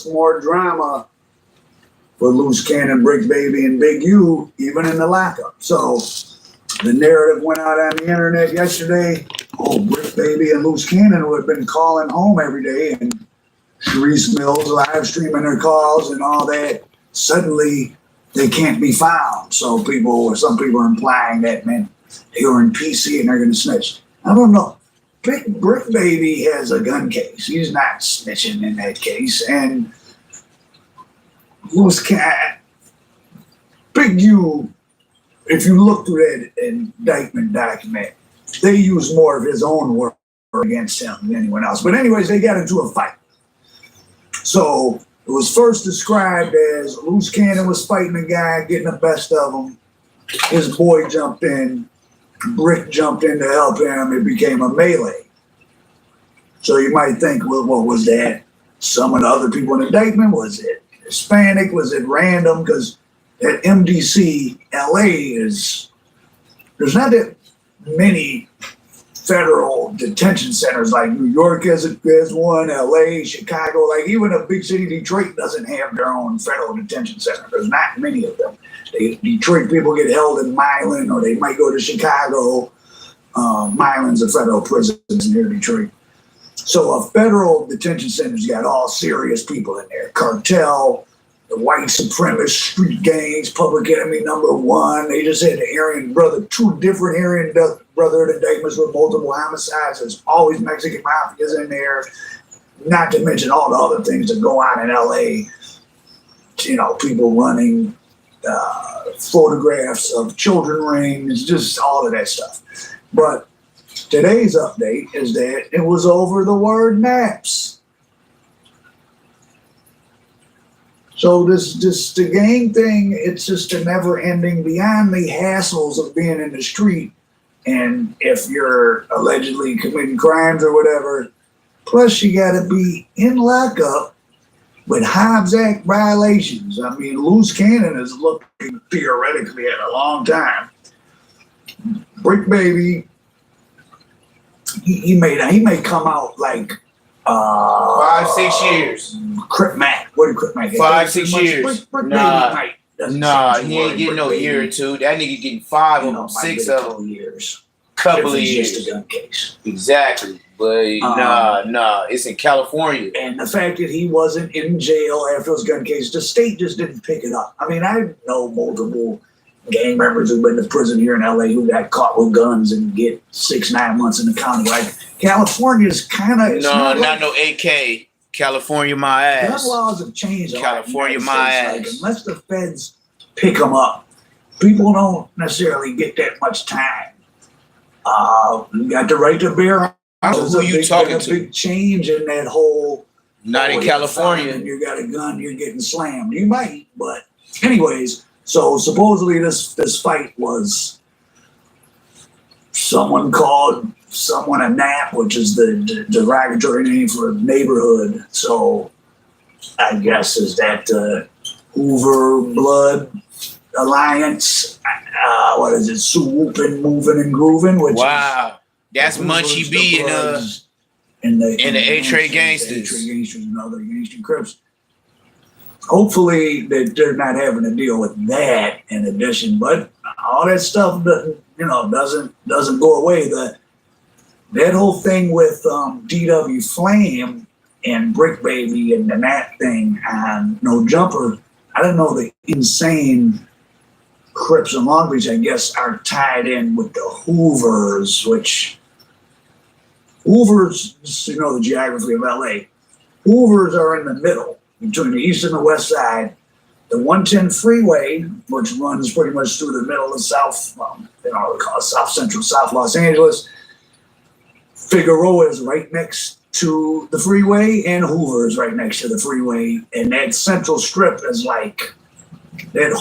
more drama for Loose Cannon, Brick Baby, and Big U, even in the lockup. So the narrative went out on the internet yesterday. Oh, Brick Baby and Loose Cannon, who had been calling home every day, and Sharice Mills live streaming their calls and all that, suddenly they can't be found. So some people are implying that meant they were in PC and they're going to snitch. I don't know. Brick Baby has a gun case. He's not snitching in that case. And Loose Cat, Big U, if you look through that indictment document, they use more of his own word against him than anyone else. But anyways, they got into a fight. So it was first described as Loose Cannon was fighting a guy, getting the best of him. His boy jumped in. Brick jumped in to help him. It became a melee. So you might think, well, what was that? Some of the other people in the indictment? Was it Hispanic? Was it random? Because at MDC, LA there's not that many federal detention centers. Like New York has one, LA, Chicago, like even a big city, Detroit doesn't have their own federal detention center. There's not many of them. Detroit people get held in Milan, or they might go to Chicago. Milan's a federal prison near Detroit. So a federal detention center's got all serious people in there. Cartel, the white supremacist, street gangs, public enemy number one. They just had two different Aryan brother indictments with multiple homicides. There's always Mexican mafias in there. Not to mention all the other things that go on in LA. You know, people running photographs of children rings, just all of that stuff. But today's update is that it was over the word naps. So the gang thing, it's just a never ending, beyond the hassles of being in the street. And if you're allegedly committing crimes or whatever, plus you got to be in lockup with Hobbs Act violations. I mean, Loose Cannon is looking theoretically at a long time. Brick Baby, he may come out like 5-6 years. Crip Mac. What did Crip Mac get? 5-6 years. Brick Nah, he ain't getting no year or two. That nigga getting 5 of them, 6 of them. Years. Couple of years. Just a gun case. Exactly. But nah, it's in California. And the fact that he wasn't in jail after his gun case, the state just didn't pick it up. I mean, I know multiple gang members who've been to prison here in LA who got caught with guns and get 6-9 months in the county. Like, California's kind of... not no AK. California, my ass. Gun laws have changed. California, my ass. Like, unless the feds pick them up, people don't necessarily get that much time. You got the right to bear arms. Who you talking to? A big change in that whole... Not in California. And you got a gun, you're getting slammed. You might, but anyways... So supposedly this fight was someone called someone a nap, which is the derogatory name for a neighborhood. So I guess is that Hoover Blood Alliance? What is it? Swooping, moving, and grooving. Which that's Munchie B in the A-Trade Gangsters. A-Trade Gangsters and other gangster Crips. Hopefully that they're not having to deal with that in addition, but all that stuff doesn't go away. That whole thing with DW Flame and Brick Baby and the Nat thing on No Jumper, I don't know, the insane Crips in Long Beach, I guess, are tied in with the Hoovers, which Hoovers, the geography of LA, Hoovers are in the middle between the east and the west side. The 110 freeway, which runs pretty much through the middle of South, they call it South Central, South Los Angeles. Figueroa is right next to the freeway, and Hoover is right next to the freeway. And that central strip is like,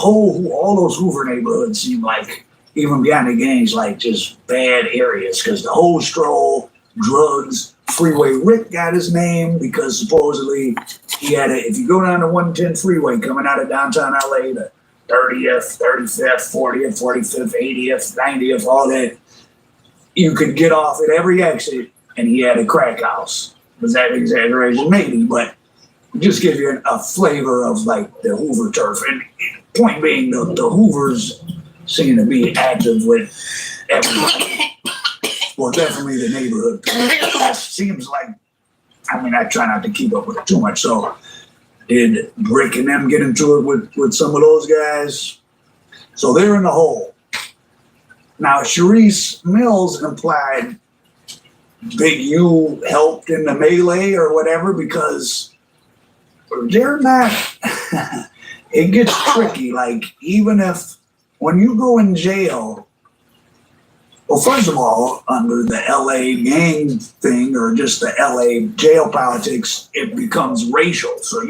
all those Hoover neighborhoods seem like, even beyond the gangs, like just bad areas, because the whole stroll, drugs, Freeway Rick got his name because supposedly he had if you go down the 110 freeway coming out of downtown LA, the 30th, 35th, 40th, 45th, 80th, 90th, all that, you could get off at every exit and he had a crack house. Was that an exaggeration? Maybe, but just give you a flavor of like the Hoover turf. And point being, the Hoovers seem to be active with everybody. Well, definitely the neighborhood. It seems like, I mean, I try not to keep up with it too much. So did Brick and them get into it with some of those guys? So they're in the hole. Now, Sharice Mills implied Big U helped in the melee or whatever because they're not, it gets tricky. Like, even if, when you go in jail, well, first of all, under the LA gang thing or just the LA jail politics, it becomes racial. So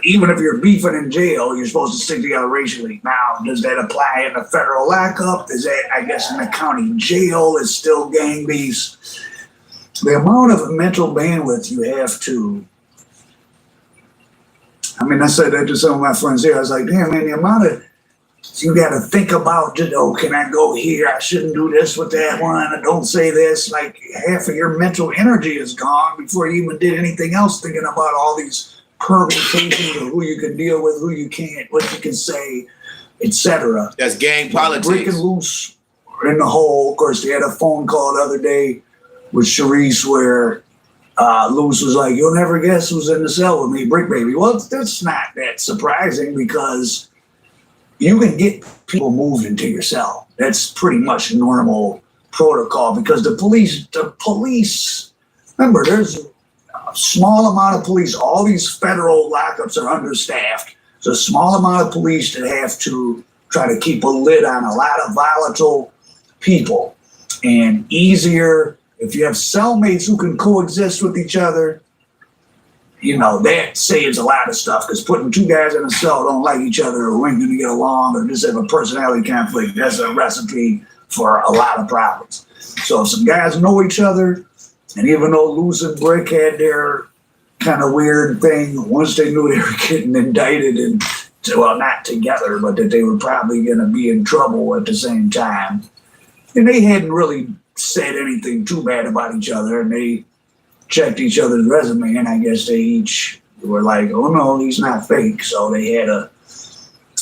even if you're beefing in jail, you're supposed to stick together racially. Now, does that apply in the federal lockup? Is that, I guess, in the county jail is still gang beefs? The amount of mental bandwidth you have to, I mean, I said that to some of my friends here. I was like, damn, man, the amount of, you got to think about, can I go here? I shouldn't do this with that one. I don't say this. Like, half of your mental energy is gone before you even did anything else, thinking about all these permutations of who you can deal with, who you can't, what you can say, etc. That's gang politics. Brick and Loose in the hole. Of course, they had a phone call the other day with Sharice where Loose was like, "You'll never guess who's in the cell with me, Brick Baby." Well, that's not that surprising because you can get people moved into your cell. That's pretty much normal protocol because the police, remember, there's a small amount of police. All these federal lockups are understaffed. There's a small amount of police that have to try to keep a lid on a lot of volatile people. And easier if you have cellmates who can coexist with each other, that saves a lot of stuff because putting two guys in a cell don't like each other or ain't going to get along or just have a personality conflict, that's a recipe for a lot of problems. So if some guys know each other, and even though Loose and Brick had their kind of weird thing, once they knew they were getting indicted and, well, not together, but that they were probably going to be in trouble at the same time, and they hadn't really said anything too bad about each other, and they checked each other's resume, and I guess they each were like, oh no, he's not fake. So they had a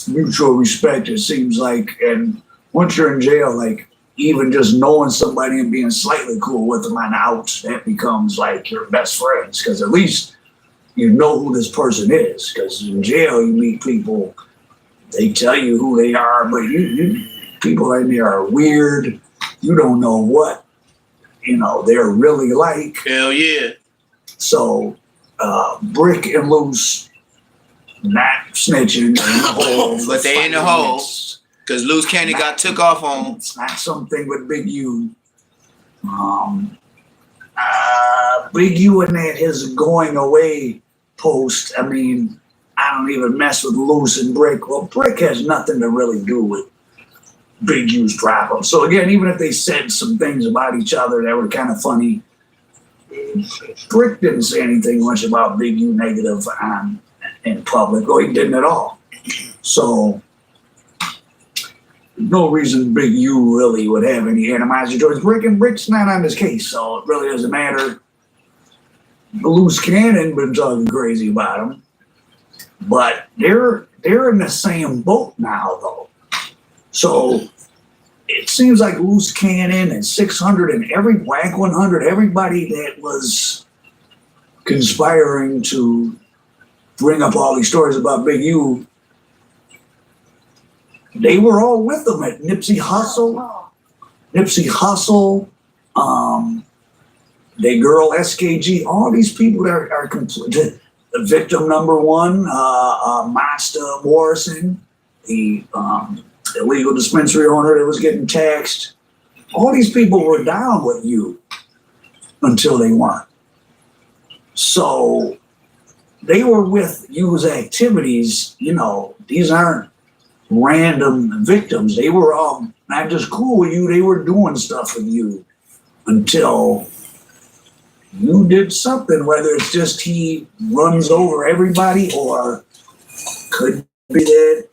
mutual respect, it seems like. And once you're in jail, like even just knowing somebody and being slightly cool with them on the outs, that becomes like your best friends because at least you know who this person is. Because in jail, you meet people, they tell you who they are, but people in there are weird. You don't know what they're really like. Hell yeah. So Brick and Loose not snitching in the hole. But they in the hole because Loose Candy got took off on. It's not something with Big U. Big U and that his going away post. I mean, I don't even mess with Loose and Brick. Well, Brick has nothing to really do with Big U's problem. So again, even if they said some things about each other that were kind of funny, Brick didn't say anything much about Big U negative in public, or he didn't at all. So no reason Big U really would have any animosity towards Brick, and Brick's not on this case, so it really doesn't matter. Loose Cannon been talking crazy about him, but they're in the same boat now, though. So it seems like Loose Cannon and 600 and every Whack 100, everybody that was conspiring to bring up all these stories about Big U, they were all with them at Nipsey Hussle, the girl SKG, all these people that are complete. The victim number one, Monster Morrison, the illegal dispensary owner that was getting taxed. All these people were down with you until they weren't. So they were with you's activities. These aren't random victims. They were all not just cool with you, they were doing stuff with you until you did something, whether it's just he runs over everybody or could be that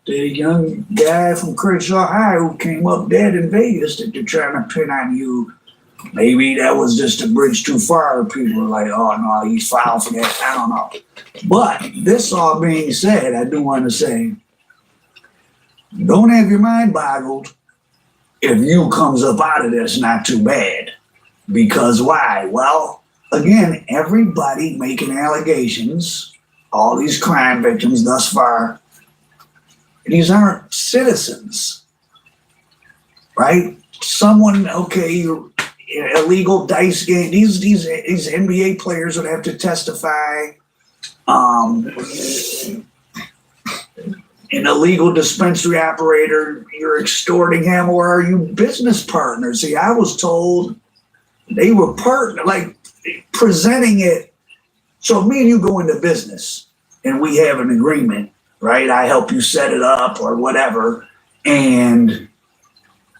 the young guy from Crenshaw High who came up dead in Vegas that they're trying to pin on you Maybe that was just a bridge too far. People were like, oh no, he's foul for that. I don't know. But this all being said, I do want to say, don't have your mind boggled if you comes up out of this not too bad. Because why? Well, again, everybody making allegations, all these crime victims thus far, these aren't citizens, right? Someone, okay, illegal dice game. These NBA players would have to testify. An illegal dispensary operator, you're extorting him, or are you business partners? See, I was told they were like presenting it. So me and you go into business and we have an agreement, right? I help you set it up or whatever, and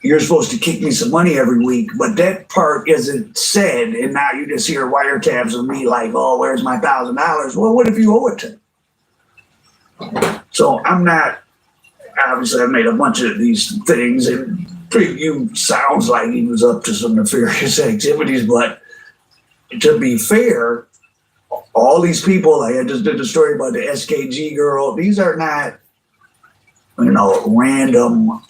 you're supposed to kick me some money every week, but that part isn't said, and now you just hear wiretaps of me like, oh, where's my $1,000? Well, what if you owe it to me? So I'm not, obviously I made a bunch of these things, and you sounds like he was up to some nefarious activities, but to be fair, all these people, like I just did the story about the SKG girl, these are not, random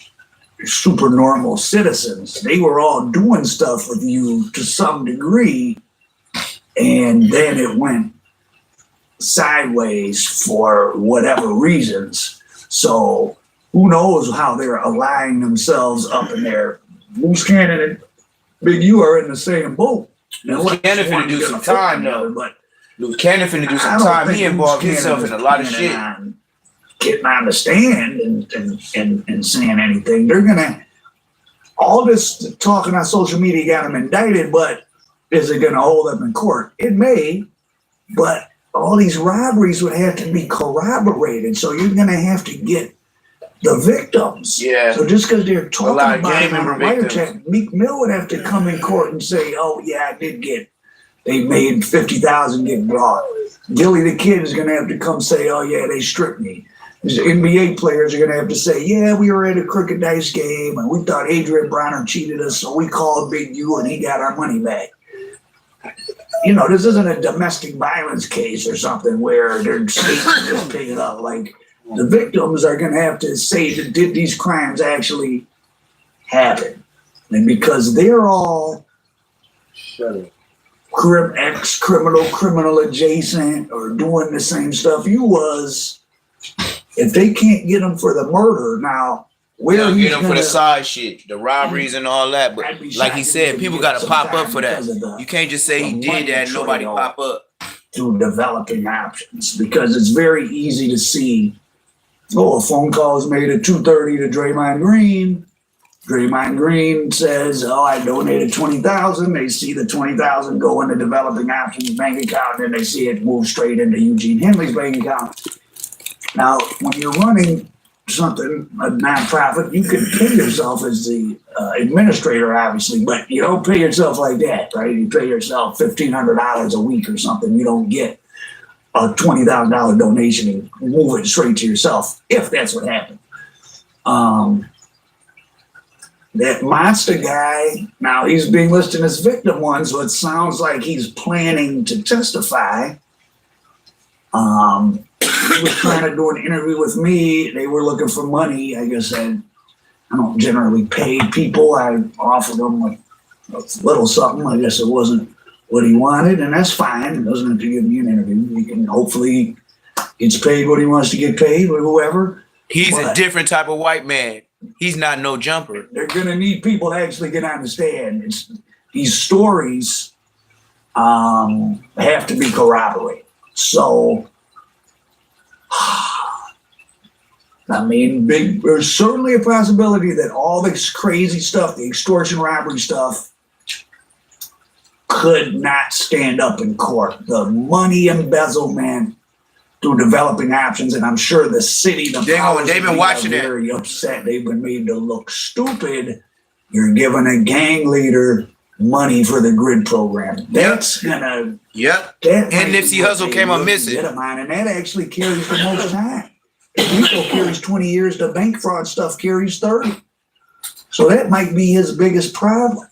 super normal citizens. They were all doing stuff with you to some degree, and then it went sideways for whatever reasons. So who knows how they're aligning themselves up in there. Moose Cannon and Big U are in the same boat. Loose Cannon finna do some time though. But Loose Cannon finna do some time. He involved himself in a lot of shit. Getting on the stand and saying anything. They're gonna, all this talking on social media got him indicted, but is it gonna hold up in court? It may, but all these robberies would have to be corroborated. So you're gonna have to get the victims. Yeah. So just because they're talking about it on a victims. wiretap, Meek Mill would have to come in court and say, oh yeah, I did get, they made 50,000 get brought. Gilly the Kid is gonna have to come say, oh yeah, they stripped me. These NBA players are going to have to say, yeah, we were at a crooked dice game and we thought Adrian Bronner cheated us, so we called Big U and he got our money back. This isn't a domestic violence case or something where they're just picking it up. Like, the victims are going to have to say, that did these crimes actually happen? And because they're all ex-criminal, criminal adjacent, or doing the same stuff you was, if they can't get him for the murder, now where get him for the side shit, the robberies and all that. But like he said, people got to pop up for that. You can't just say he did that and nobody pop up. Through developing options, because it's very easy to see. A phone call is made at 2:30 to Draymond Green. Draymond Green says, "Oh, I donated 20,000." They see the 20,000 go into developing options bank account, and then they see it move straight into Eugene Henley's bank account. Now, when you're running something, a nonprofit, you can pay yourself as the administrator, obviously, but you don't pay yourself like that, right? You pay yourself $1,500 a week or something. You don't get a $20,000 donation and move it straight to yourself, if that's what happened. That monster guy, now he's being listed as victim one, so it sounds like he's planning to testify. He was trying to do an interview with me. They were looking for money. I guess I don't generally pay people. I offered them a little something. I guess it wasn't what he wanted, and that's fine. It doesn't have to give me an interview. He can hopefully gets paid what he wants to get paid with whoever. He's a different type of white man. He's not no jumper. They're gonna need people to actually get on the stand. These stories have to be corroborated. So, I mean, there's certainly a possibility that all this crazy stuff, the extortion, robbery stuff, could not stand up in court. The money embezzlement through developing options, and I'm sure the city, they've been watching it. Very upset. They've been made to look stupid. You're giving a gang leader money for the grid program. That's gonna. Yep. And Nipsey Hussle came up missing. And that actually carries the most time. RICO carries 20 years. The bank fraud stuff carries 30. So that might be his biggest problem.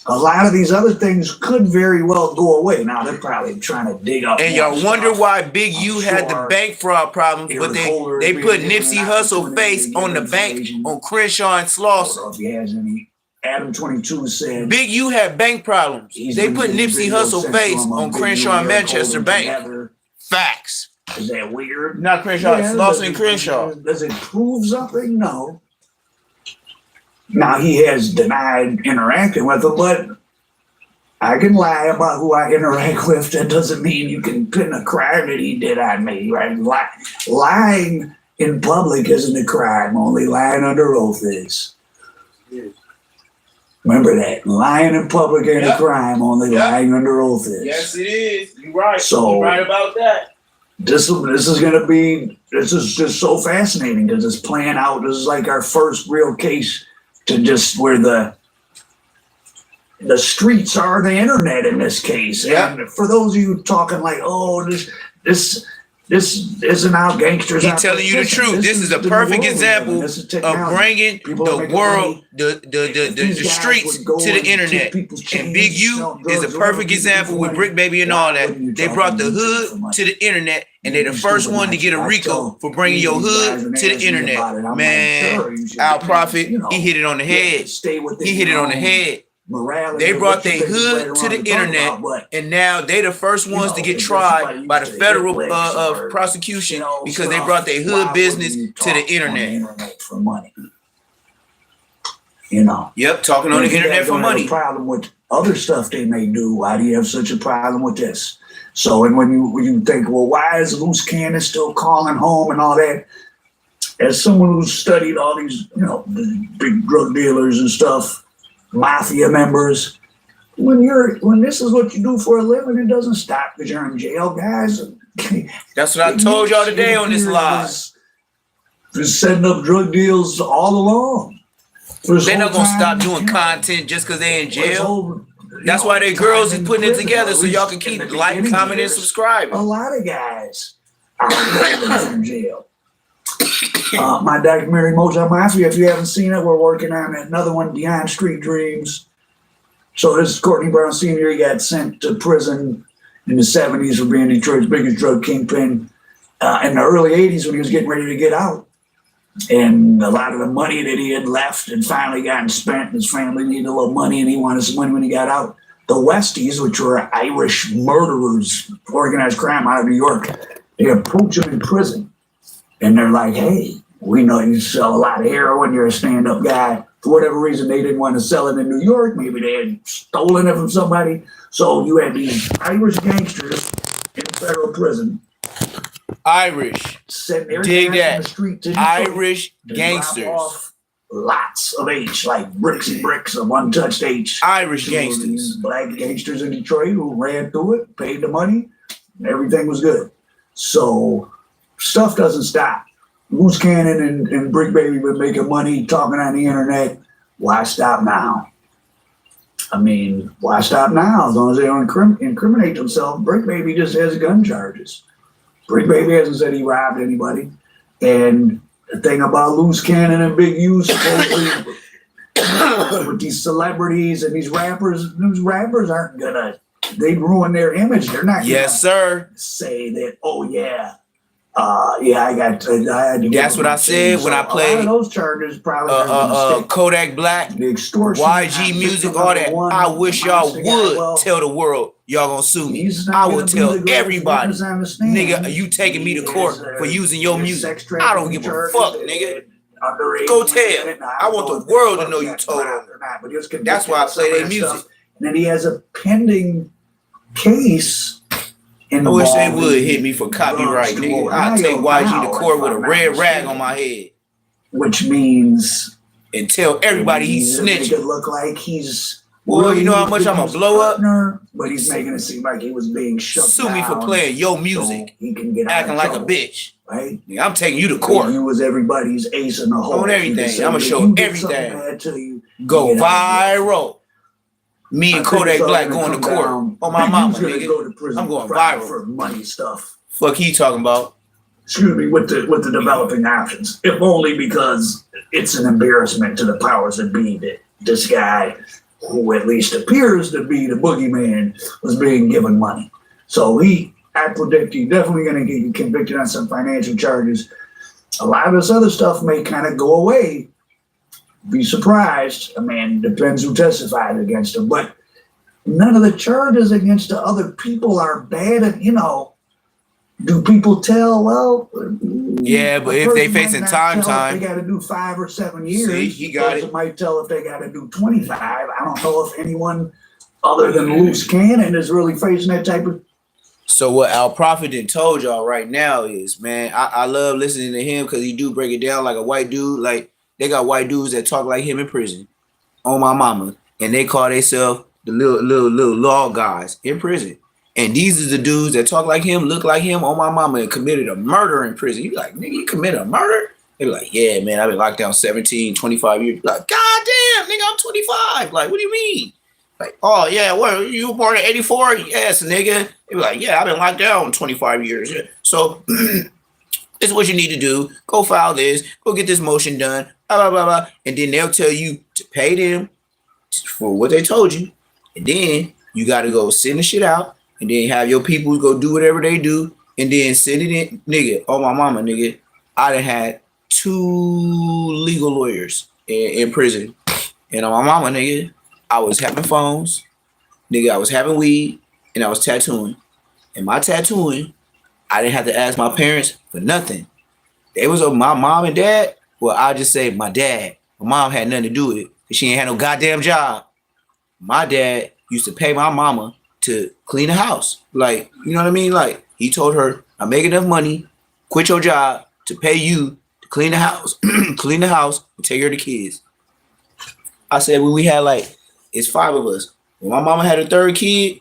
a lot of these other things could very well go away. Now they're probably trying to dig up. And y'all wonder why Big U had the bank fraud problems, but they put Nipsey Hussle face on the bank on Crenshaw and Slauson. If he has any, Adam 22 said Big U had bank problems. They put Nipsey Hussle face on Crenshaw and Manchester Bank. Facts. Is that weird? Not Crenshaw, Slauson and Crenshaw. Does it prove something? No. Now he has denied interacting with them, but I can lie about who I interact with. That doesn't mean you can pin a crime that he did on me, right? Lying in public isn't a crime. Only lying under oath is. Remember that. Lying in public ain't a crime. Only lying under oath is. Yes, it is. You're right. So, you're right about that. This is just so fascinating because it's playing out. This is like our first real case to just where the streets are the internet in this case. Yeah. And for those of you talking like, oh, this isn't how gangsters. He's telling you the truth. This is a perfect example of bringing the world, the streets to the internet. And Big U is a perfect example with Brick Baby and all that. They brought the hood to the internet, and they're the first one to get a RICO for bringing your hood to the internet. Man, Al Prophet, he hit it on the head. He hit it on the head. They brought their hood to the internet, and now they the first ones to get tried by the federal prosecution because they brought their hood business to the internet for money. Yep, talking on the internet for money. Problem with other stuff they may do. Why do you have such a problem with this? So, and when you think, well, why is Loose Cannon still calling home and all that? As someone who's studied all these, the big drug dealers and stuff, mafia members, when this is what you do for a living, it doesn't stop because you're in jail, guys. That's what I told y'all today on this live. Just setting up drug deals all along. They're not gonna stop doing content just because they're in jail. That's why they girls is putting it together so y'all can keep liking, commenting, and subscribing. A lot of guys are in jail. My documentary Motel Mafia, if you haven't seen it, we're working on another one, Beyond Street Dreams. So this is Courtney Brown Sr. He got sent to prison in the 70s for being Detroit's biggest drug kingpin. In the early 80s when he was getting ready to get out. And a lot of the money that he had left and finally gotten spent, his family needed a little money and he wanted some money when he got out. The Westies, which were Irish murderers, organized crime out of New York, they approached him in prison. And they're like, hey, we know you sell a lot of heroin. You're a stand-up guy. For whatever reason, they didn't want to sell it in New York. Maybe they had stolen it from somebody. So you had these Irish gangsters in federal prison. Irish. Dig that. Irish gangsters. Lots of H, like bricks and bricks of untouched H. Irish gangsters. Black gangsters in Detroit who ran through it, paid the money, and everything was good. So stuff doesn't stop. Loose Cannon and Brick Baby been making money talking on the internet. Why stop now? I mean, why stop now? As long as they don't incriminate themselves. Brick Baby just has gun charges. Brick Baby hasn't said he robbed anybody. And the thing about Loose Cannon and Big U, supposedly, with these celebrities and these rappers aren't gonna, they ruin their image. They're not gonna say that, oh yeah, I had to. That's what I said when I played those charges. Probably Kodak Black, the extortion, YG Music, all that. I wish y'all would tell the world y'all gonna sue me. I would tell everybody, nigga, you taking me to court for using your music. I don't give a fuck, nigga. Go tell. I want the world to know you told them. That's why I play their music. And then he has a pending case. I wish they would hit me for copyright, nigga. I'll take YG to court with a red rag on my head. Which means... And tell everybody he's snitching. It look like he's... Well, you know how much I'm going to blow up? But he's making it seem like he was being shut down. Sue me for playing your music. So he can get acting like a bitch. Right? I'm taking you to court. You was everybody's ace in the hole. On everything. I'm going to show everything. Go viral. Me and Kodak Black going to court on my mama, nigga. I'm going viral for money stuff. Fuck he talking about? Excuse me, with the developing options, if only because it's an embarrassment to the powers that be that this guy who at least appears to be the boogeyman, was being given money. So I predict he's definitely going to get convicted on some financial charges. A lot of this other stuff may kind of go away. Be surprised. I mean, depends who testifies against him. But none of the charges against the other people are bad. And, do people tell? Well, yeah, but if they facing time, they got to do 5 or 7 years. See, he got it. Might tell if they got to do 25. I don't know if anyone other than Loose Cannon is really facing that type of. So what Al Prophet done told y'all right now is, man, I love listening to him because he do break it down like a white dude. Like, they got white dudes that talk like him in prison, on my mama, and they call themselves the little law guys in prison. And these is the dudes that talk like him, look like him, on my mama, and committed a murder in prison. You be like, nigga, you committed a murder? They be like, yeah, man, I've been locked down 17, 25 years. You be like, God damn, nigga, I'm 25. Like, what do you mean? Like, oh, yeah, what, you were born in 84? Yes, nigga. They be like, yeah, I've been locked down 25 years. So this is what you need to do. Go file this. Go get this motion done. Blah, blah, blah, blah. And then they'll tell you to pay them for what they told you. And then you got to go send the shit out. And then have your people go do whatever they do. And then send it in. Nigga, oh, my mama, nigga. I done had 2 legal lawyers in prison. And on my mama, nigga, I was having phones. Nigga, I was having weed. And I was tattooing. And my tattooing, I didn't have to ask my parents for nothing. They was my mom and dad. Well, I'll just say my dad. My mom had nothing to do with it because she ain't had no goddamn job. My dad used to pay my mama to clean the house. Like, you know what I mean? Like, he told her, I make enough money, quit your job to pay you to clean the house, clean the house and take care of the kids. I said, when we had it's 5 of us. When my mama had her 3rd kid,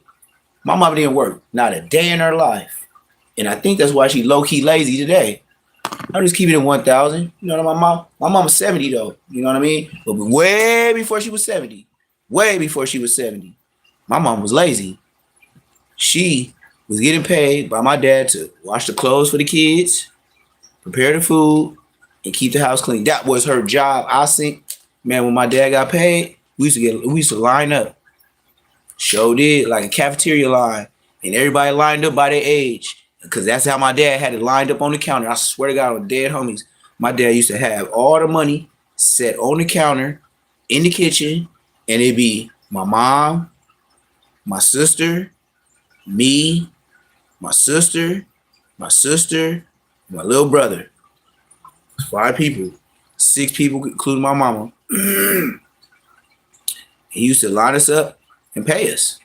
my mama didn't work not a day in her life. And I think that's why she low-key lazy today. I just keep it in 1,000. You know what my mama's 70 though. You know what I mean? But way before she was 70, my mom was lazy. She was getting paid by my dad to wash the clothes for the kids, prepare the food, and keep the house clean. That was her job. I think, man, when my dad got paid, we used to line up. Sure did, like a cafeteria line, and everybody lined up by their age. Because that's how my dad had it lined up on the counter. I swear to God, on dead homies. My dad used to have all the money set on the counter in the kitchen. And it'd be my mom, my sister, me, my sister, my little brother. 5 people. 6 people, including my mama. He used to line us up and pay us.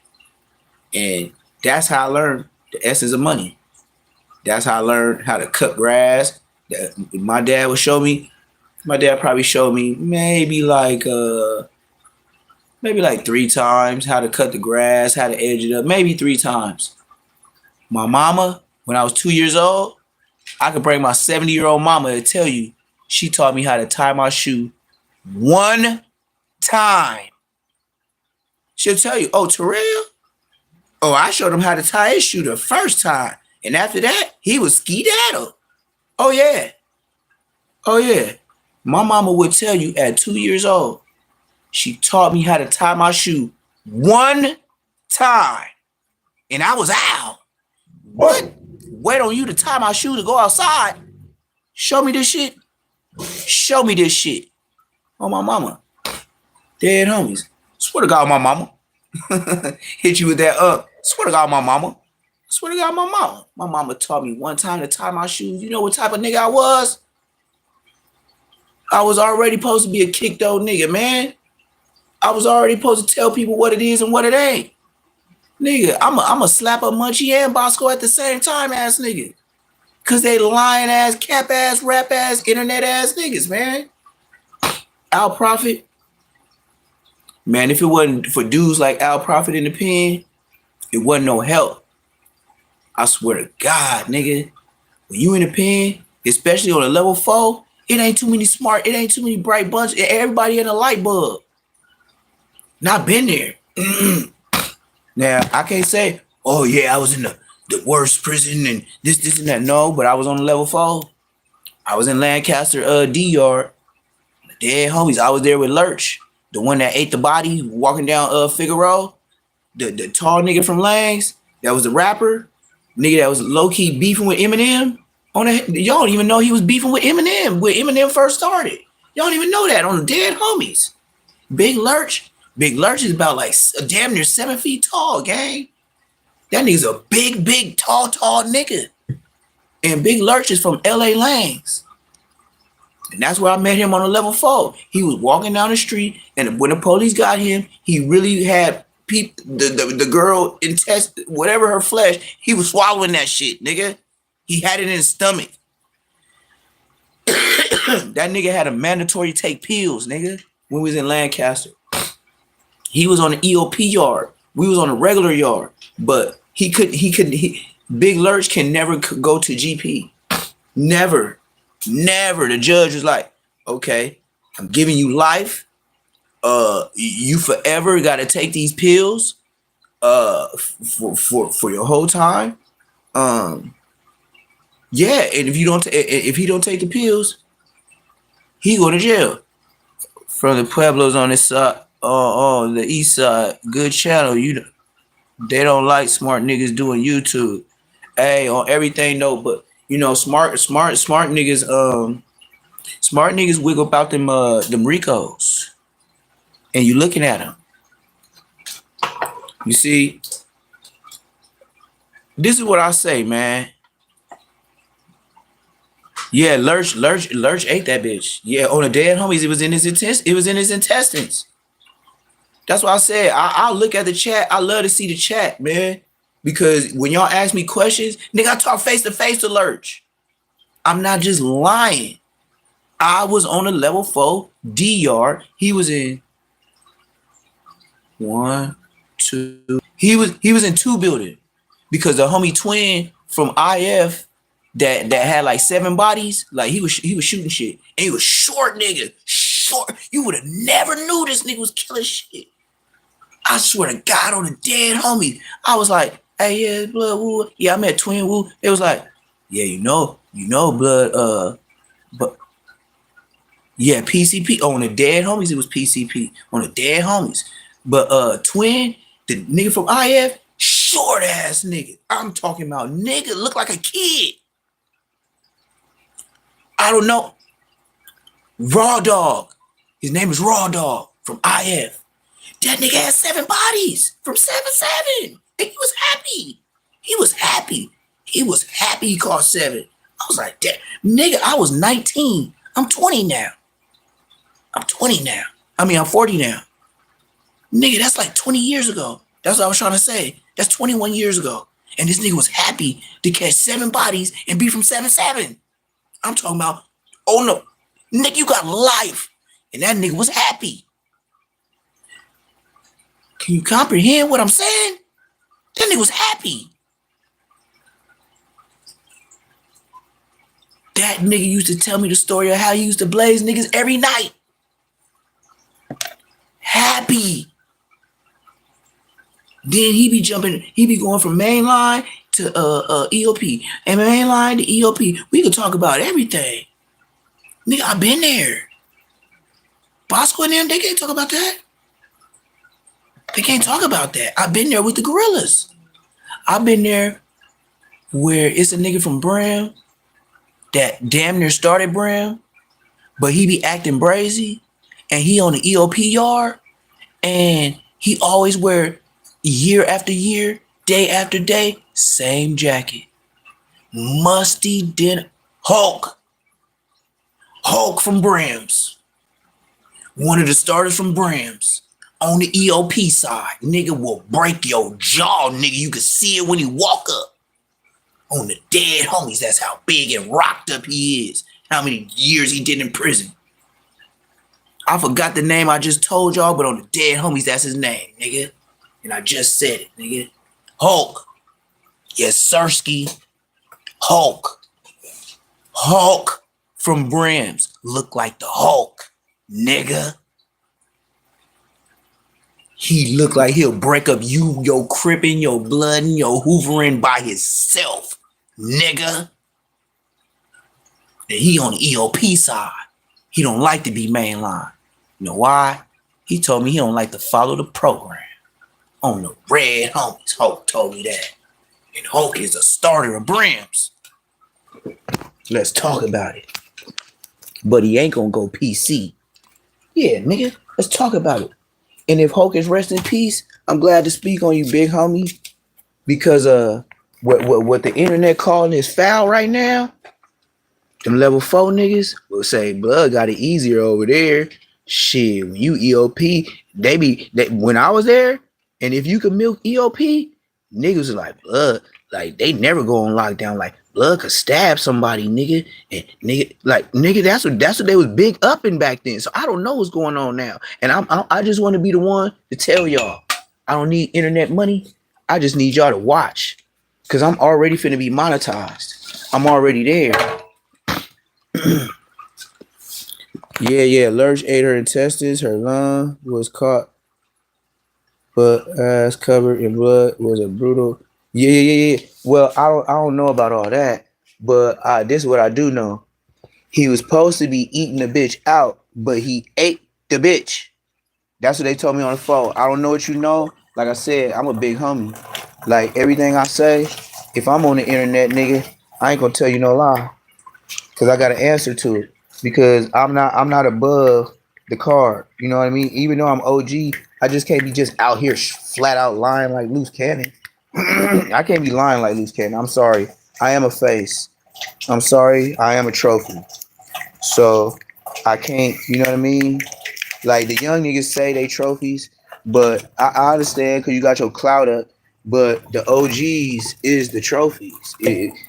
And that's how I learned the essence of money. That's how I learned how to cut grass. My dad would show me. My dad probably showed me maybe 3 times how to cut the grass, how to edge it up. Maybe 3 times. My mama, when I was 2 years old, I could bring my 70-year-old mama to tell you she taught me how to tie my shoe 1 time. She'll tell you, oh, Terrell? Oh, I showed him how to tie his shoe the first time. And after that, he was skedaddle. Oh, yeah. My mama would tell you at 2 years old, she taught me how to tie my shoe 1 time. And I was out. What? Wait on you to tie my shoe to go outside? Show me this shit. Oh, my mama. Dead homies. Swear to God, my mama. Hit you with that Swear to God, my mama. Swear to God, my mama. My mama taught me 1 time to tie my shoes. You know what type of nigga I was? I was already supposed to be a kicked old nigga, man. I was already supposed to tell people what it is and what it ain't. Nigga, I'm a slap a Munchie and Bosco at the same time, ass nigga. Cause they lying ass, cap ass, rap ass, internet ass niggas, man. Al Prophet. Man, if it wasn't for dudes like Al Prophet in the pen, it wasn't no help. I swear to God, nigga, when you in the pen, especially on a level 4, it ain't too many bright bunch. Everybody in a light bulb. Not been there. Now, I can't say, oh yeah, I was in the worst prison and this and that. No, but I was on the level 4. I was in Lancaster D yard. Dead homies. I was there with Lurch. the one that ate the body walking down Figaro, the tall nigga from Langs, that was the rapper, nigga that was low-key beefing with Eminem. Y'all don't even know he was beefing with Eminem when Eminem first started. Y'all don't even know that on the Dead Homies. Big Lurch is about like damn near 7 feet tall, gang. That nigga's a big, tall nigga. And Big Lurch is from LA Langs. And that's where I met him on a level 4. He was walking down the street, and when the police got him, he really had the girl whatever her flesh, he was swallowing that shit, nigga. He had it in his stomach. That nigga had a mandatory take pills, nigga, when we was in Lancaster. He was on the EOP yard. We was on a regular yard, but Big Lurch can never go to GP. Never. The judge was like, okay, I'm giving you life. You forever got to take these pills for your whole time. Yeah, and if he don't take the pills, he go to jail. From the Pueblos on this side, on the east side, good channel. They don't like smart niggas doing YouTube. Hey, on everything though, but you know, smart niggas. Smart niggas wiggle about them Ricos, and you looking at them. You see, this is what I say, man. Yeah, Lurch ate that bitch. Yeah, on the Dead Homies, it was in his intestines. That's why I said I'll look at the chat. I love to see the chat, man. Because when y'all ask me questions, nigga, I talk face to face to Lurch. I'm not just lying. I was on a level 4 D yard. He was in 1, 2. He was in 2 building because the homie twin from IF that had like 7 bodies, like he was shooting shit, and he was short, nigga, short. You would have never knew this nigga was killing shit. I swear to God, on the Dead Homie, I was like, hey, yeah, blood, woo. Yeah, I met Twin Woo. It was like, yeah, you know, blood, but yeah, PCP. On the Dead Homies, it was PCP. On the Dead Homies. But Twin, the nigga from IF, short ass nigga. I'm talking about nigga look like a kid. I don't know. Raw Dog. His name is Raw Dog from IF. That nigga had 7 bodies from 7-7. And he was happy. He was happy he caught 7. I was like, that nigga, I was 19. I'm 20 now. I'm 40 now. Nigga, that's like 20 years ago. That's what I was trying to say. That's 21 years ago. And this nigga was happy to catch 7 bodies and be from 7-7. I'm talking about, oh no, nigga, you got life. And that nigga was happy. Can you comprehend what I'm saying? That nigga was happy. That nigga used to tell me the story of how he used to blaze niggas every night. Happy. Then he be going from mainline to EOP. And mainline to EOP. We could talk about everything. Nigga, I been there. Bosco and them, they can't talk about that. They can't talk about that. I've been there with the gorillas. I've been there where it's a nigga from Bram that damn near started Bram, but he be acting brazy, and he on the EOP yard, and he always wear year after year, day after day, same jacket. Musty dinner. Hulk from Bram's. One of the starters from Bram's. On the EOP side, nigga will break your jaw, nigga. You can see it when he walk up. On the Dead Homies, that's how big and rocked up he is. How many years he did in prison. I forgot the name I just told y'all, but on the Dead Homies, that's his name, nigga. And I just said it, nigga. Hulk. Yes, Sirski. Hulk from Bram's. Look like the Hulk, nigga. He look like he'll break up you, your crippin', your blood, and your hoovering by himself, nigga. And he on the EOP side. He don't like to be mainline. You know why? He told me he don't like to follow the program. On the red homies, Hulk told me that. And Hulk is a starter of Brims. Let's talk about it. But he ain't gonna go PC. Yeah, nigga, let's talk about it. And if Hulk is rest in peace, I'm glad to speak on you, big homie. Because what the internet calling is foul right now, them level 4 niggas will say, blood got it easier over there. Shit, when you EOP, when I was there, and if you could milk EOP, niggas was like, blood, like they never go on lockdown. Like blood could stab somebody, nigga. And nigga, that's what they was big upping back then. So I don't know what's going on now. And I just want to be the one to tell y'all, I don't need internet money. I just need y'all to watch. Cause I'm already finna be monetized. I'm already there. Yeah. Lurch ate her intestines. Her lung was caught, but ass covered in blood. Was a brutal. Yeah. Well, I don't know about all that, but this is what I do know. He was supposed to be eating the bitch out, but he ate the bitch. That's what they told me on the phone. I don't know what you know. Like I said, I'm a big homie. Like everything I say, if I'm on the internet, nigga, I ain't gonna tell you no lie. Cause I got an answer to it. Because I'm not above the card. You know what I mean? Even though I'm OG, I just can't be just out here flat out lying like loose cannon. I can't be lying like loose cannon. I'm sorry. I am a face. I'm sorry. I am a trophy. So I can't, you know what I mean? Like the young niggas say they trophies, but I understand because you got your clout up. But the OGs is the trophies.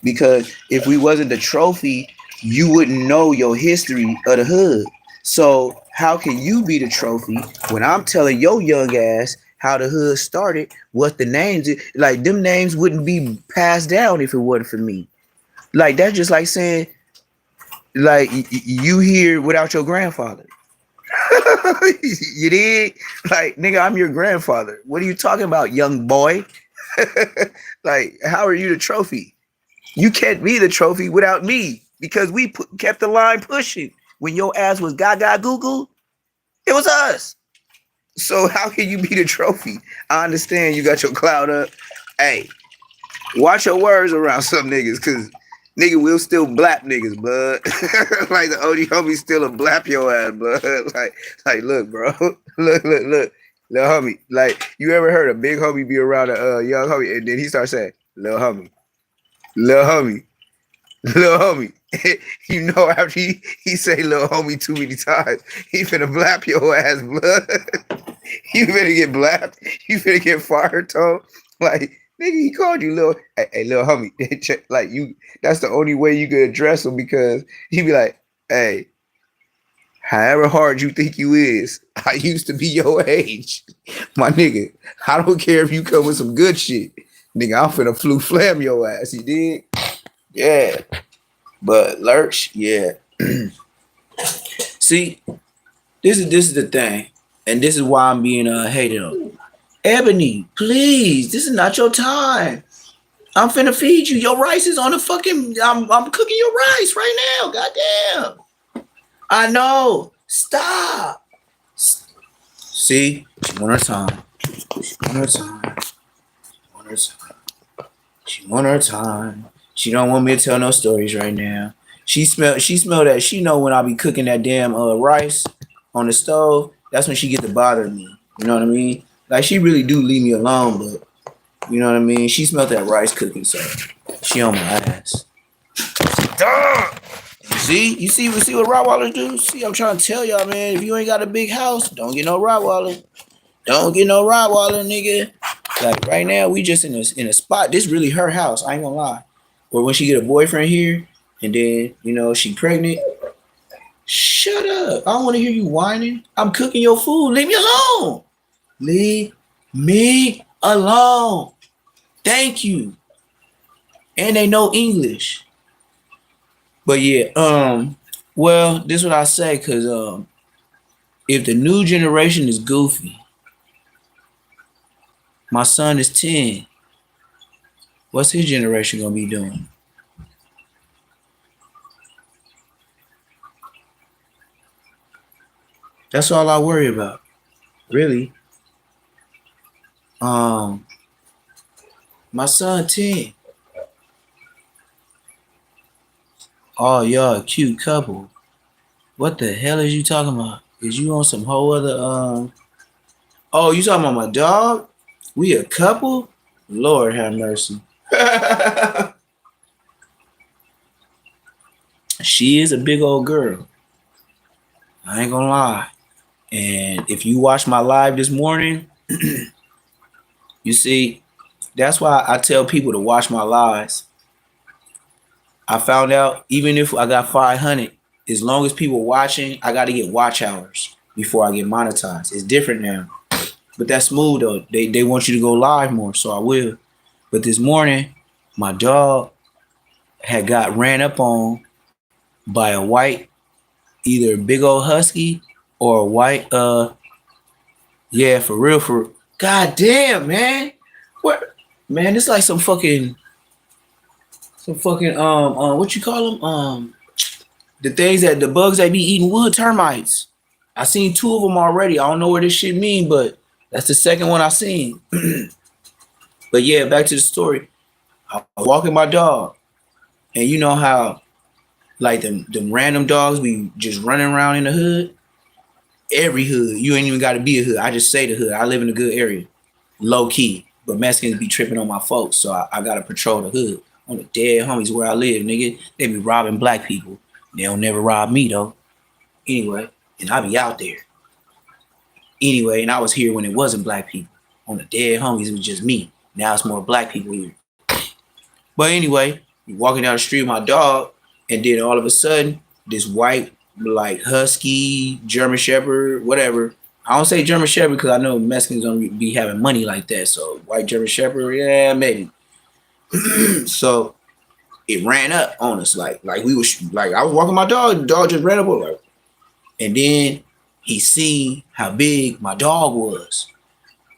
Because if we wasn't the trophy, you wouldn't know your history of the hood. So how can you be the trophy when I'm telling your young ass how the hood started, what the names is? Like them names wouldn't be passed down if it wasn't for me. Like that's just like saying, like you here without your grandfather. You did? Like, nigga, I'm your grandfather. What are you talking about, young boy? Like, how are you the trophy? You can't be the trophy without me because we kept the line pushing. When your ass was gaga Google, it was us. So how can you be the trophy? I understand you got your cloud up. Hey, watch your words around some niggas, cause nigga will still blap niggas, bud. Like the OG homie still a blap your ass, bud. Like look, bro. Look. Little homie. Like, you ever heard a big homie be around a young homie and then he starts saying, little homie. You know, after he say little homie too many times, he finna blap your ass, blood. You finna get blapped. You finna get fired, Tom. Like, nigga, he called you little, hey little homie. Like, you, that's the only way you could address him, because he be like, hey, however hard you think you is, I used to be your age. My nigga, I don't care if you come with some good shit. Nigga, I'm finna flam your ass, you dig? Yeah. But Lurch, yeah. See, this is the thing. And this is why I'm being hated on. Ebony, please, this is not your time. I'm finna feed you. Your rice is on the fucking, I'm cooking your rice right now. Goddamn. I know. Stop. See, she want her time. She want her time. She don't want me to tell no stories right now. She smell that. She know when I be cooking that damn rice on the stove. That's when she get to bother me. You know what I mean? Like, she really do leave me alone, but you know what I mean? She smelled that rice cooking, so she on my ass. Duh! You see what Rottweilers do? See, I'm trying to tell y'all, man, if you ain't got a big house, don't get no Rottweiler. Don't get no Rottweiler, nigga. Like, right now, we just in a spot. This really her house, I ain't gonna lie. Or when she get a boyfriend here, and then, you know, she pregnant. Shut up. I don't want to hear you whining. I'm cooking your food. Leave me alone. Leave me alone. Thank you. And they know English. But yeah, well, this is what I say, because if the new generation is goofy, my son is 10. What's his generation gonna be doing? That's all I worry about. Really. My son 10. Oh, y'all a cute couple. What the hell is you talking about? Is you on some whole other Oh, you talking about my dog? We a couple? Lord have mercy. She is a big old girl. I ain't gonna lie. And if you watch my live this morning, you see, that's why I tell people to watch my lives. I found out even if I got 500, as long as people watching, I got to get watch hours before I get monetized. It's different now. But that's smooth though. They want you to go live more, so I will. But this morning, my dog had got ran up on by a white, either big old husky or a white yeah, for real. God damn, man. What, man, it's like some fucking what you call them? The things that the bugs that be eating wood, termites. I seen 2 of them already. I don't know what this shit mean, but that's the second one I seen. But yeah, back to the story. I was walking my dog, and you know how like them random dogs be just running around in the hood. Every hood, you ain't even got to be a hood. I just say the hood. I live in a good area, low key. But Mexicans be tripping on my folks, so I gotta patrol the hood. On the dead homies where I live, nigga, they be robbing black people. They don't never rob me though. Anyway, and I be out there. Anyway, and I was here when it wasn't black people. On the dead homies, it was just me. Now it's more black people here. But anyway, walking down the street with my dog, and then all of a sudden, this white, like husky, German Shepherd, whatever. I don't say German Shepherd because I know Mexicans don't be having money like that. So white German Shepherd, yeah, maybe. So it ran up on us like we was like I was walking my dog, the dog just ran up on us. And then he seen how big my dog was.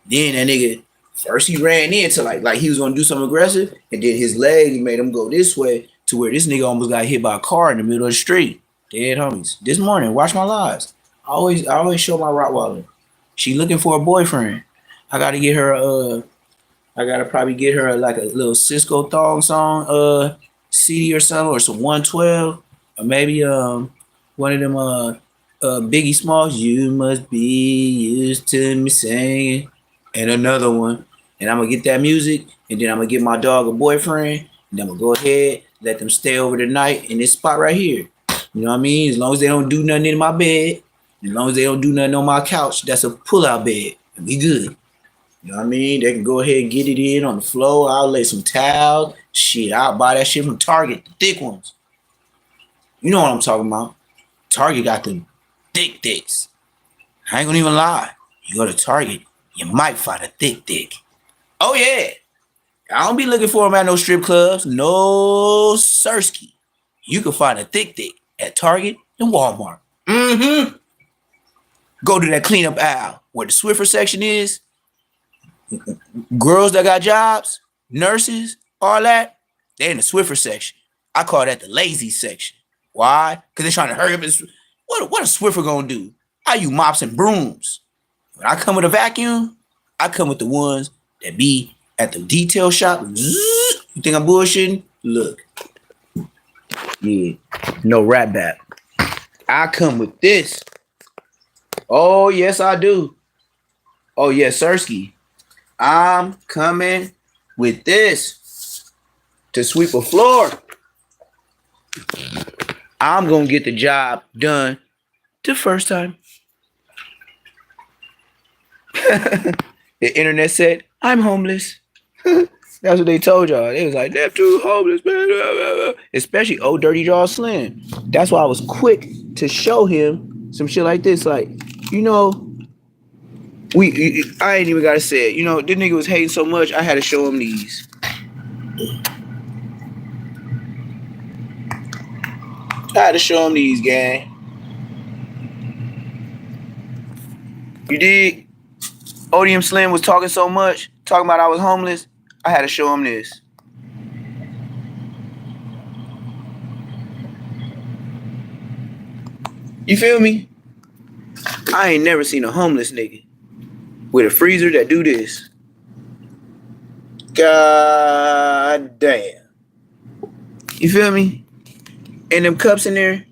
Then that nigga first he ran into like he was gonna do something aggressive, and then his leg made him go this way to where this nigga almost got hit by a car in the middle of the street. Dead homies. This morning, watch my lives. I always show my Rottweiler. She looking for a boyfriend. I gotta get her I gotta probably get her like a little Cisco thong song CD or something, or some 112, or maybe one of them Biggie Smalls. You must be used to me singing, and another one. And I'm gonna get that music, and then I'm gonna get my dog a boyfriend, and I'm gonna go ahead, let them stay over the night in this spot right here. You know what I mean? As long as they don't do nothing in my bed, as long as they don't do nothing on my couch, that's a pull-out bed. And we good. You know what I mean? They can go ahead and get it in on the floor. I'll lay some towels. Shit, I'll buy that shit from Target, the thick ones. You know what I'm talking about. Target got the thick dicks. I ain't gonna even lie. You go to Target, you might find a thick. Oh yeah. I don't be looking for them at no strip clubs. No sirski. You can find a thick at Target and Walmart. Mm-hmm. Go to that cleanup aisle where the Swiffer section is. Girls that got jobs, nurses, all that, they're in the Swiffer section. I call that the lazy section. Why? Because they're trying to hurry up. What a Swiffer gonna do? I use mops and brooms. When I come with a vacuum, I come with the ones that be at the detail shop. You think I'm bullshitting? Look. Yeah, no rap back. I come with this. Oh, yes, I do. Oh, yes, Sirski. I'm coming with this to sweep a floor. I'm going to get the job done the first time. The internet said, I'm homeless. That's what they told y'all. They was like, they're too homeless, man. Especially old Dirty Jaw Slim. That's why I was quick to show him some shit like this. Like, you know, I ain't even got to say it. You know, this nigga was hating so much, I had to show him these. I had to show him these, gang. You dig? Odium Slim was talking so much, talking about I was homeless. I had to show him this. You feel me? I ain't never seen a homeless nigga. with a freezer that do this. God damn. You feel me? And them cups in there,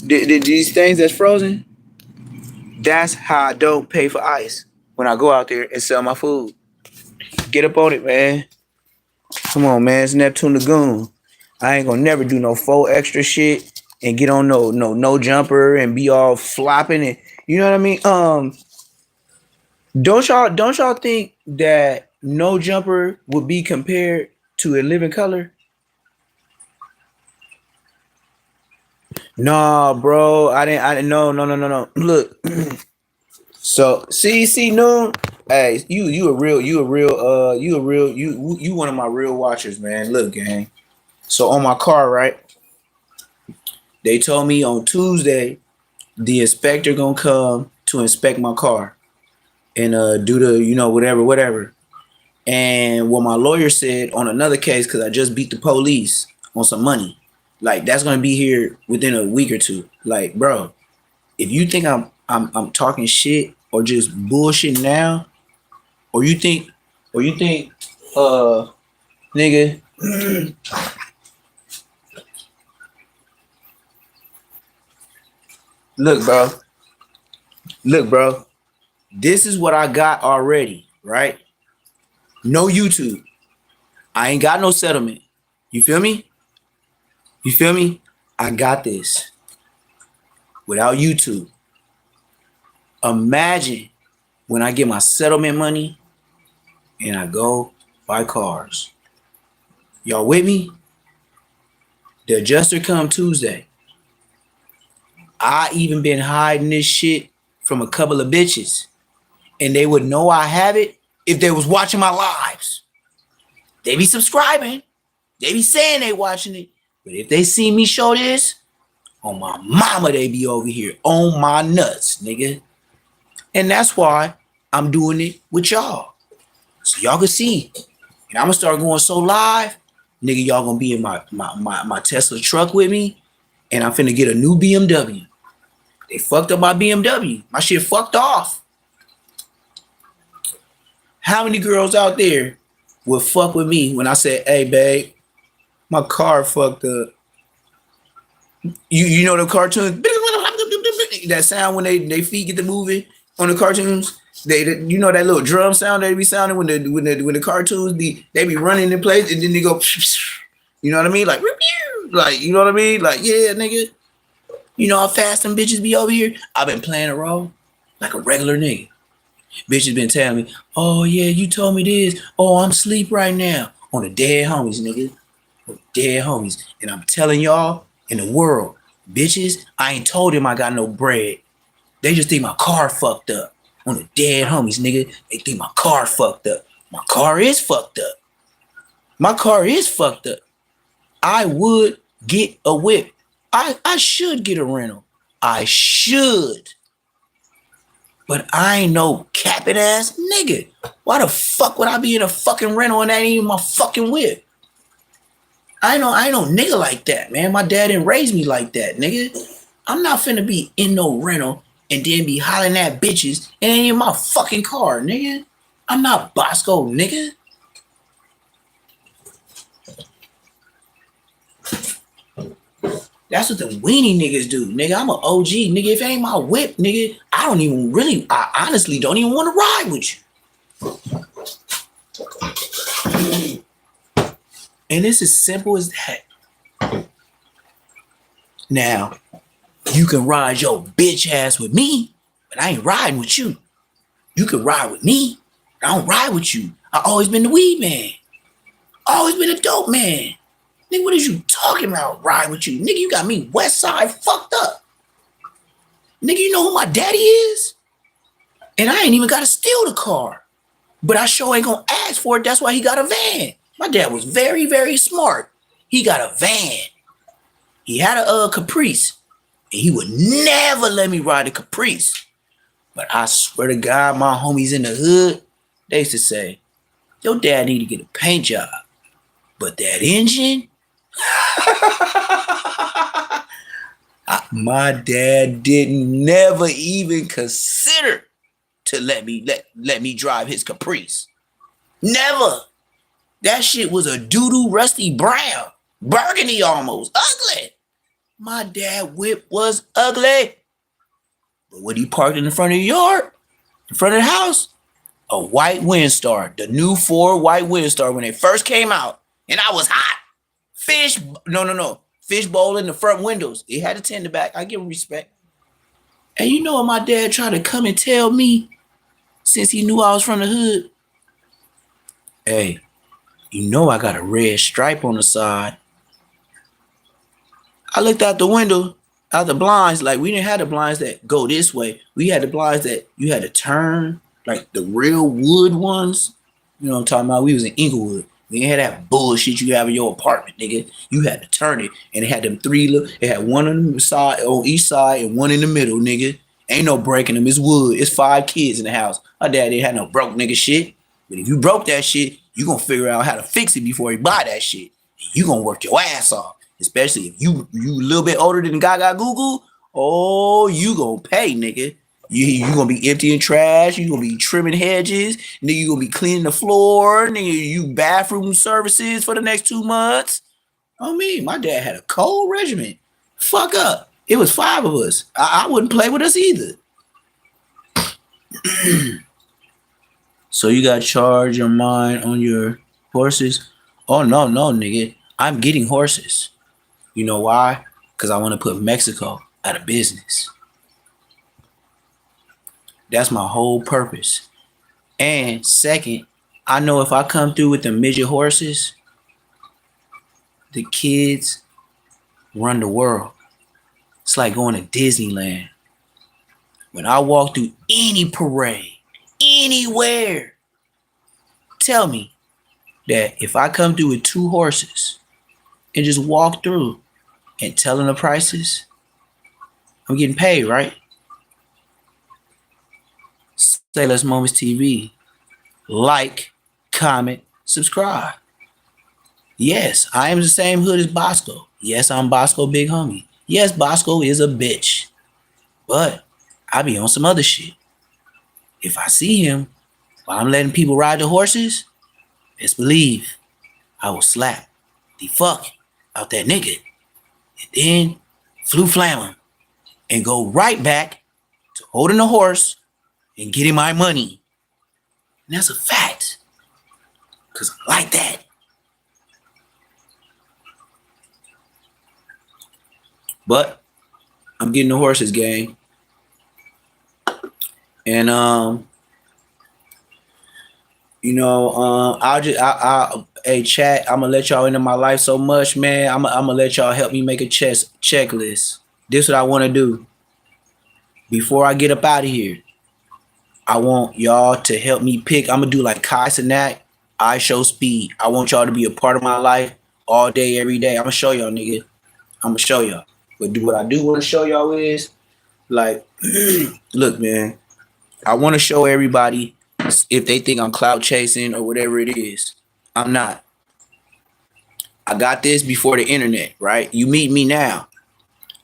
these things that's frozen, that's how I don't pay for ice when I go out there and sell my food. Get up on it, man. Come on, man. It's Neptune Lagoon. I ain't gonna never do no 4 extra shit and get on no jumper and be all flopping and you know what I mean? Don't y'all think that no jumper would be compared to a living color? Nah, bro. I didn't no. Look. So see, Noon. Hey, you one of my real watchers, man. Look, gang. So on my car, right? They told me on Tuesday the inspector gonna come to inspect my car and do the whatever. And what my lawyer said on another case, because I just beat the police on some money, like that's gonna be here within a week or two. Like, bro, if you think I'm talking shit or just bullshit now, or you think nigga. Look, bro. This is what I got already, right? No YouTube. I ain't got no settlement. You feel me? I got this. Without YouTube. Imagine when I get my settlement money and I go buy cars. Y'all with me? The adjuster come Tuesday. I even been hiding this shit from a couple of bitches. And they would know I have it if they was watching my lives. They be subscribing. They be saying they watching it. But if they see me show this, on my mama, they be over here on my nuts, nigga. And that's why I'm doing it with y'all. So y'all can see. And I'm gonna start going so live, nigga, y'all gonna be in my Tesla truck with me. And I'm finna get a new BMW. They fucked up my BMW. My shit fucked off. How many girls out there would fuck with me when I said, hey, babe, my car fucked up? You know the cartoons? That sound when they feet get to moving on the cartoons? You know that little drum sound they be sounding when the cartoons they be running in place and then they go, you know what I mean? Like, you know what I mean? Like, yeah, nigga. You know how fast them bitches be over here? I've been playing a role like a regular nigga. Bitches been telling me, oh yeah, you told me this. Oh, I'm asleep right now. On the dead homies, nigga. On the dead homies. And I'm telling y'all, in the world, bitches, I ain't told them I got no bread. They just think my car fucked up. On the dead homies, nigga. They think my car fucked up. My car is fucked up. My car is fucked up. I would get a whip. I should get a rental. I should. But I ain't no capping ass nigga. Why the fuck would I be in a fucking rental and that ain't even my fucking whip? I ain't no nigga like that, man. My dad didn't raise me like that, nigga. I'm not finna be in no rental and then be hollering at bitches and ain't in my fucking car, nigga. I'm not Bosco, nigga. That's what the weenie niggas do, nigga. I'm an OG, nigga. If it ain't my whip, nigga, I honestly don't even want to ride with you. And it's as simple as that. Now, you can ride your bitch ass with me, but I ain't riding with you. You can ride with me, but I don't ride with you. I always been the weed man. Always been a dope man. Nigga, what is you talking about riding with you? Nigga, you got me west side fucked up. Nigga, you know who my daddy is? And I ain't even got to steal the car. But I sure ain't gonna ask for it. That's why he got a van. My dad was very, very smart. He got a van. He had a Caprice. And he would never let me ride a Caprice. But I swear to God, my homies in the hood, they used to say, your dad need to get a paint job. But that engine... my dad didn't never even consider to let me drive his Caprice. Never. That shit was a doo-doo rusty brown. Burgundy almost. Ugly. My dad whip was ugly. But when he parked in the front of the yard, in front of the house, a white Windstar, the new Ford white Windstar when they first came out, and I was hot. Fish bowl in the front windows. It had a tender back. I give him respect. And you know what my dad tried to come and tell me since he knew I was from the hood? Hey, you know I got a red stripe on the side. I looked out the window, out the blinds, like we didn't have the blinds that go this way. We had the blinds that you had to turn, like the real wood ones. You know what I'm talking about? We was in Inglewood. We didn't have that bullshit you have in your apartment, nigga. You had to turn it, and it had them it had one on the side, on each side, and one in the middle, nigga. Ain't no breaking them. It's wood. It's 5 kids in the house. My dad didn't have no broke nigga shit. But if you broke that shit, you gonna figure out how to fix it before you buy that shit. You gonna work your ass off. Especially if you a little bit older than Gaga Goo. Oh, you gonna pay, nigga. You gonna be emptying trash. You gonna be trimming hedges. Nigga, you gonna be cleaning the floor. Nigga, you bathroom services for the next 2 months. Oh, me, my dad had a cold regimen. Fuck up. It was 5 of us. I wouldn't play with us either. So you got to charge your mind on your horses? Oh, no, nigga. I'm getting horses. You know why? Because I want to put Mexico out of business. That's my whole purpose. And second, I know if I come through with the midget horses, the kids run the world. It's like going to Disneyland. When I walk through any parade, anywhere, tell me that if I come through with 2 horses and just walk through and tell them the prices, I'm getting paid, right? AYLESS Moments TV. Like, comment, subscribe. Yes, I am the same hood as Bosco. Yes, I'm Bosco Big Homie. Yes, Bosco is a bitch. But I be on some other shit. If I see him while I'm letting people ride the horses, best believe I will slap the fuck out that nigga. And then flu flam him and go right back to holding the horse and getting my money. And that's a fact. Because I like that. But I'm getting the horses, gang. And hey chat, I'm gonna let y'all into my life so much, man. I'm gonna let y'all help me make a checklist. This is what I want to do. Before I get up out of here, I want y'all to help me pick. I'm gonna do like Kai Cenat, I Show Speed. I want y'all to be a part of my life all day, every day. I'm gonna show y'all, nigga. I'm gonna show y'all. But what I do want to show y'all is, like, look, man, I want to show everybody, if they think I'm clout chasing or whatever it is, I'm not. I got this before the internet, right? You meet me now.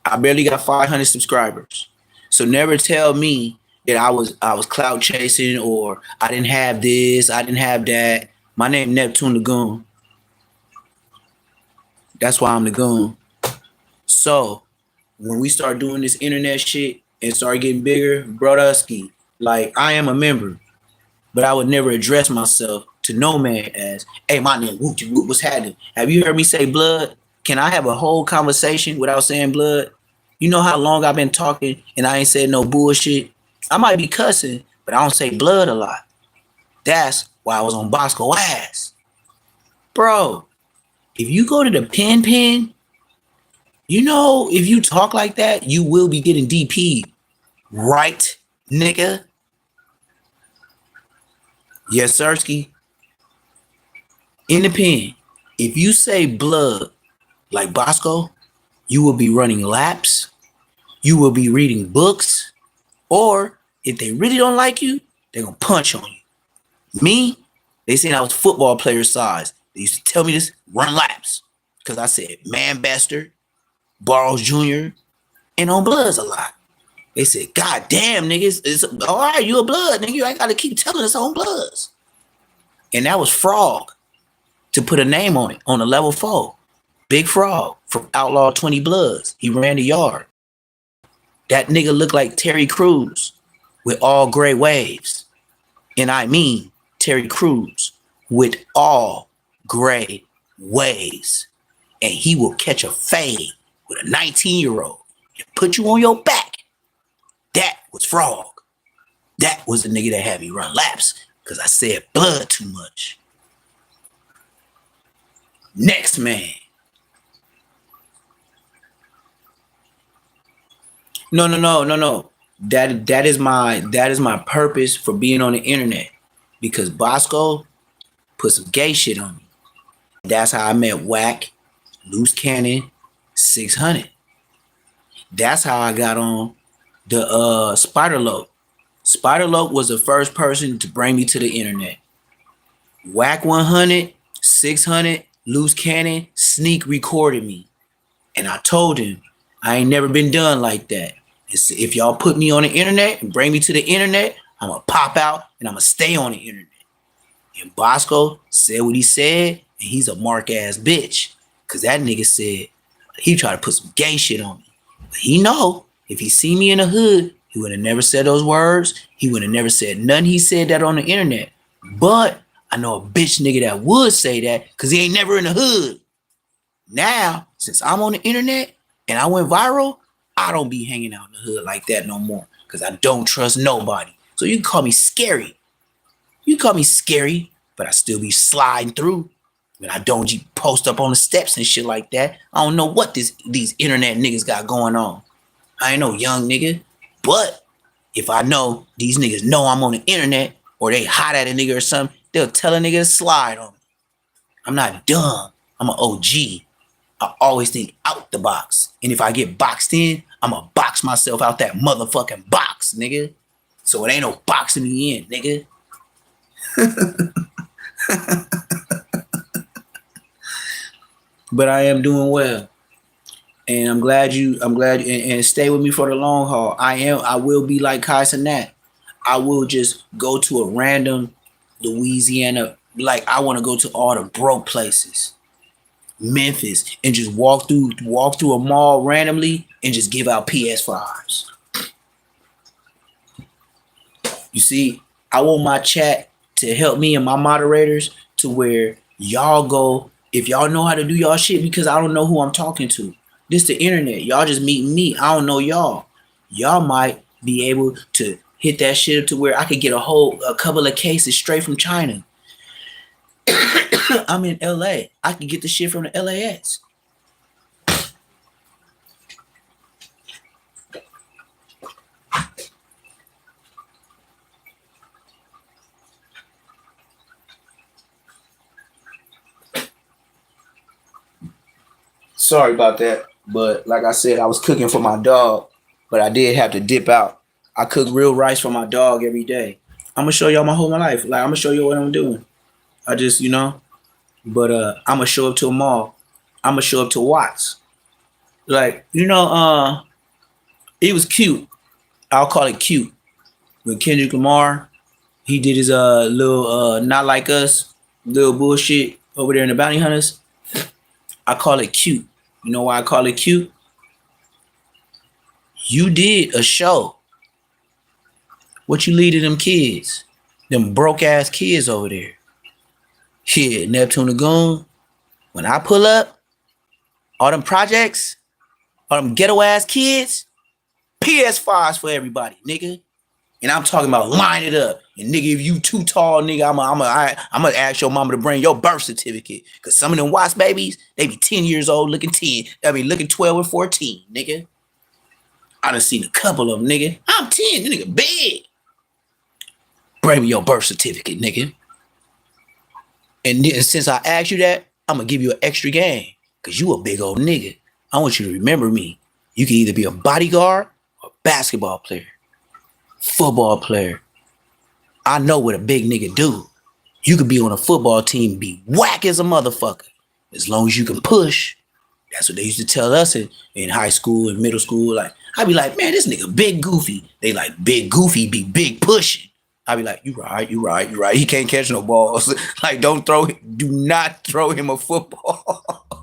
I barely got 500 subscribers. So never tell me that I was clout chasing or I didn't have this, I didn't have that. My name Neptune the Goon. That's why I'm the Goon. So when we start doing this internet shit and start getting bigger, Brodusky, like I am a member, but I would never address myself to no man as, hey, my name, what's happening? Have you heard me say blood? Can I have a whole conversation without saying blood? You know how long I've been talking and I ain't said no bullshit? I might be cussing, but I don't say blood a lot. That's why I was on Bosco ass. Bro, if you go to the pen, you know, if you talk like that, you will be getting DP'd. Right, nigga? Yes, Sirski. In the pen, if you say blood like Bosco, you will be running laps, you will be reading books, or if they really don't like you, they're gonna punch on you. Me, they said I was football player size. They used to tell me this, run laps. Because I said man bastard, Barros Jr., and on Bloods a lot. They said, God damn, niggas, it's all right, you a blood, nigga. You ain't gotta keep telling us on bloods. And that was Frog, to put a name on it, on a level 4. Big Frog from Outlaw 20 Bloods. He ran the yard. That nigga looked like Terry Crews with all gray waves. And I mean Terry Crews with all gray waves. And he will catch a fade with a 19-year-old and put you on your back. That was Frog. That was the nigga that had me run laps because I said blood too much. Next man. No. That is my purpose for being on the internet, because Bosco put some gay shit on me. That's how I met Whack, Loose Cannon, 600. That's how I got on the Spider-Lope. Spider-Lope was the first person to bring me to the internet. Whack 100, 600, Loose Cannon, Sneak recorded me. And I told him, I ain't never been done like that. If y'all put me on the internet and bring me to the internet, I'm going to pop out and I'm going to stay on the internet. And Bosco said what he said, and he's a mark-ass bitch. Because that nigga said he tried to put some gay shit on me. But he know if he see me in the hood, he would have never said those words. He would have never said nothing he said that on the internet. But I know a bitch nigga that would say that because he ain't never in the hood. Now, since I'm on the internet and I went viral, I don't be hanging out in the hood like that no more because I don't trust nobody. So you can call me scary. You can call me scary, but I still be sliding through. And I don't post up on the steps and shit like that. I don't know what these internet niggas got going on. I ain't no young nigga. But if I know these niggas know I'm on the internet or they hot at a nigga or something, they'll tell a nigga to slide on me. I'm not dumb. I'm an OG. I always think out the box. And if I get boxed in, I'm going to box myself out that motherfucking box, nigga. So it ain't no boxing me in, nigga. But I am doing well. And I'm glad and stay with me for the long haul. I will be like Kai Cenat. I will just go to a random Louisiana, like I want to go to all the broke places. Memphis, and just walk through a mall randomly and just give out PS5s. You see, I want my chat to help me and my moderators to where y'all go, if y'all know how to do y'all shit, because I don't know who I'm talking to. This the internet. Y'all just meeting me. I don't know y'all. Y'all might be able to hit that shit up to where I could get a couple of cases straight from China. I'm in LA. I can get the shit from the LAX. Sorry about that. But like I said, I was cooking for my dog, but I did have to dip out. I cook real rice for my dog every day. I'm going to show y'all my whole life. Like, I'm going to show you what I'm doing. I just, but I'm going to show up to a mall. I'm going to show up to Watts. Like, it was cute. I'll call it cute. When Kendrick Lamar, he did his little Not Like Us, little bullshit over there in the Bounty Hunters. I call it cute. You know why I call it cute? You did a show. What you lead to them kids? Them broke ass kids over there. Shit, Neptune Lagoon. When I pull up, all them projects, all them ghetto ass kids, PS5s for everybody, nigga. And I'm talking about line it up. And nigga, if you too tall, nigga, I'm gonna ask your mama to bring your birth certificate. Cause some of them Watts babies, they be 10 years old looking 10. They be looking 12 or 14, nigga. I done seen a couple of them, nigga. I'm 10, this nigga big. Bring me your birth certificate, nigga. And then, since I asked you that, I'm gonna give you an extra game. Cause you a big old nigga. I want you to remember me. You can either be a bodyguard or a basketball player. Football player. I know what a big nigga do. You could be on a football team and be whack as a motherfucker. As long as you can push. That's what they used to tell us in high school and middle school. Like, I'd be like, man, this nigga big goofy. They like, big goofy be big pushing. I'd be like, you right. He can't catch no balls. Like, do not throw him a football.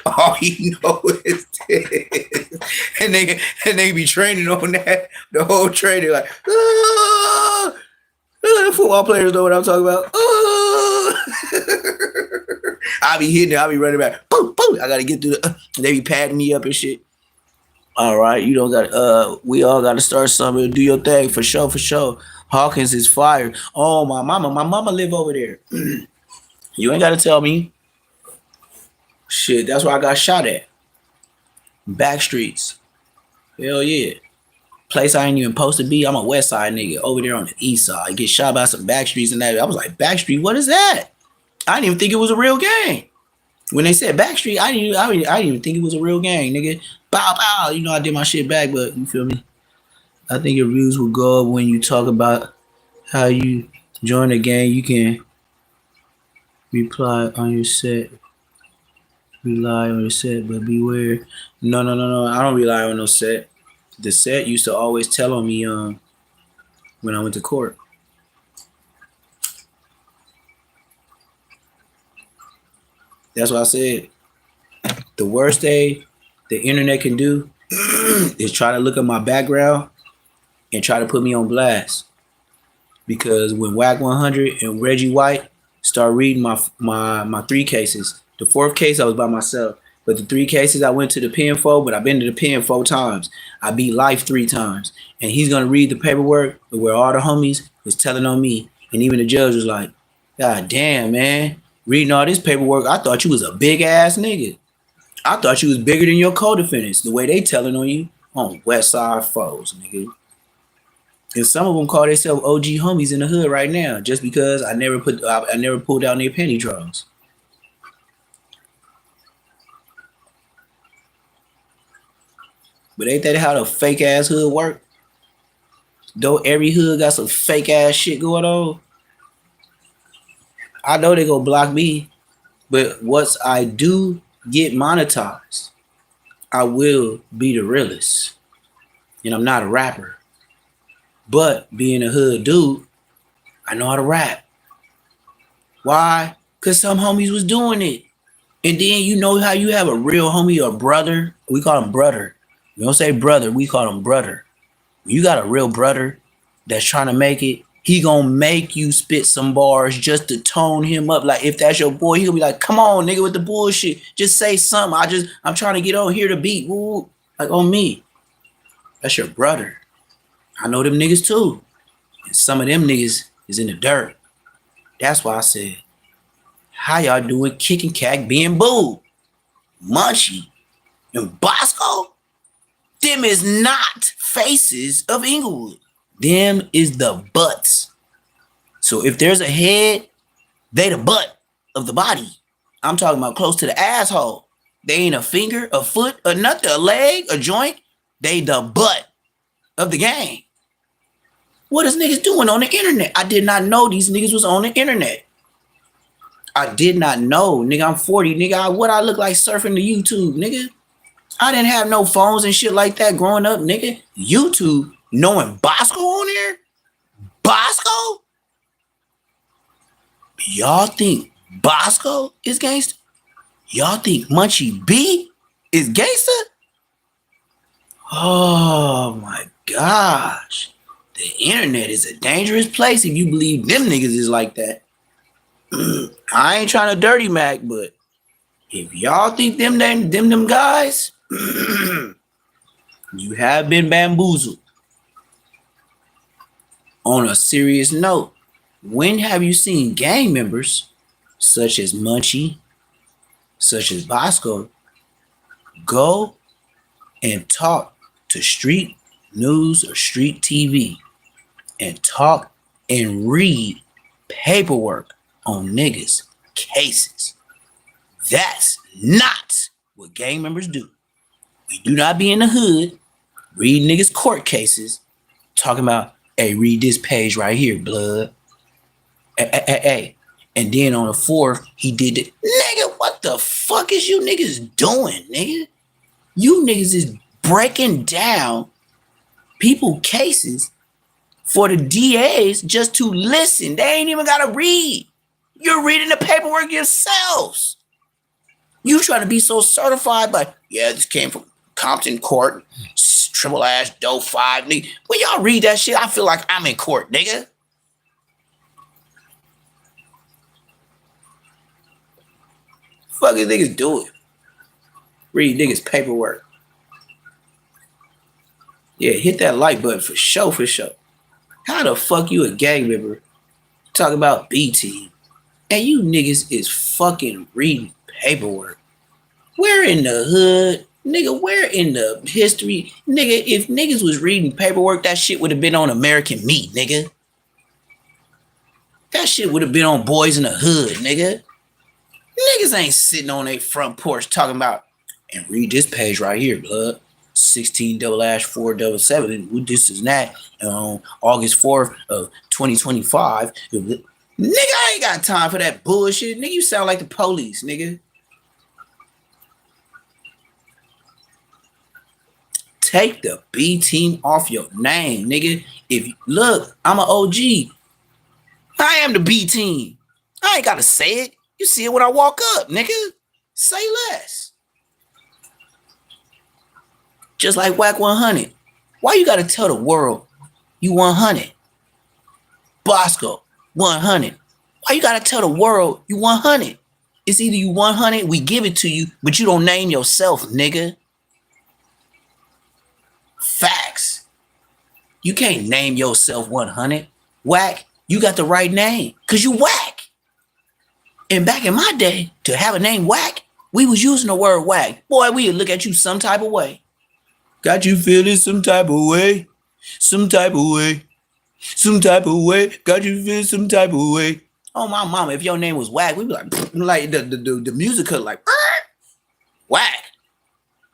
All he knows is this. And they be training on that. The whole training, like, football players know what I'm talking about. I be hitting it. I be running back. Boom, boom. I gotta get through the. They be patting me up and shit. All right, you don't got. We all got to start something. Do your thing for sure, for sure. Hawkins is fired. Oh, my mama live over there. You ain't got to tell me. Shit, that's where I got shot at. Back streets. Hell yeah. Place I ain't even supposed to be. I'm a west side nigga over there on the east side. Get shot by some back streets and that. I was like, back street, what is that? I didn't even think it was a real gang. When they said back street, I didn't even think it was a real gang, nigga. Bow, bow. You know, I did my shit back, but you feel me? I think your views will go up when you talk about how you join the gang. You can reply on your set. Rely on your set, but beware. No. I don't rely on no set. The set used to always tell on me when I went to court. That's what I said. The worst thing the internet can do is try to look at my background and try to put me on blast. Because when Whack 100 and Reggie White start reading my 3 cases, the 4th case I was by myself, but the 3 cases I went to the pen for, but I've been to the pen 4 times. I beat life 3 times. And he's gonna read the paperwork where all the homies was telling on me. And even the judge was like, God damn, man, reading all this paperwork, I thought you was a big ass nigga. I thought you was bigger than your co-defendants, the way they telling on you on West Side foes, nigga. And some of them call themselves OG homies in the hood right now, just because I never pulled down their penny drawers. But ain't that how the fake ass hood work? Though every hood got some fake ass shit going on. I know they gonna block me, but once I do get monetized, I will be the realest. And I'm not a rapper. But being a hood dude, I know how to rap. Why? Because some homies was doing it. And then you know how you have a real homie or brother? We call him brother. We don't say brother, we call him brother. When you got a real brother that's trying to make it, he gonna make you spit some bars just to tone him up. Like if that's your boy, he'll be like, come on, nigga, with the bullshit. Just say something. I'm trying to get on here to beat. Woo, like on me. That's your brother. I know them niggas too. And some of them niggas is in the dirt. That's why I said, how y'all doing kicking cack being booed? Munchie and Bosco? Them is not faces of Inglewood. Them is the butts. So if there's a head, they the butt of the body. I'm talking about close to the asshole. They ain't a finger, a foot, a nothing, a leg, a joint. They the butt of the gang. What is niggas doing on the internet? I did not know these niggas was on the internet. I did not know. Nigga, I'm 40. Nigga, what I look like surfing the YouTube, nigga? I didn't have no phones and shit like that growing up, nigga. YouTube, knowing Bosco on there? Bosco? Y'all think Bosco is gangster? Y'all think Munchie B is gangster? Oh my gosh. The internet is a dangerous place if you believe them niggas is like that. I ain't trying to dirty Mac, but if y'all think them guys, you have been bamboozled. On a serious note, when have you seen gang members such as Munchie, such as Bosco, go and talk to street news or street TV and talk and read paperwork on niggas' cases? That's not what gang members do. We do not be in the hood, read niggas' court cases, talking about, hey, read this page right here, blood. Hey. And then on the 4th, he did it. Nigga, what the fuck is you niggas doing, nigga? You niggas is breaking down people cases for the DAs just to listen. They ain't even got to read. You're reading the paperwork yourselves. You trying to be so certified, but yeah, this came from Compton Court, triple ash, doe 5, nigga. When y'all read that shit, I feel like I'm in court, nigga. Fuck is niggas doing? Read niggas paperwork. Yeah, hit that like button for sure, for sure. How the fuck you a gang member talk about B-Team and you niggas is fucking reading paperwork? Where in the hood? Nigga, where in the history? Nigga, if niggas was reading paperwork, that shit would have been on American Meat, nigga. That shit would have been on Boys in the Hood, nigga. Niggas ain't sitting on their front porch talking about, and read this page right here, blood. 16-477. This is that. On August 4th of 2025. Nigga, I ain't got time for that bullshit. Nigga, you sound like the police, nigga. Take the B-Team off your name, nigga. If you look, I'm an OG. I am the B-Team. I ain't gotta say it. You see it when I walk up, nigga. Say less. Just like Whack 100. Why you gotta tell the world you 100? Bosco, 100. Why you gotta tell the world you 100? It's either you 100, we give it to you, but you don't name yourself, nigga. Facts. You can't name yourself 100. Whack, you got the right name, cause you whack. And back in my day, to have a name Whack, we was using the word whack. Boy, we'd look at you some type of way. Got you feeling some type of way, some type of way, some type of way. Got you feeling some type of way. Oh my mama, if your name was Whack, we'd be like the music cut like Whack.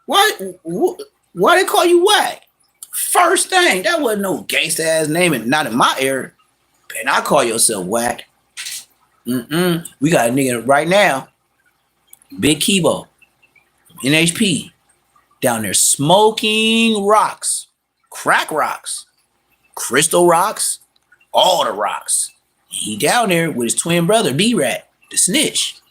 Why they call you Whack? First thing, that wasn't no gangsta ass name, and not in my era. And I call yourself Whack. We got a nigga right now, Big Kibo, NHP, down there smoking rocks, crack rocks, crystal rocks, all the rocks. He down there with his twin brother, B-Rat, the snitch.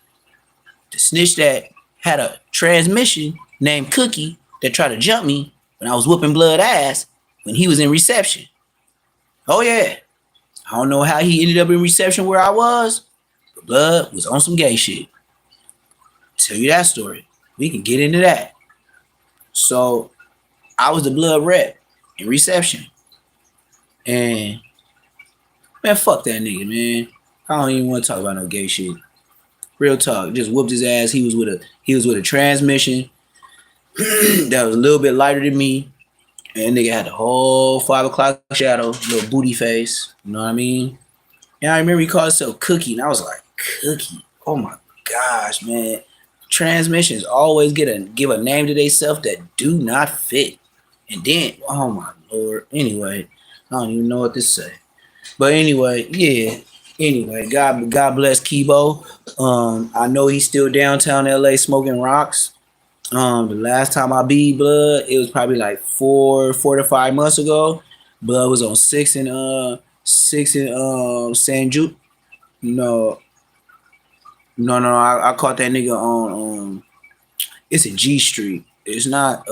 The snitch that had a transmission named Cookie that tried to jump me when I was whooping blood ass when he was in reception. Oh yeah. I don't know how he ended up in reception where I was, but blood was on some gay shit. Tell you that story. We can get into that. So I was the blood rep in reception. And man, fuck that nigga, man. I don't even want to talk about no gay shit. Real talk. Just whooped his ass. He was with a transmission that was a little bit lighter than me. And nigga had the whole 5 o'clock shadow, little booty face. You know what I mean? And I remember he called himself Cookie. And I was like, Cookie? Oh my gosh, man. Transmissions always give a name to themselves that do not fit. And then, oh my Lord. Anyway, I don't even know what to say. But anyway, yeah. Anyway, God bless Kibo. I know he's still downtown LA smoking rocks. The last time I beat blood, it was probably like 4 to 5 months ago. Blood was on 6 and San Jude. No, I caught that nigga on it's in G Street. It's not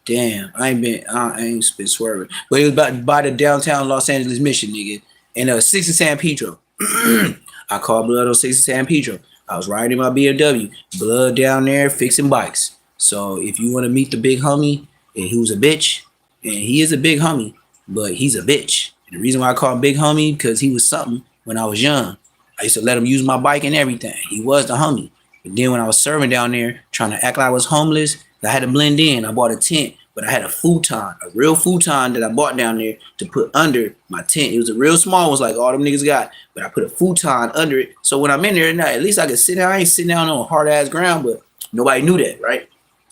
damn, I ain't been swerving. But it was by the downtown Los Angeles mission, nigga. And 6 in San Pedro. I caught blood on 6 in San Pedro. I was riding in my BMW, blood down there fixing bikes. So if you want to meet the big homie, and he was a bitch, and he is a big homie, but he's a bitch. And the reason why I call him big homie, because he was something when I was young. I used to let him use my bike and everything. He was the homie. But then when I was serving down there, trying to act like I was homeless, I had to blend in. I bought a tent, but I had a futon, a real futon that I bought down there to put under my tent. It was a real small one, like all them niggas got, but I put a futon under it. So when I'm in there at night, at least I could sit down. I ain't sitting down on hard ass ground, but nobody knew that, right?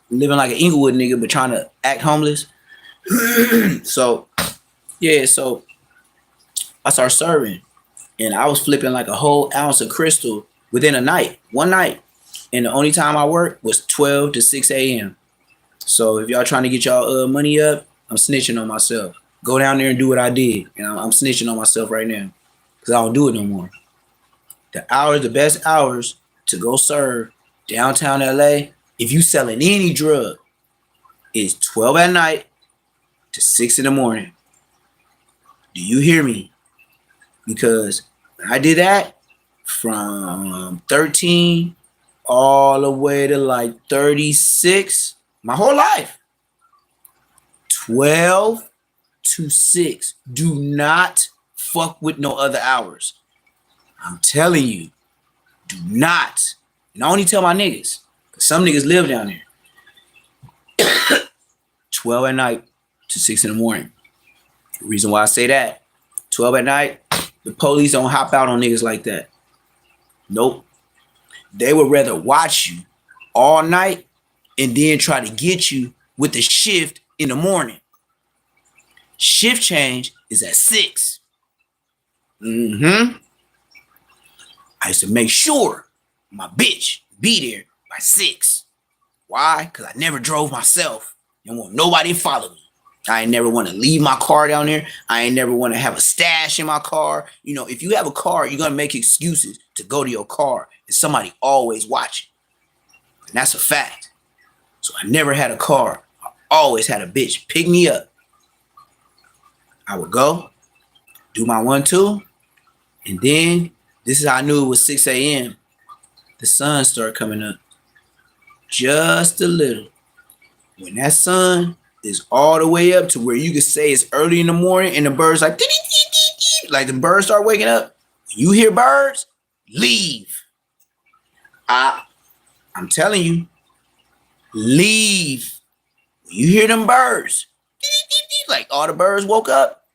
Living like an Inglewood nigga, but trying to act homeless. So, yeah, so I started serving. And I was flipping like a whole ounce of crystal within a night, one night. And the only time I worked was 12 to 6 a.m. So if y'all trying to get y'all money up, I'm snitching on myself. Go down there and do what I did. And I'm snitching on myself right now because I don't do it no more. The best hours to go serve downtown LA, if you selling any drug, is 12 at night to 6 in the morning. Do you hear me? Because when I did that from 13 all the way to like 36, my whole life, 12 to 6. Do not fuck with no other hours. I'm telling you, do not. And I only tell my niggas, because some niggas live down there. 12 at night to 6 in the morning. The reason why I say that, 12 at night, the police don't hop out on niggas like that. Nope. They would rather watch you all night and then try to get you with the shift in the morning. Shift change is at 6. I used to make sure my bitch be there by 6. Why? Because I never drove myself. I don't want nobody to follow me. I ain't never want to leave my car down there. I ain't never want to have a stash in my car. You know, if you have a car, you're going to make excuses to go to your car. And somebody always watching. And that's a fact. So I never had a car. I always had a bitch pick me up. I would go, do my 1-2, and then this is how I knew it was 6 a.m. The sun started coming up. Just a little. When that sun is all the way up to where you can say it's early in the morning and the birds like the birds start waking up. You hear birds, leave. I'm telling you, leave. When you hear them birds, like all the birds woke up,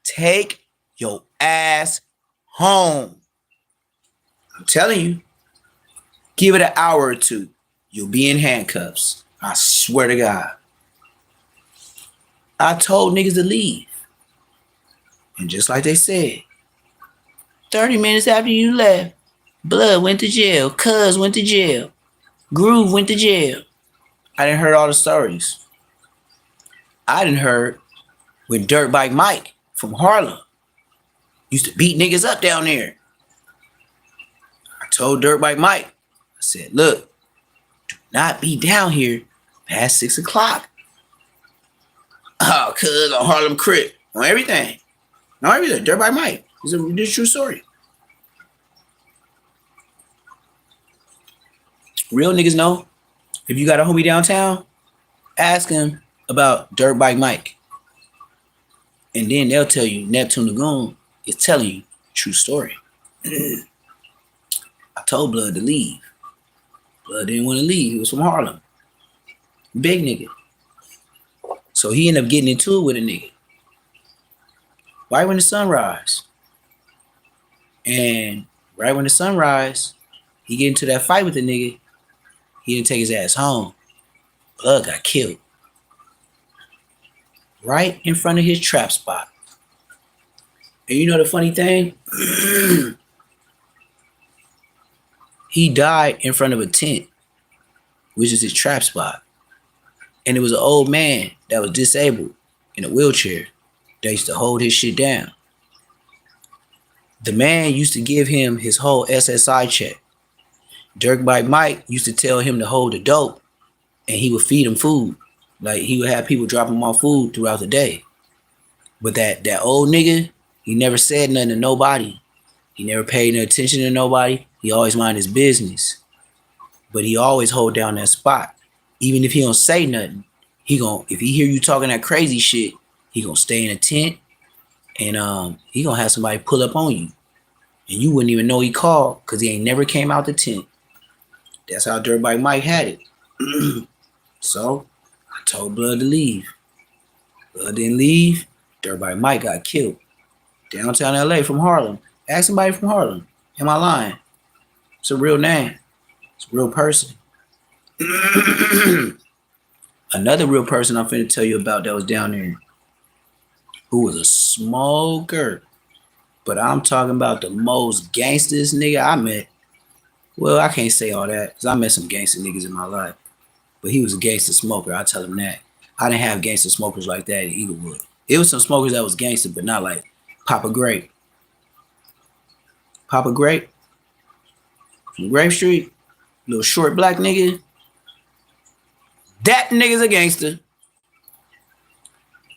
take your ass home. I'm telling you, give it an hour or two. You'll be in handcuffs. I swear to God. I told niggas to leave. And just like they said, 30 minutes after you left, Blood went to jail, Cuz went to jail, Groove went to jail. I didn't heard all the stories. I didn't heard when Dirt Bike Mike from Harlem used to beat niggas up down there. I told Dirt Bike Mike, I said, look, do not be down here past 6 o'clock. Oh, Cuz on Harlem Crip, on everything. No, everything. Dirt Bike Mike. It's a true story. Real niggas know. If you got a homie downtown, ask him about Dirt Bike Mike. And then they'll tell you Neptune Lagoon is telling you true story. I told Blood to leave. Blood didn't want to leave. He was from Harlem. Big nigga. So he ended up getting into it with a nigga. Right when the sun rise. And right when the sun rise, he get into that fight with the nigga. He didn't take his ass home. Blood got killed. Right in front of his trap spot. And you know the funny thing? He died in front of a tent, which is his trap spot. And it was an old man that was disabled in a wheelchair that used to hold his shit down. The man used to give him his whole SSI check. Dirt Bike Mike used to tell him to hold the dope and he would feed him food. Like he would have people drop him off food throughout the day. But that old nigga, he never said nothing to nobody. He never paid no attention to nobody. He always minded his business. But he always hold down that spot. Even if he don't say nothing, if he hear you talking that crazy shit, he gonna stay in a tent and he gonna have somebody pull up on you. And you wouldn't even know he called because he ain't never came out the tent. That's how Dirt Bike Mike had it. So I told Blood to leave. Blood didn't leave. Dirt Bike Mike got killed. Downtown LA from Harlem. Ask somebody from Harlem. Am I lying? It's a real name. It's a real person. Another real person I'm finna tell you about that was down there, who was a smoker. But I'm talking about the most gangsters nigga I met. Well, I can't say all that because I met some gangster niggas in my life. But he was a gangster smoker. I tell him that. I didn't have gangster smokers like that in Eaglewood. It was some smokers that was gangster, but not like Papa Grape. Papa Grape from Grape Street, little short black nigga. That nigga's a gangster.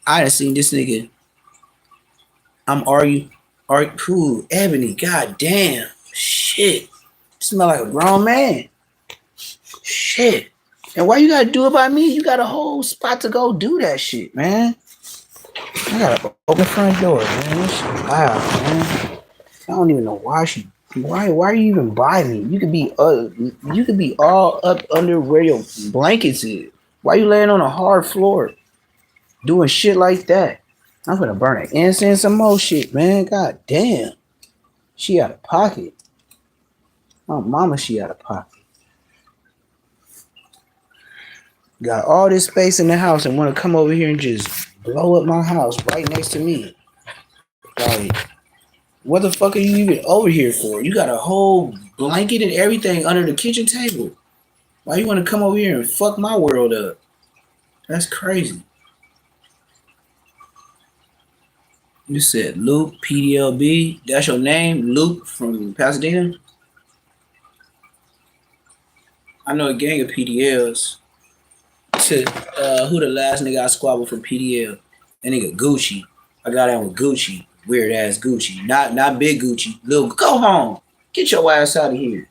I done seen this nigga. I'm arguing. Ooh, Ebony, goddamn. Shit. Smell like a grown man. Shit. And why you gotta do it by me? You got a whole spot to go do that shit, man. I got an open front door, man. This shit loud, man. I don't even know why are you even by me? You could be all up under where your blankets is. Why you laying on a hard floor doing shit like that? I'm gonna burn an incense, some more shit, man. God damn. She out of pocket. Oh, mama, she out of pocket. Got all this space in the house and want to come over here and just blow up my house right next to me. Like, what the fuck are you even over here for? You got a whole blanket and everything under the kitchen table. Why you want to come over here and fuck my world up? That's crazy. You said Luke, PDLB. That's your name? Luke from Pasadena? I know a gang of PDLs. Who the last nigga I squabbled from PDL? That nigga Gucci. I got out with Gucci. Weird ass Gucci. Not big Gucci. Little, go home. Get your ass out of here.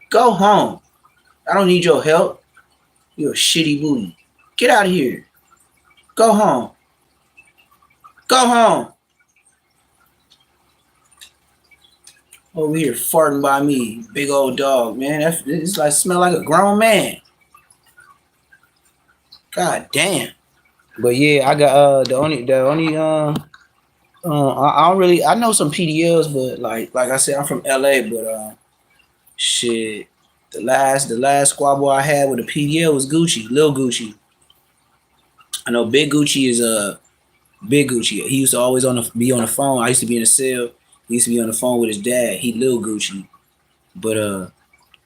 Go home. I don't need your help. You're a shitty booty. Get out of here. Go home. Go home. Over here farting by me. Big old dog, man. It's like smell like a grown man. God damn. But yeah, I got the only I don't really, I know some PDLs, but like I said, I'm from LA, but shit. The last squabble I had with a PDL was Gucci, Lil Gucci. I know Big Gucci is Big Gucci. He used to always be on the phone. I used to be in the cell. He used to be on the phone with his dad. He Lil Gucci. But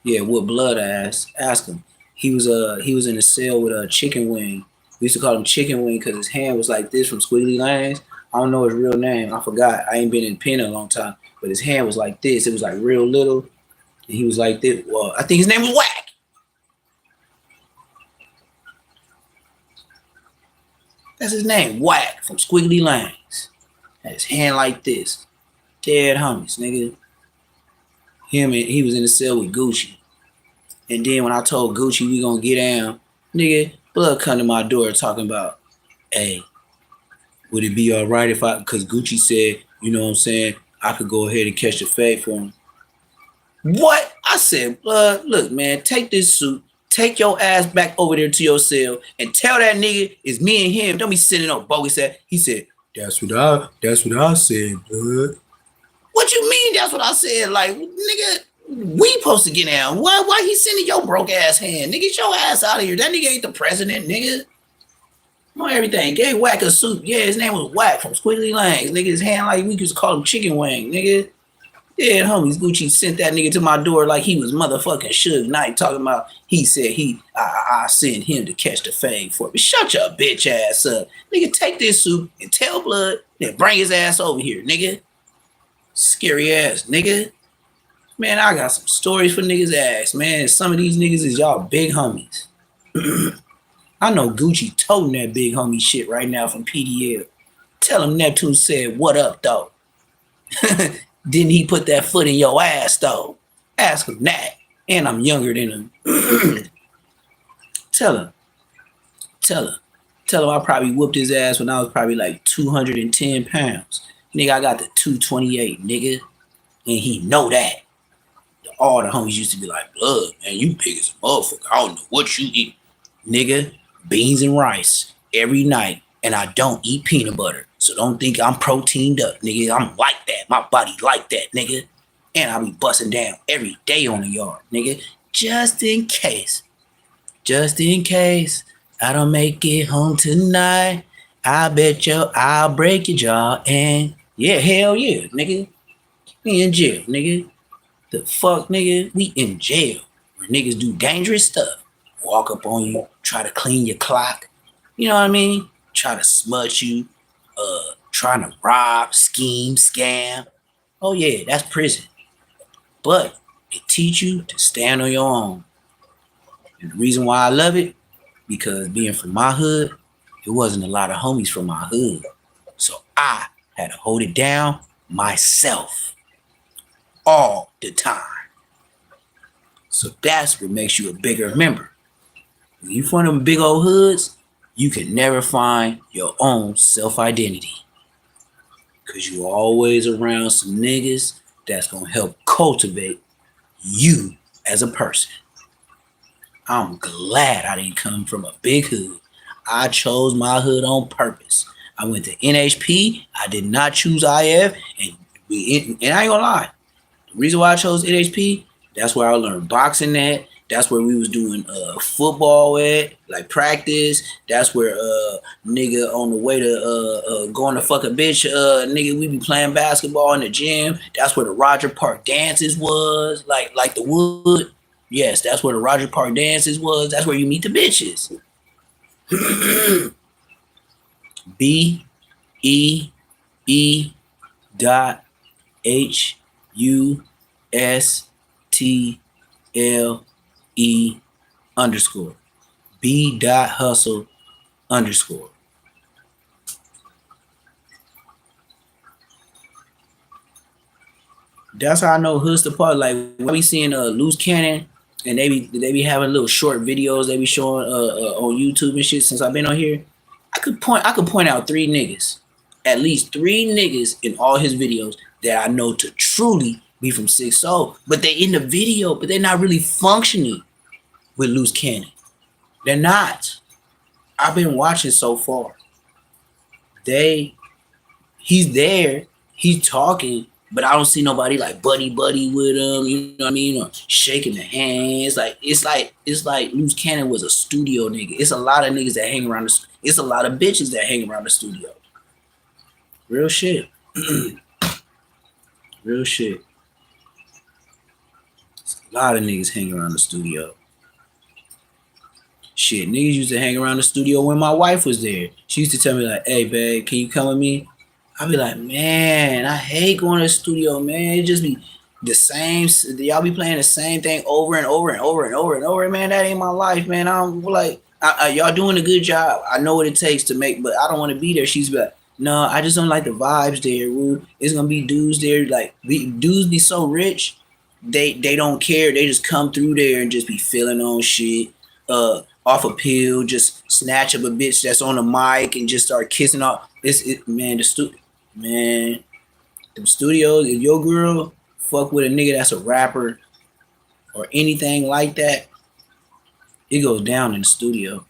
yeah, what blood I asked him. He was in the cell with a chicken wing. We used to call him Chicken Wing because his hand was like this from Squiggly Lanes. I don't know his real name. I forgot. I ain't been in pen in a long time. But his hand was like this. It was like real little. And he was like this. Well, I think his name was Whack. That's his name, Whack from Squiggly Lanes. Had his hand like this. Dead homies, nigga. He was in the cell with Gucci. And then when I told Gucci we gonna get down, nigga, blood come to my door talking about, hey, would it be all right if because Gucci said, you know what I'm saying, I could go ahead and catch the fade for him. What? I said, blood, look, man, take this suit, take your ass back over there to your cell and tell that nigga it's me and him. Don't be sitting on bogus ass. He said, that's what I said, blood. What you mean that's what I said? Like, nigga, we supposed to get down. Why he sending your broke ass hand? Nigga, get your ass out of here. That nigga ain't the president, nigga. On everything. Gave Whack a suit. Yeah, his name was Whack from Squiggly Lanes. Nigga, his hand like we used to call him Chicken Wing, nigga. Yeah, homies, Gucci sent that nigga to my door like he was motherfucking Suge Knight talking about he said I sent him to catch the fame for me. Shut your bitch ass up. Nigga, take this suit and tell blood, then bring his ass over here, nigga. Scary ass, nigga. Man, I got some stories for niggas' ass, man. Some of these niggas is y'all big homies. I know Gucci toting that big homie shit right now from PDL. Tell him Neptune said, what up, though? Didn't he put that foot in your ass, though? Ask him that. And I'm younger than him. Tell him I probably whooped his ass when I was probably like 210 pounds. Nigga, I got the 228, nigga. And he know that. All the homies used to be like, blood, man, you big as a motherfucker. I don't know what you eat. Nigga, beans and rice every night. And I don't eat peanut butter. So don't think I'm proteined up, nigga. I'm like that. My body like that, nigga. And I be busting down every day on the yard, nigga. Just in case I don't make it home tonight, I bet you I'll break your jaw and Yeah, hell yeah, nigga. We in jail, nigga. The fuck, nigga? We in jail. Where niggas do dangerous stuff. Walk up on you, try to clean your clock. You know what I mean? Try to smudge you. Trying to rob, scheme, scam. Oh yeah, that's prison. But it teach you to stand on your own. And the reason why I love it, because being from my hood, it wasn't a lot of homies from my hood. So I had to hold it down myself all the time. So that's what makes you a bigger member. When you from them big old hoods, you can never find your own self-identity. Cause you always around some niggas that's gonna help cultivate you as a person. I'm glad I didn't come from a big hood. I chose my hood on purpose. I went to NHP. I did not choose IF, and I ain't gonna lie. The reason why I chose NHP, that's where I learned boxing at. That's where we was doing football at, like practice. That's where nigga on the way to going to fuck a bitch, nigga, we be playing basketball in the gym. That's where the Roger Park dances was, like the wood. Yes, that's where the Roger Park dances was. That's where you meet the bitches. BE.HUSTLE_. B.hustle_. That's how I know hood's the part. Like when we seeing Loose Cannon and they be having little short videos they be showing on YouTube and shit. Since I've been on here, I could point out 3 niggas, at least 3 niggas in all his videos that I know to truly be from 6 Soul. But they in the video, but they're not really functioning with Loose Cannon. They're not. I've been watching so far. He's there, he's talking, but I don't see nobody like buddy with him, you know what I mean, or shaking the hands. Like it's like Loose Cannon was a studio nigga. It's a lot of niggas that hang around it's a lot of bitches that hang around the studio. Real shit. Real shit. It's a lot of niggas hang around the studio. Shit, niggas used to hang around the studio when my wife was there. She used to tell me like, hey, babe, can you come with me? I'd be like, man, I hate going to the studio, man. It just be the same. Y'all be playing the same thing over and over and over and over and over. Man, that ain't my life, man. I'm like, y'all doing a good job. I know what it takes to make, but I don't want to be there. She's like, no, I just don't like the vibes there. Woo. It's going to be dudes there. Like, dudes be so rich, they don't care. They just come through there and just be feeling on shit. Off a pill, just snatch up a bitch that's on the mic and just start kissing off. Man, them studios, if your girl fuck with a nigga that's a rapper or anything like that, it goes down in the studio.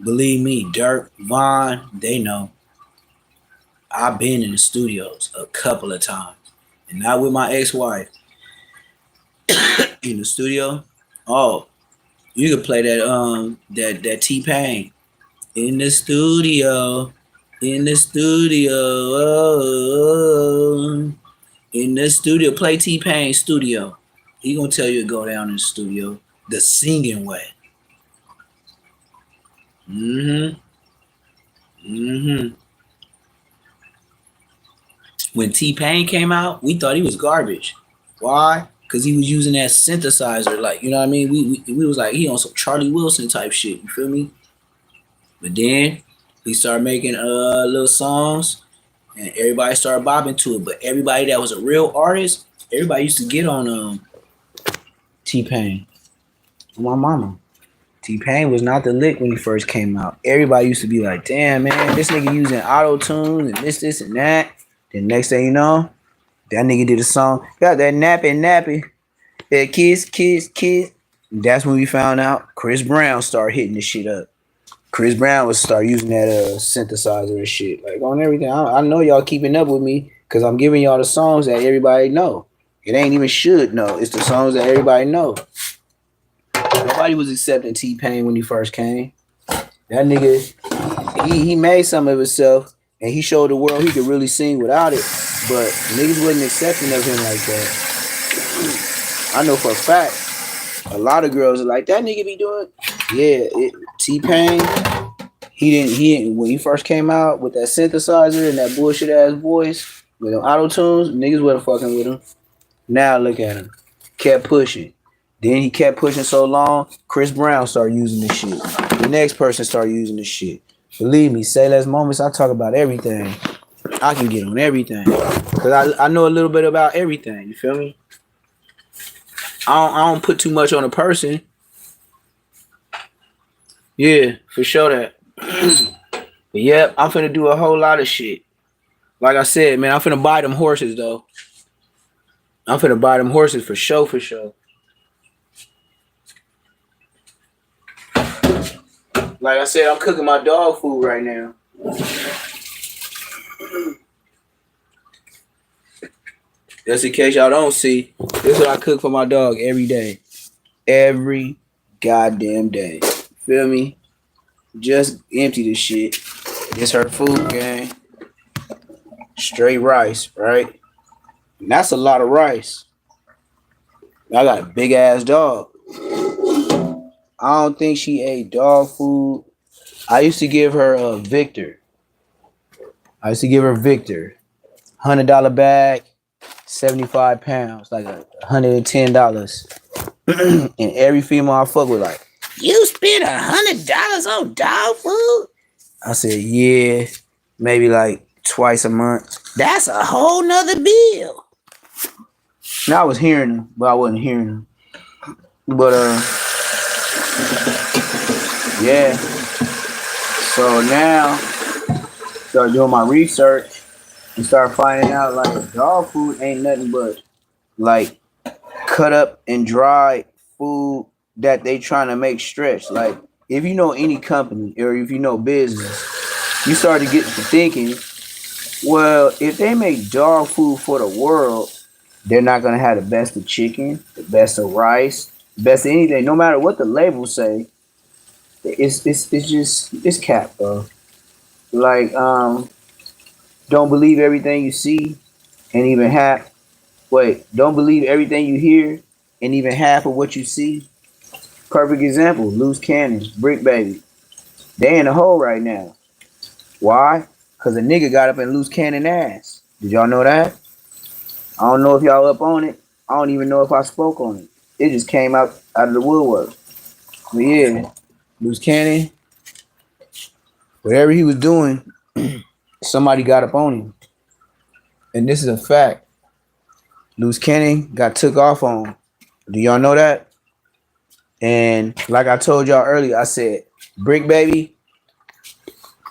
Believe me, Dirk, Vaughn, they know. I've been in the studios a couple of times, and not with my ex-wife. In the studio, oh, you could play that T-Pain. In the studio, in the studio, oh, in the studio. Play T-Pain studio. He gonna tell you to go down in the studio the singing way. When T-Pain came out, we thought he was garbage. Why? Because he was using that synthesizer, like, you know what I mean? We was like, he on some Charlie Wilson type shit, you feel me? But then he started making little songs and everybody started bobbing to it. But everybody that was a real artist, everybody used to get on T-Pain. My mama. T-Pain was not the lick when he first came out. Everybody used to be like, damn, man, this nigga using auto-tune and this and that. Then next thing you know, that nigga did a song, got that nappy, that kiss. That's when we found out Chris Brown started hitting this shit up. Chris Brown would start using that synthesizer and shit, like on everything. I know y'all keeping up with me because I'm giving y'all the songs that everybody know. It ain't even should know. It's the songs that everybody know. Nobody was accepting T-Pain when he first came. That nigga, he made some of himself. And he showed the world he could really sing without it. But niggas wasn't accepting of him like that. I know for a fact, a lot of girls are like, that nigga be doing. Yeah, T-Pain, he didn't, when he first came out with that synthesizer and that bullshit ass voice with them auto tunes, niggas wasn't fucking with him. Now look at him. Kept pushing. Then he kept pushing so long, Chris Brown started using this shit. The next person started using this shit. Believe me, Say Less Moments, I talk about everything. I can get on everything. Because I know a little bit about everything. You feel me? I don't put too much on a person. Yeah, for sure that. But yep, I'm finna do a whole lot of shit. Like I said, man, I'm finna buy them horses, though. I'm finna buy them horses for sure, for sure. Like I said, I'm cooking my dog food right now. Just in case y'all don't see, this is what I cook for my dog every day. Every goddamn day. Feel me? Just empty this shit. It's her food, gang. Straight rice, right? And that's a lot of rice. I got a big ass dog. I don't think she ate dog food. I used to give her Victor. $100 bag, 75 pounds, like $110. And every female I fuck with like, you spend $100 on dog food? I said, yeah, maybe like twice a month. That's a whole nother bill. Now I was hearing him, but I wasn't hearing him. But yeah. So now start doing my research and start finding out like dog food ain't nothing but like cut up and dried food that they trying to make stretch. Like if you know any company or if you know business, you start to get to thinking, well, if they make dog food for the world, they're not gonna have the best of chicken, the best of rice, the best of anything. No matter what the labels say, it's cap, bro. Like don't believe everything you see, and even half. Wait, don't believe everything you hear, and even half of what you see. Perfect example: Loose Cannon, Brick Baby. They in a hole right now. Why? Cause a nigga got up in Loose Cannon ass. Did y'all know that? I don't know if y'all up on it. I don't even know if I spoke on it. It just came out of the woodwork. But yeah, Loose Cannon, whatever he was doing, somebody got up on him. And this is a fact. Loose Cannon got took off on. Do y'all know that? And like I told y'all earlier, I said, Brick Baby,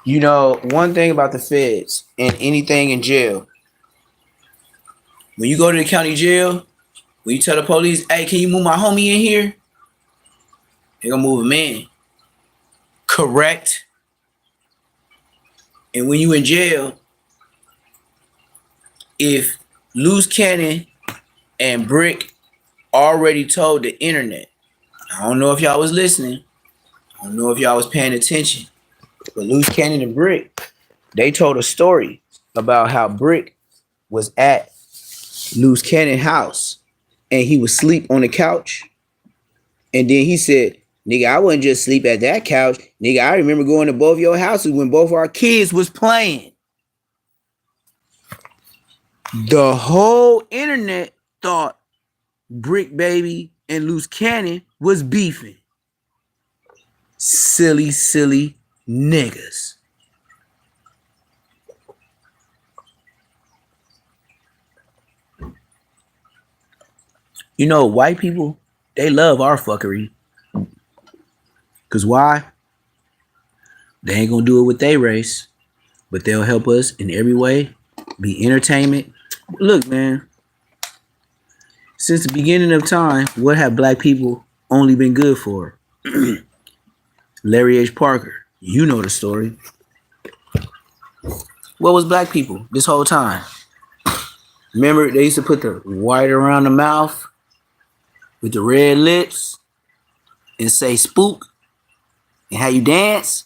you know, one thing about the feds and anything in jail, when you go to the county jail, when you tell the police, hey, can you move my homie in here? They're gonna move him in. Correct? And when you in jail, if Loose Cannon and Brick already told the internet, I don't know if y'all was listening, I don't know if y'all was paying attention, but Loose Cannon and Brick, they told a story about how Brick was at Loose Cannon house and he was asleep on the couch. And then he said, nigga, I wouldn't just sleep at that couch. Nigga, I remember going to both your houses when both our kids was playing. The whole internet thought Brick Baby and Loose Cannon was beefing. Silly, silly niggas. You know, white people, they love our fuckery. Because why? They ain't gonna do it with their race, but they'll help us in every way, be entertainment. Look, man, since the beginning of time, what have black people only been good for? Larry H. Parker, you know the story. What was black people this whole time? Remember, they used to put the white around the mouth with the red lips and say spook and how you dance.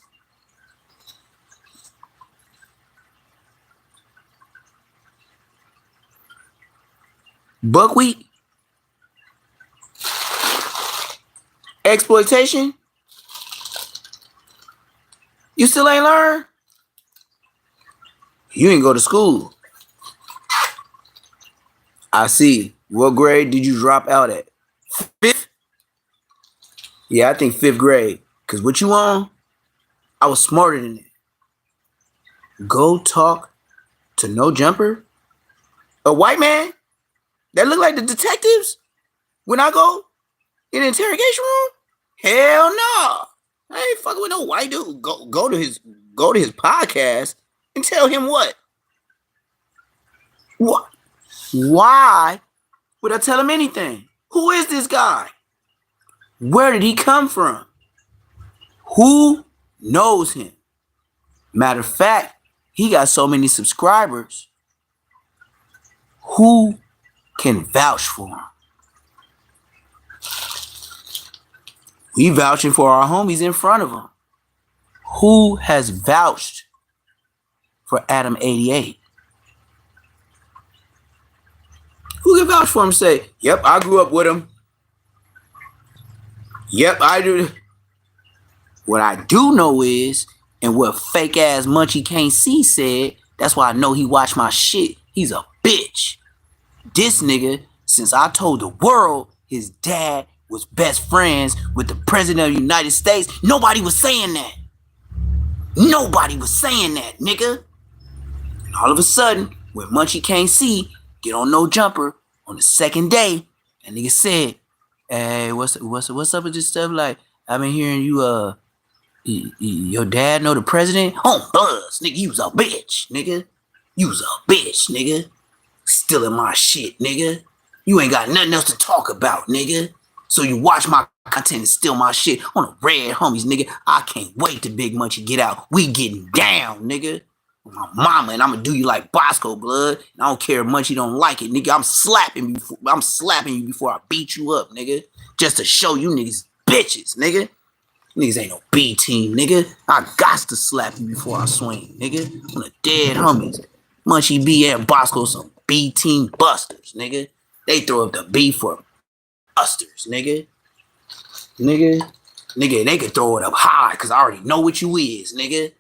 Buckwheat? Exploitation? You still ain't learn? You ain't go to school. I see. What grade did you drop out at? 5th? Yeah, I think 5th grade. Cause what you on? I was smarter than it. Go talk to no jumper? A white man? That look like the detectives? When I go in the interrogation room? Hell no. I ain't fucking with no white dude. Go to his podcast and tell him what? What? Why would I tell him anything? Who is this guy? Where did he come from? Who knows him? Matter of fact, he got so many subscribers. Who can vouch for him? We vouching for our homies in front of him. Who has vouched for Adam 88? Who can vouch for him and say, yep, I grew up with him. Yep, I do. What I do know is, and what fake ass Munchie Can't See said, that's why I know he watched my shit. He's a bitch. This nigga, since I told the world his dad was best friends with the president of the United States, nobody was saying that. Nobody was saying that, nigga. And all of a sudden, when Munchie Can't See get on No Jumper on the second day, and nigga said, hey, what's up with this stuff? Like, I've been hearing you, your dad know the president? Oh, buzz, nigga, you was a bitch, nigga. You was a bitch, nigga. Stealing my shit, nigga. You ain't got nothing else to talk about, nigga. So you watch my content and steal my shit on the red homies, nigga. I can't wait till Big Munchie get out. We getting down, nigga. My mama, and I'm gonna do you like Bosco, blood. And I don't care if Munchie don't like it, nigga. I'm slapping you before I beat you up, nigga. Just to show you niggas bitches, nigga. Niggas ain't no B team, nigga. I got to slap you before I swing, nigga. On the dead homies. Munchie B and Bosco some B team busters, nigga. They throw up the B for busters, nigga. Nigga, they can throw it up high because I already know what you is, nigga.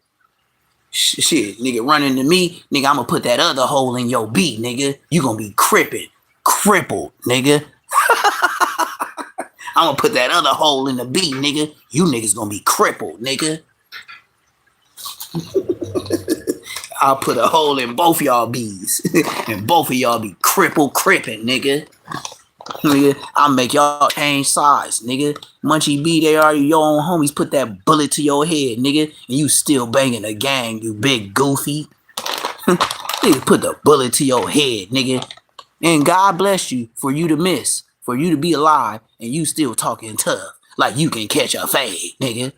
Shit, nigga, running to me, nigga, I'm gonna put that other hole in your B, nigga. You gonna be crippled, nigga. I'm gonna put that other hole in the B, nigga. You niggas gonna be crippled, nigga. I'll put a hole in both y'all B's. And both of y'all be crippin', nigga. Nigga, I'll make y'all change size, nigga. Munchie B, they are your own homies. Put that bullet to your head, nigga. And you still banging a gang, you big goofy. Nigga, put the bullet to your head, nigga. And God bless you for you to miss. For you to be alive and you still talking tough. Like you can catch a fade, nigga.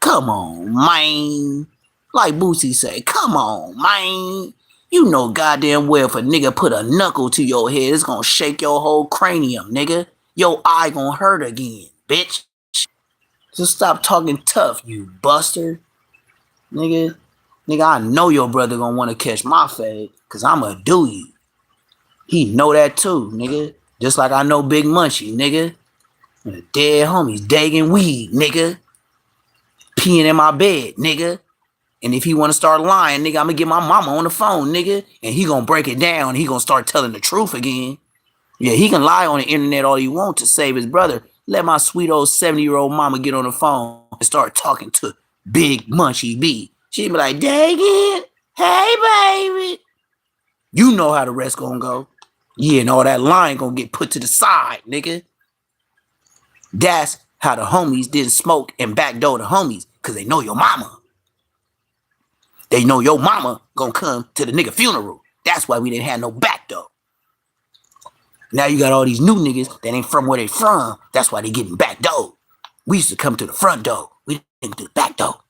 Come on, man. Like Boosie say, come on, man. You know goddamn well if a nigga put a knuckle to your head, it's gonna shake your whole cranium, nigga. Your eye gonna hurt again, bitch. Just stop talking tough, you buster. Nigga, I know your brother gonna wanna catch my fade, cause I'ma do you. He know that too, nigga. Just like I know Big Munchie, nigga. And the dead homies dagging weed, nigga. Peeing in my bed, nigga. And if he want to start lying, nigga, I'm going to get my mama on the phone, nigga. And he going to break it down and he going to start telling the truth again. Yeah, he can lie on the internet all he wants to save his brother. Let my sweet old 70-year-old mama get on the phone and start talking to Big Munchie B. She be like, dang it. Hey, baby. You know how the rest going to go. Yeah, and all that lying going to get put to the side, nigga. That's how the homies didn't smoke and backdoor the homies. Because they know your mama. They know your mama gonna come to the nigga funeral. That's why we didn't have no back door. Now you got all these new niggas that ain't from where they from. That's why they getting back door. We used to come to the front door. We didn't do the back door.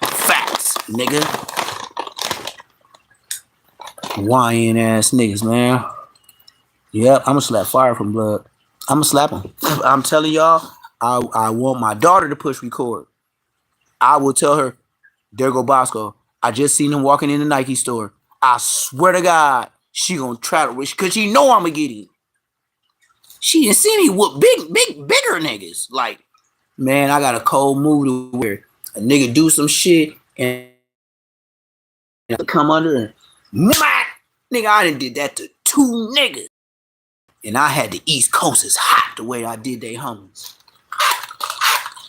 Facts, nigga. Hawaiian ass niggas, man. Yep, I'ma slap fire from blood. I'ma slap him. I'm telling y'all, I want my daughter to push record. I will tell her, there go Bosco. I just seen him walking in the Nike store. I swear to God, she gonna try to wish because she know I'm gonna get it. She didn't see me whoop bigger niggas. Like, man, I got a cold move to where a nigga do some shit and come under and nigga, I done did that to 2 niggas. And I had the East Coast is hot the way I did they homies.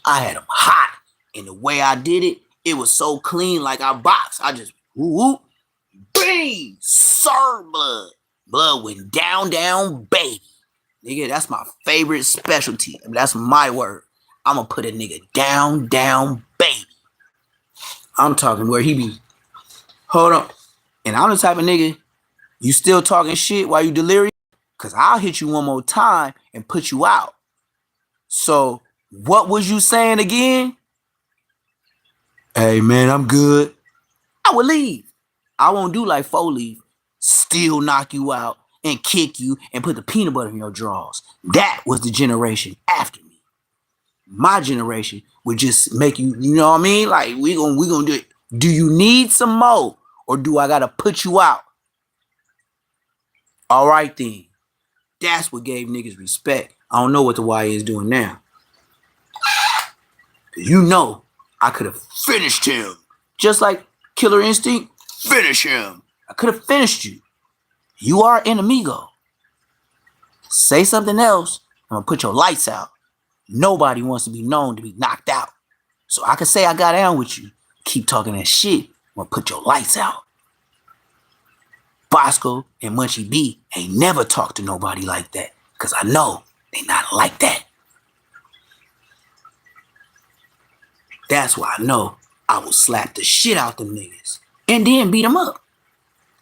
I had them hot. And the way I did it, it was so clean like I boxed. I just whoop, bang, sir, blood. Blood went down, baby. Nigga, that's my favorite specialty. That's my word. I'm gonna put a nigga down, baby. I'm talking where he be. Hold on. And I'm the type of nigga, you still talking shit while you delirious? Cause I'll hit you one more time and put you out. So what was you saying again? Hey man, I'm good. I would leave. I won't do like 4 leave. Still knock you out and kick you and put the peanut butter in your drawers. That was the generation after me. My generation would just make you, you know what I mean? Like we gonna do it. Do you need some more? Or do I gotta put you out? All right then. That's what gave niggas respect. I don't know what the YA is doing now. You know, I could have finished him. Just like Killer Instinct, finish him. I could have finished you. You are an amigo. Say something else, I'm gonna put your lights out. Nobody wants to be known to be knocked out. So I could say I got down with you. Keep talking that shit, I'm gonna put your lights out. Bosco and Munchie B ain't never talked to nobody like that. Cause I know they not like that. That's why I know I will slap the shit out them niggas. And then beat them up.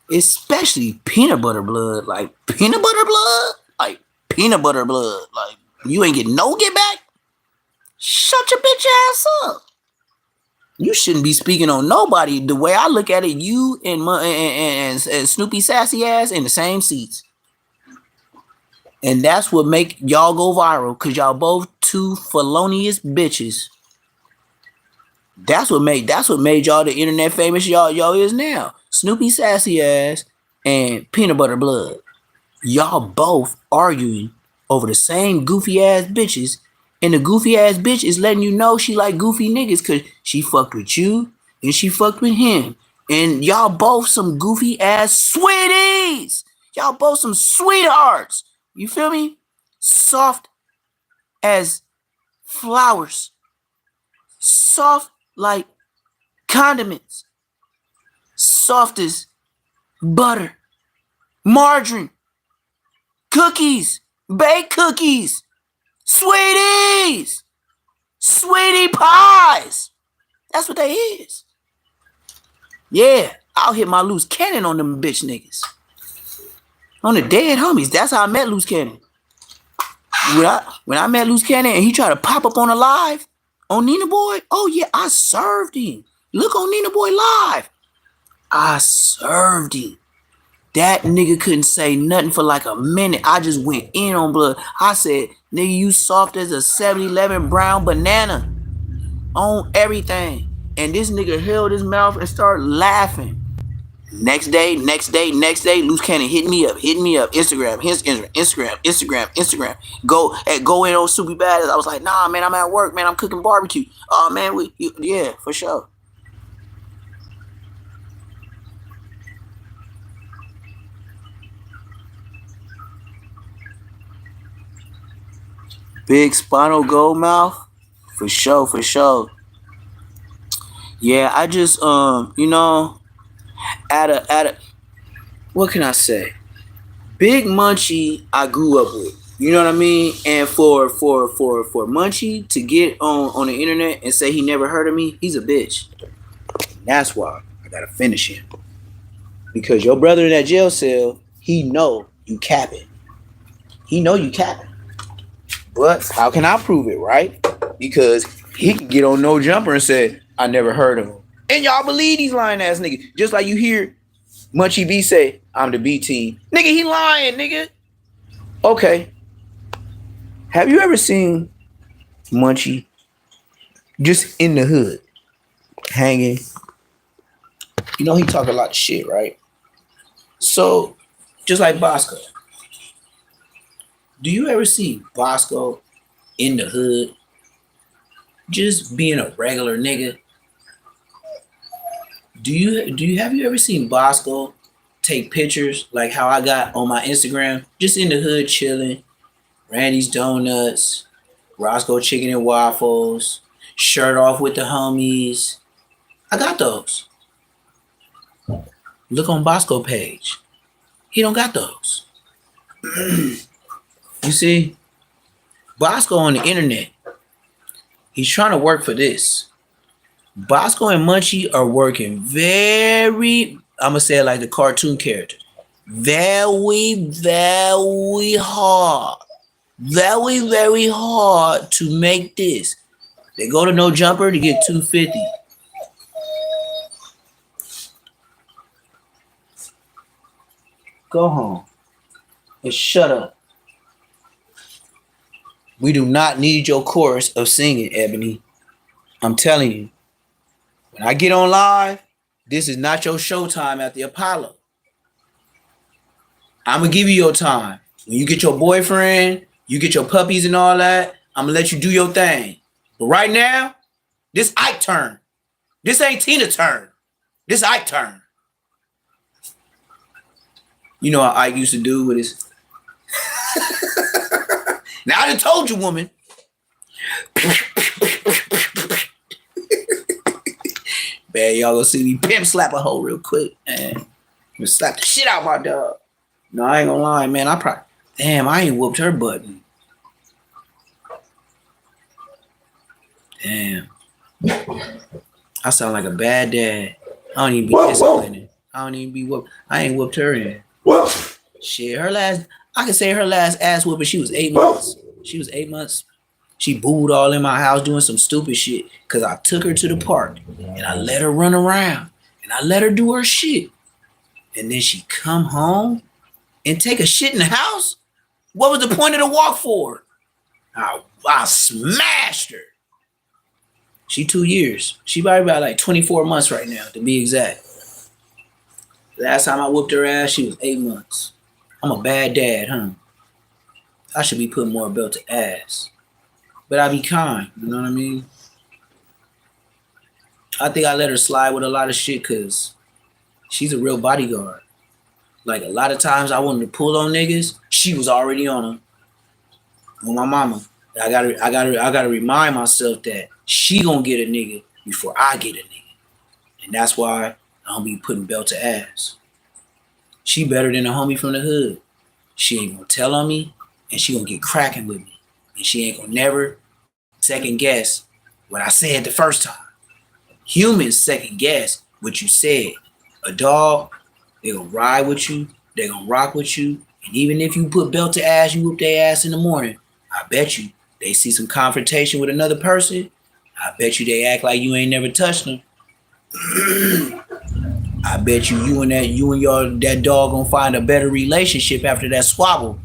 Especially peanut butter blood. Like peanut butter blood? Like peanut butter blood. Like you ain't get no get back? Shut your bitch ass up. You shouldn't be speaking on nobody. The way I look at it, you and Snoopy sassy ass in the same seats. And that's what make y'all go viral. Cause y'all both 2 felonious bitches. That's what made y'all the internet famous y'all is now. Snoopy sassy ass and peanut butter blood. Y'all both arguing over the same goofy ass bitches. And the goofy ass bitch is letting you know she like goofy niggas cause she fucked with you and she fucked with him. And y'all both some goofy ass sweeties. Y'all both some sweethearts. You feel me? Soft as flowers. Soft like condiments. Soft as butter. Margarine. Cookies. Baked cookies. Sweeties! Sweetie pies! That's what they is. Yeah, I'll hit my loose cannon on them bitch niggas. On the dead homies. That's how I met Loose Cannon. When I met Loose Cannon and he tried to pop up on a live on Nina Boy, oh yeah, I served him. Look on Nina Boy live. I served him. That nigga couldn't say nothing for like a minute. I just went in on blood. I said, nigga, you soft as a 7-Eleven brown banana on everything. And this nigga held his mouth and started laughing. Next day, Loose Cannon hit me up. Instagram. Go in on Soupy Bad. I was like, nah, man, I'm at work, man. I'm cooking barbecue. Oh, man, yeah, for sure. Big Spinal Gold Mouth, for sure. Yeah, I just what can I say? Big Munchie I grew up with. You know what I mean? And for Munchie to get on the internet and say he never heard of me, he's a bitch. That's why I gotta finish him. Because your brother in that jail cell, he know you capping. But how can I prove it, right? Because he can get on No Jumper and say, I never heard of him. And y'all believe these lying ass niggas. Just like you hear Munchie B say, I'm the B team. Nigga, he lying, nigga. Okay. Have you ever seen Munchie just in the hood, hanging? You know, he talk a lot of shit, right? So Just like Bosco. Do you ever see Bosco in the hood just being a regular nigga? Have you ever seen Bosco take pictures like how I got on my Instagram, just in the hood chilling, Randy's Donuts, Roscoe Chicken and Waffles, shirt off with the homies? I got those. Look on Bosco page. He don't got those. You see, Bosco on the internet, he's trying to work for this. Bosco and Munchie are working very, I'm gonna say it like the cartoon character, very, very hard. Very, very hard to make this. They go to No Jumper to get $250. Go home and shut up. We do not need your chorus of singing, Ebony. I'm telling you. When I get on live, this is not your showtime at the Apollo. I'm going to give you your time. When you get your boyfriend, you get your puppies and all that, I'm going to let you do your thing. But right now, this Ike turn. This ain't Tina turn. This Ike turn. You know how Ike used to do with his... Now, I done told you, woman. Man, y'all gonna see me pimp slap a hoe real quick, man. Slap the shit out of my dog. No, I ain't gonna lie, man. Damn, I ain't whooped her button. Damn. I sound like a bad dad. I don't even be disciplining. I don't even be whooped. I ain't whooped her in. Well, shit, I can say her last ass whooping, she was 8 months. She was 8 months. She booed all in my house doing some stupid shit because I took her to the park and I let her run around and I let her do her shit. And then she come home and take a shit in the house? What was the point of the walk for? I smashed her. She 2 years. She probably about like 24 months right now, to be exact. Last time I whooped her ass, she was 8 months. I'm a bad dad, huh? I should be putting more belt to ass. But I be kind, you know what I mean? I think I let her slide with a lot of shit because she's a real bodyguard. Like a lot of times I wanted to pull on niggas, she was already on them. On my mama. I gotta remind myself that she gonna get a nigga before I get a nigga. And that's why I don't be putting belt to ass. She better than a homie from the hood. She ain't gonna tell on me, and she gonna get cracking with me. And she ain't gonna never second guess what I said the first time. Humans second guess what you said. A dog, they gonna ride with you, they gonna rock with you, and even if you put belt to ass, you whoop their ass in the morning, I bet you they see some confrontation with another person, I bet you they act like you ain't never touched them. I bet you and that dog gonna find a better relationship after that squabble.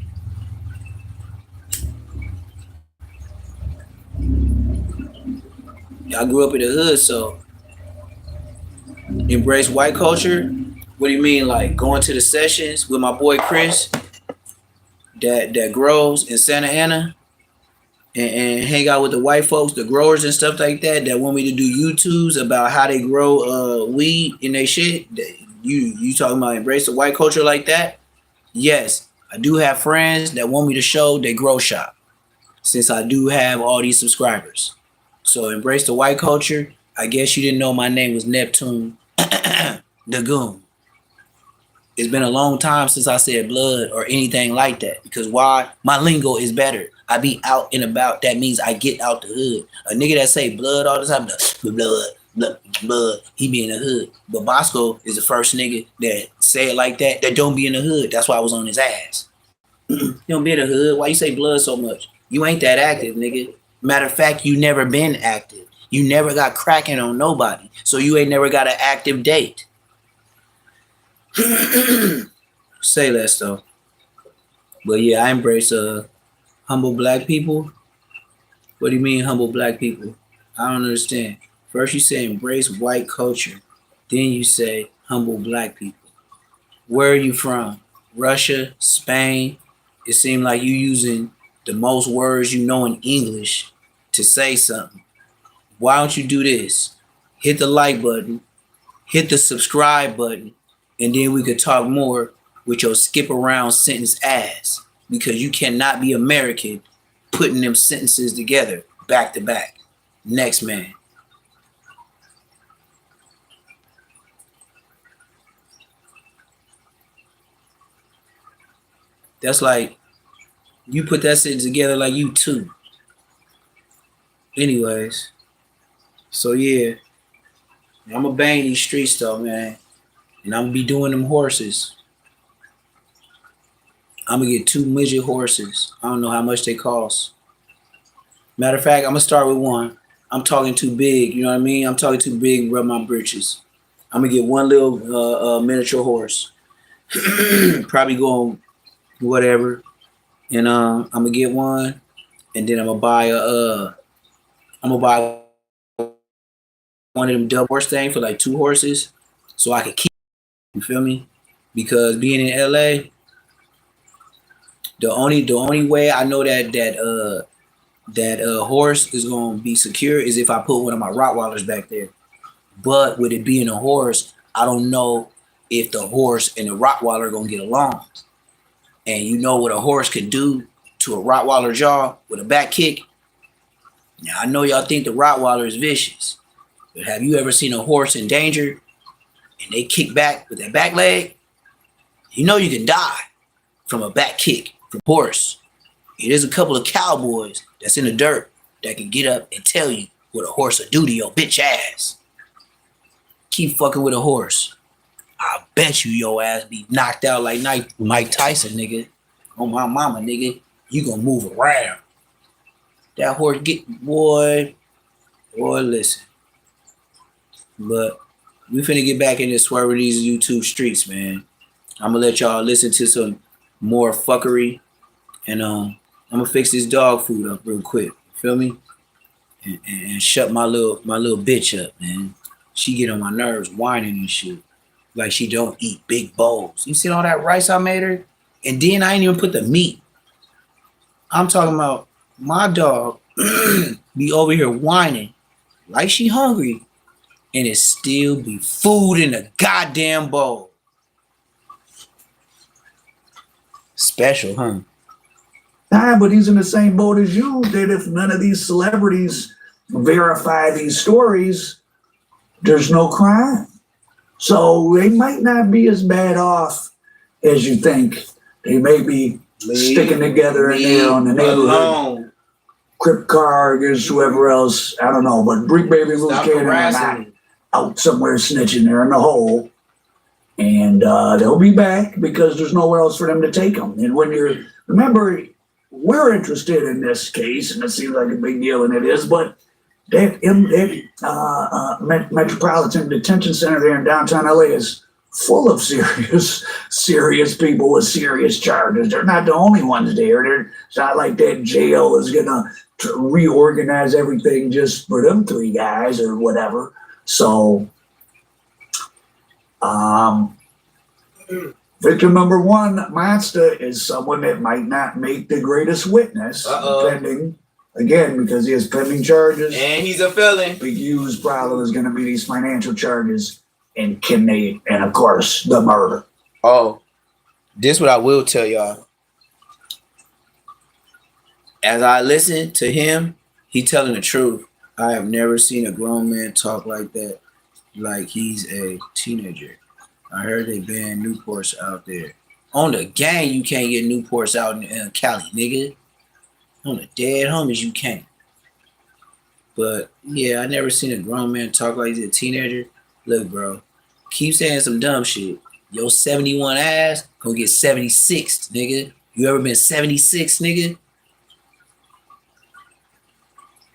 Y'all grew up in the hood, so embrace white culture. What do you mean, like going to the sessions with my boy Chris that grows in Santa Ana and hang out with the white folks, the growers and stuff like that want me to do YouTubes about how they grow weed in their shit? You talking about embrace the white culture like that? Yes, I do have friends that want me to show they grow shop since I do have all these subscribers. So embrace the white culture. I guess you didn't know my name was Neptune the Goon. It's been a long time since I said blood or anything like that. Because why? My lingo is better. I be out and about. That means I get out the hood. A nigga that say blood all the time, blood, he be in the hood. But Bosco is the first nigga that say it like that don't be in the hood. That's why I was on his ass. You don't be in the hood. Why you say blood so much? You ain't that active, nigga. Matter of fact, you never been active. You never got cracking on nobody. So you ain't never got an active date. Say less though. But yeah, I embrace humble black people. What do you mean humble black people? I don't understand. First you say embrace white culture. Then you say humble black people. Where are you from? Russia, Spain. It seemed like you using the most words you know in English to say something. Why don't you do this? Hit the like button, hit the subscribe button, and then we could talk more with your skip around sentence ass. Because you cannot be American putting them sentences together back to back. Next man. That's like you put that sentence together like you too. Anyways, so yeah, I'm gonna bang these streets though, man, and I'm gonna be doing them horses. I'm gonna get 2 midget horses. I don't know how much they cost. Matter of fact, I'm gonna start with one. I'm talking too big, you know what I mean? I'm talking too big, rub my britches. I'm gonna get one little miniature horse. Probably go whatever, and I'm gonna get one, and then I'm gonna buy one of them double horse things for like 2 horses, so I can keep. You feel me? Because being in LA, the only way I know that horse is gonna be secure is if I put one of my Rottweilers back there. But with it being a horse, I don't know if the horse and the Rottweiler are gonna get along. And you know what a horse can do to a Rottweiler jaw with a back kick? Now I know y'all think the Rottweiler is vicious, but have you ever seen a horse in danger and they kick back with that back leg? You know you can die from a back kick from a horse. There's a couple of cowboys that's in the dirt that can get up and tell you what a horse will do to your bitch ass. Keep fucking with a horse. I bet you your ass be knocked out like Mike Tyson, nigga. On my mama, nigga. You gonna move around. That horse boy, listen. But we finna get back into swerving these YouTube streets, man. I'm gonna let y'all listen to some more fuckery. And I'm gonna fix this dog food up real quick. You feel me? And shut my little bitch up, man. She get on my nerves whining and shit. Like she don't eat big bowls. You see all that rice I made her? And then I ain't even put the meat. I'm talking about my dog be over here whining like she hungry, and it still be food in the goddamn bowl. Special, huh? Nah, but he's in the same boat as you. That if none of these celebrities verify these stories, there's no crime. So they might not be as bad off as you think. They may be sticking together in there on the neighborhood. Crip Cargers, whoever else, I don't know. But Brick Baby Lou Cannon are not out somewhere snitching there in the hole. And they'll be back because there's nowhere else for them to take them. And when you're, remember, we're interested in this case, and it seems like a big deal, and it is, but that Metropolitan Detention Center there in downtown LA is full of serious people with serious charges. They're not the only ones there. It's not like that jail is going to reorganize everything just for them 3 guys or whatever. So, victim number 1, Mazda, is someone that might not make the greatest witness, depending, again, because he has pending charges. And he's a felon. Big U's problem is going to be these financial charges and and of course, the murder. Oh, this what I will tell y'all. As I listen to him, he telling the truth. I have never seen a grown man talk like that, like he's a teenager. I heard they banned Newports out there. On the gang, you can't get Newports out in Cali, nigga. On the dead homies, you can't. But yeah, I never seen a grown man talk like he's a teenager. Look, bro, keep saying some dumb shit. Your 71 ass gonna get 76, nigga. You ever been 76, nigga?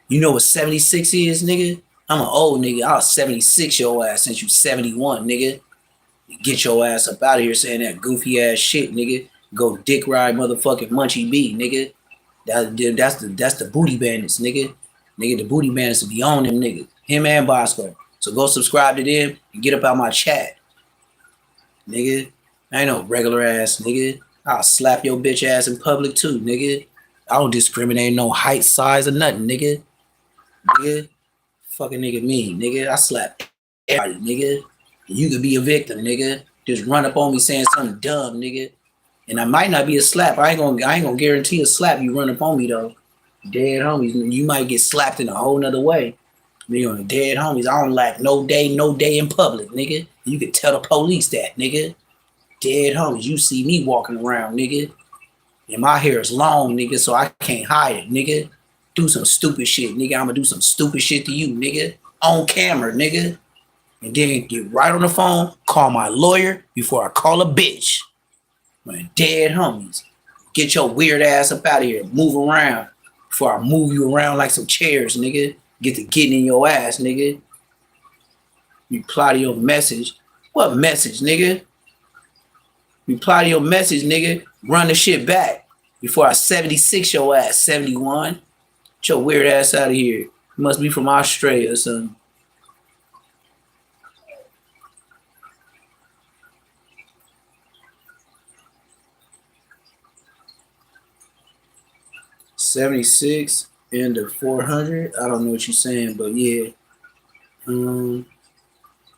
You know what 76 is, nigga? I'm an old nigga. I was 76 your ass since you 71, nigga. Get your ass up out of here saying that goofy ass shit, nigga. Go dick ride motherfucking Munchie B, nigga. That's the booty bandits, nigga. Nigga, the booty bandits will be on them niggas. Him and Bosco. So go subscribe to them and get up out my chat. Nigga. I ain't no regular ass nigga. I'll slap your bitch ass in public too, nigga. I don't discriminate no height, size, or nothing, nigga. Nigga. Fucking nigga me, nigga. I slap everybody, nigga. You could be a victim, nigga. Just run up on me saying something dumb, nigga. And I might not be a slap. I ain't gonna guarantee a slap you run up on me though. Dead homies. You might get slapped in a whole nother way. Nigga, on the dead homies. I don't lack no day in public, nigga. You can tell the police that, nigga. Dead homies. You see me walking around, nigga. And my hair is long, nigga, so I can't hide it, nigga. Do some stupid shit, nigga. I'ma do some stupid shit to you, nigga. On camera, nigga. And then get right on the phone, call my lawyer before I call a bitch. Man, dead homies. Get your weird ass up out of here. Move around before I move you around like some chairs, nigga. Get to getting in your ass, nigga. Reply to your message. What message, nigga? Reply to your message, nigga. Run the shit back before I 76 your ass, 71. Get your weird ass out of here. You must be from Australia or something. $76 into 400. I don't know what you're saying, but yeah.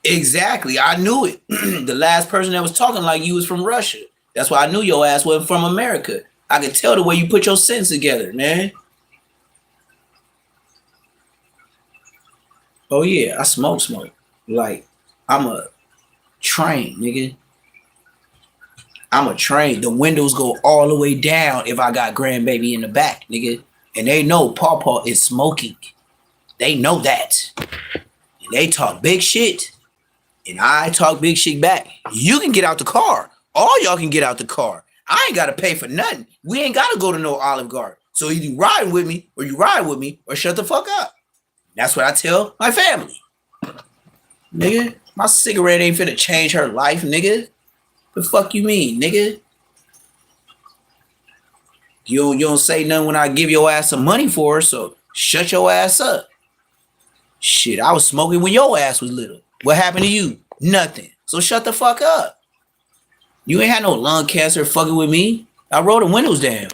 Exactly. I knew it. The last person that was talking like you was from Russia. That's why I knew your ass wasn't from America. I could tell the way you put your sentence together, man. Oh yeah, I smoke. Like, I'm a train, nigga. I'm a train. The windows go all the way down if I got grandbaby in the back, nigga. And they know Pawpaw is smoking. They know that. And they talk big shit. And I talk big shit back. You can get out the car. All y'all can get out the car. I ain't got to pay for nothing. We ain't got to go to no Olive Garden. So either you riding with me or you ride with me or shut the fuck up. That's what I tell my family. Nigga, my cigarette ain't finna change her life, nigga. The fuck you mean, nigga? You don't say nothing when I give your ass some money for her, so shut your ass up. Shit, I was smoking when your ass was little. What happened to you? Nothing. So shut the fuck up. You ain't had no lung cancer fucking with me. I rolled the windows down.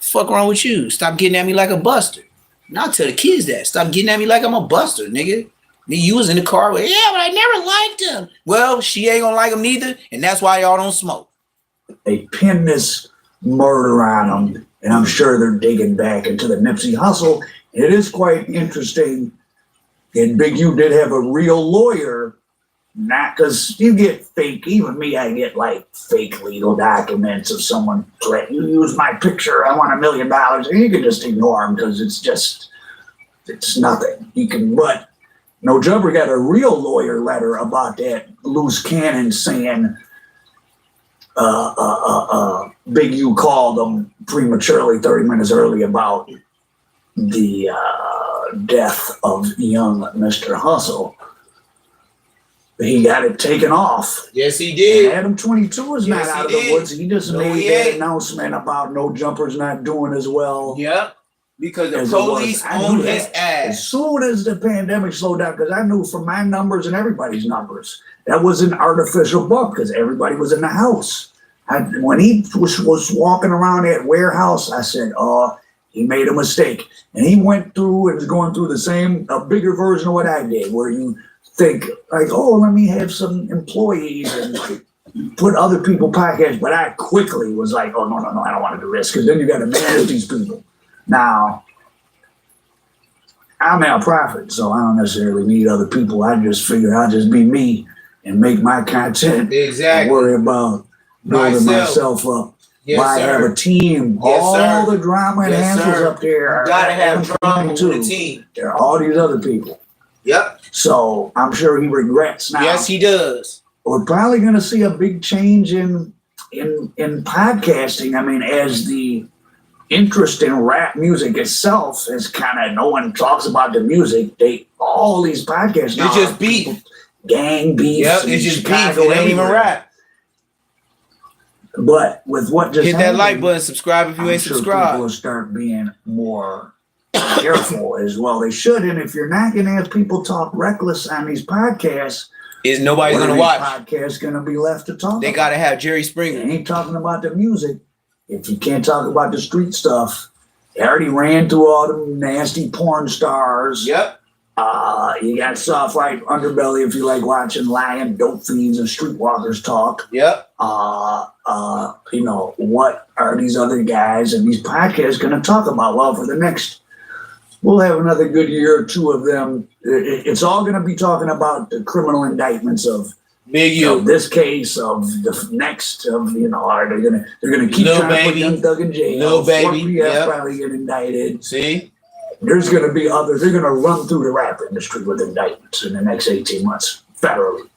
Fuck wrong with you? Stop getting at me like a buster. Now tell the kids that. Stop getting at me like I'm a buster, nigga. You was in the car with, yeah, but I never liked him. Well, she ain't gonna like him neither, and that's why y'all don't smoke. They pinned this murder on them, and I'm sure they're digging back into the Nipsey Hussle. It is quite interesting. And Big U did have a real lawyer, not because you get fake, even me, I get like fake legal documents of someone threatening, you use my picture, I want $1 million. And you can just ignore them because it's nothing. You can, but No Jumper got a real lawyer letter about that loose cannon saying Big U called him prematurely 30 minutes early about the death of young Mr. Hussle. He got it taken off. Yes, he did. Adam 22 is not out of the woods. He just made that announcement about No Jumper's not doing as well. Yep. Because the police own his ass. As soon as the pandemic slowed down, because I knew from my numbers and everybody's numbers, that was an artificial bump because everybody was in the house. When he was walking around that warehouse, I said, oh, he made a mistake. And he went through and was going through the same, a bigger version of what I did, where you think, like, oh, let me have some employees and put other people podcasts. But I quickly was like, oh, no, I don't want to do this, because then you got to manage these people. Now, I'm a prophet, so I don't necessarily need other people. I just figure I'll just be me and make my content. Exactly. And worry about building myself up. Yes, I have a team. Yes, all sir. the drama and answers up there. You gotta have drama with a team. There are all these other people. Yep. So I'm sure he regrets now. Yes, he does. We're probably going to see a big change in podcasting. I mean, as the interest in rap music itself is kind of, no one talks about the music. All these podcasts now, it's just beef, gang beef. Yep, it's just beef. It ain't even rap. But with what just hit that like button, subscribe if you ain't subscribed. People will start being more careful as well. They should. And if you're not going to have people talk reckless on these podcasts, Is nobody's gonna watch. Podcast gonna be left to talk. They gotta have Jerry Springer. They ain't talking about the music. If you can't talk about the street stuff, they already ran through all them nasty porn stars. Yep. You got stuff like Underbelly if you like watching lying dope fiends and streetwalkers talk. Yep. You know, what are these other guys and these podcasts gonna talk about? Well, for the next, we'll have another good year or two of them. It's all gonna be talking about the criminal indictments of Big U. This case of the next of are they're gonna keep Lil trying to put Baby. Young Thug in jail. Lil Baby. Yep. Probably get indicted. See? There's gonna be others. They're gonna run through the rap industry with indictments in the next 18 months, federally.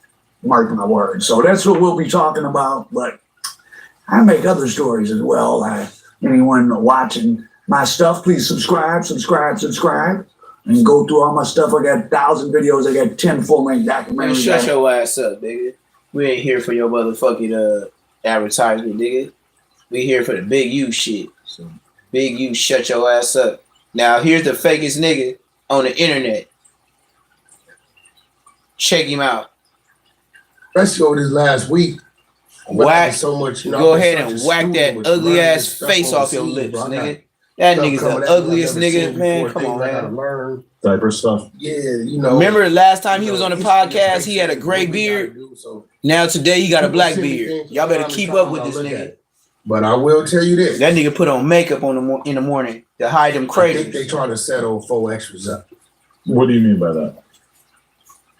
Mark my words. So that's what we'll be talking about. But I make other stories as well. Anyone watching my stuff, please subscribe, and go through all my stuff. I got 1,000 videos. I got 10 full-length documentaries. Shut your ass up, nigga. We ain't here for your motherfucking advertisement, nigga. We here for the Big U shit. So Big U, shut your ass up. Now here's the fakest nigga on the internet. Check him out. Let's go this last week. Whack. So much, Go ahead and whack that ugly ass face off your lips, nigga. That nigga's the ugliest nigga, man. Come on, man. Diaper stuff. Yeah, Remember the last time he was on the podcast, he had a gray beard. Now today he got a black beard. Y'all better keep up with this nigga. But I will tell you this: that nigga put on makeup in the morning to hide them crazy. I think they trying to settle 4 extras up. What do you mean by that?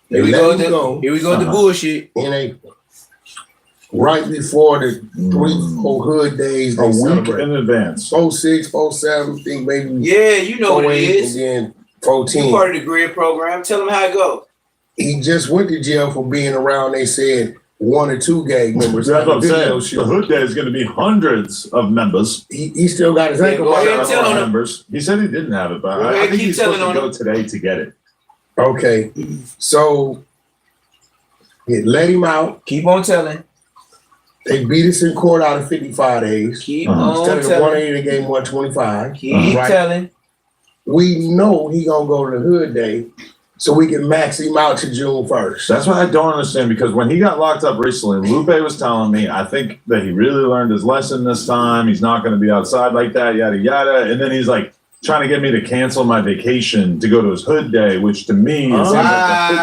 Here we go with the bullshit. In April, right before the 3-4 hood days, a week in advance. 4-6, 4-7, think maybe. Yeah, you know what it is. And then 14. Part of the grid program. Tell him how it go. He just went to jail for being around. They said 1 or 2 gang members. That's what I'm saying. The hood day is going to be hundreds of members. He still got his ankle members. He said he didn't have it, but I think he's supposed to go today to get it. Okay, so it let him out. Keep on telling. They beat us in court out of 55 days. Keep on Instead of telling. 180, they gave him 125. Keep telling. We know he gonna go to the hood day, so we can max him out to June 1st. That's what I don't understand, because when he got locked up recently, Lupe was telling me, I think that he really learned his lesson this time. He's not going to be outside like that, yada, yada. And then he's like trying to get me to cancel my vacation to go to his hood day, which to me seems like the hood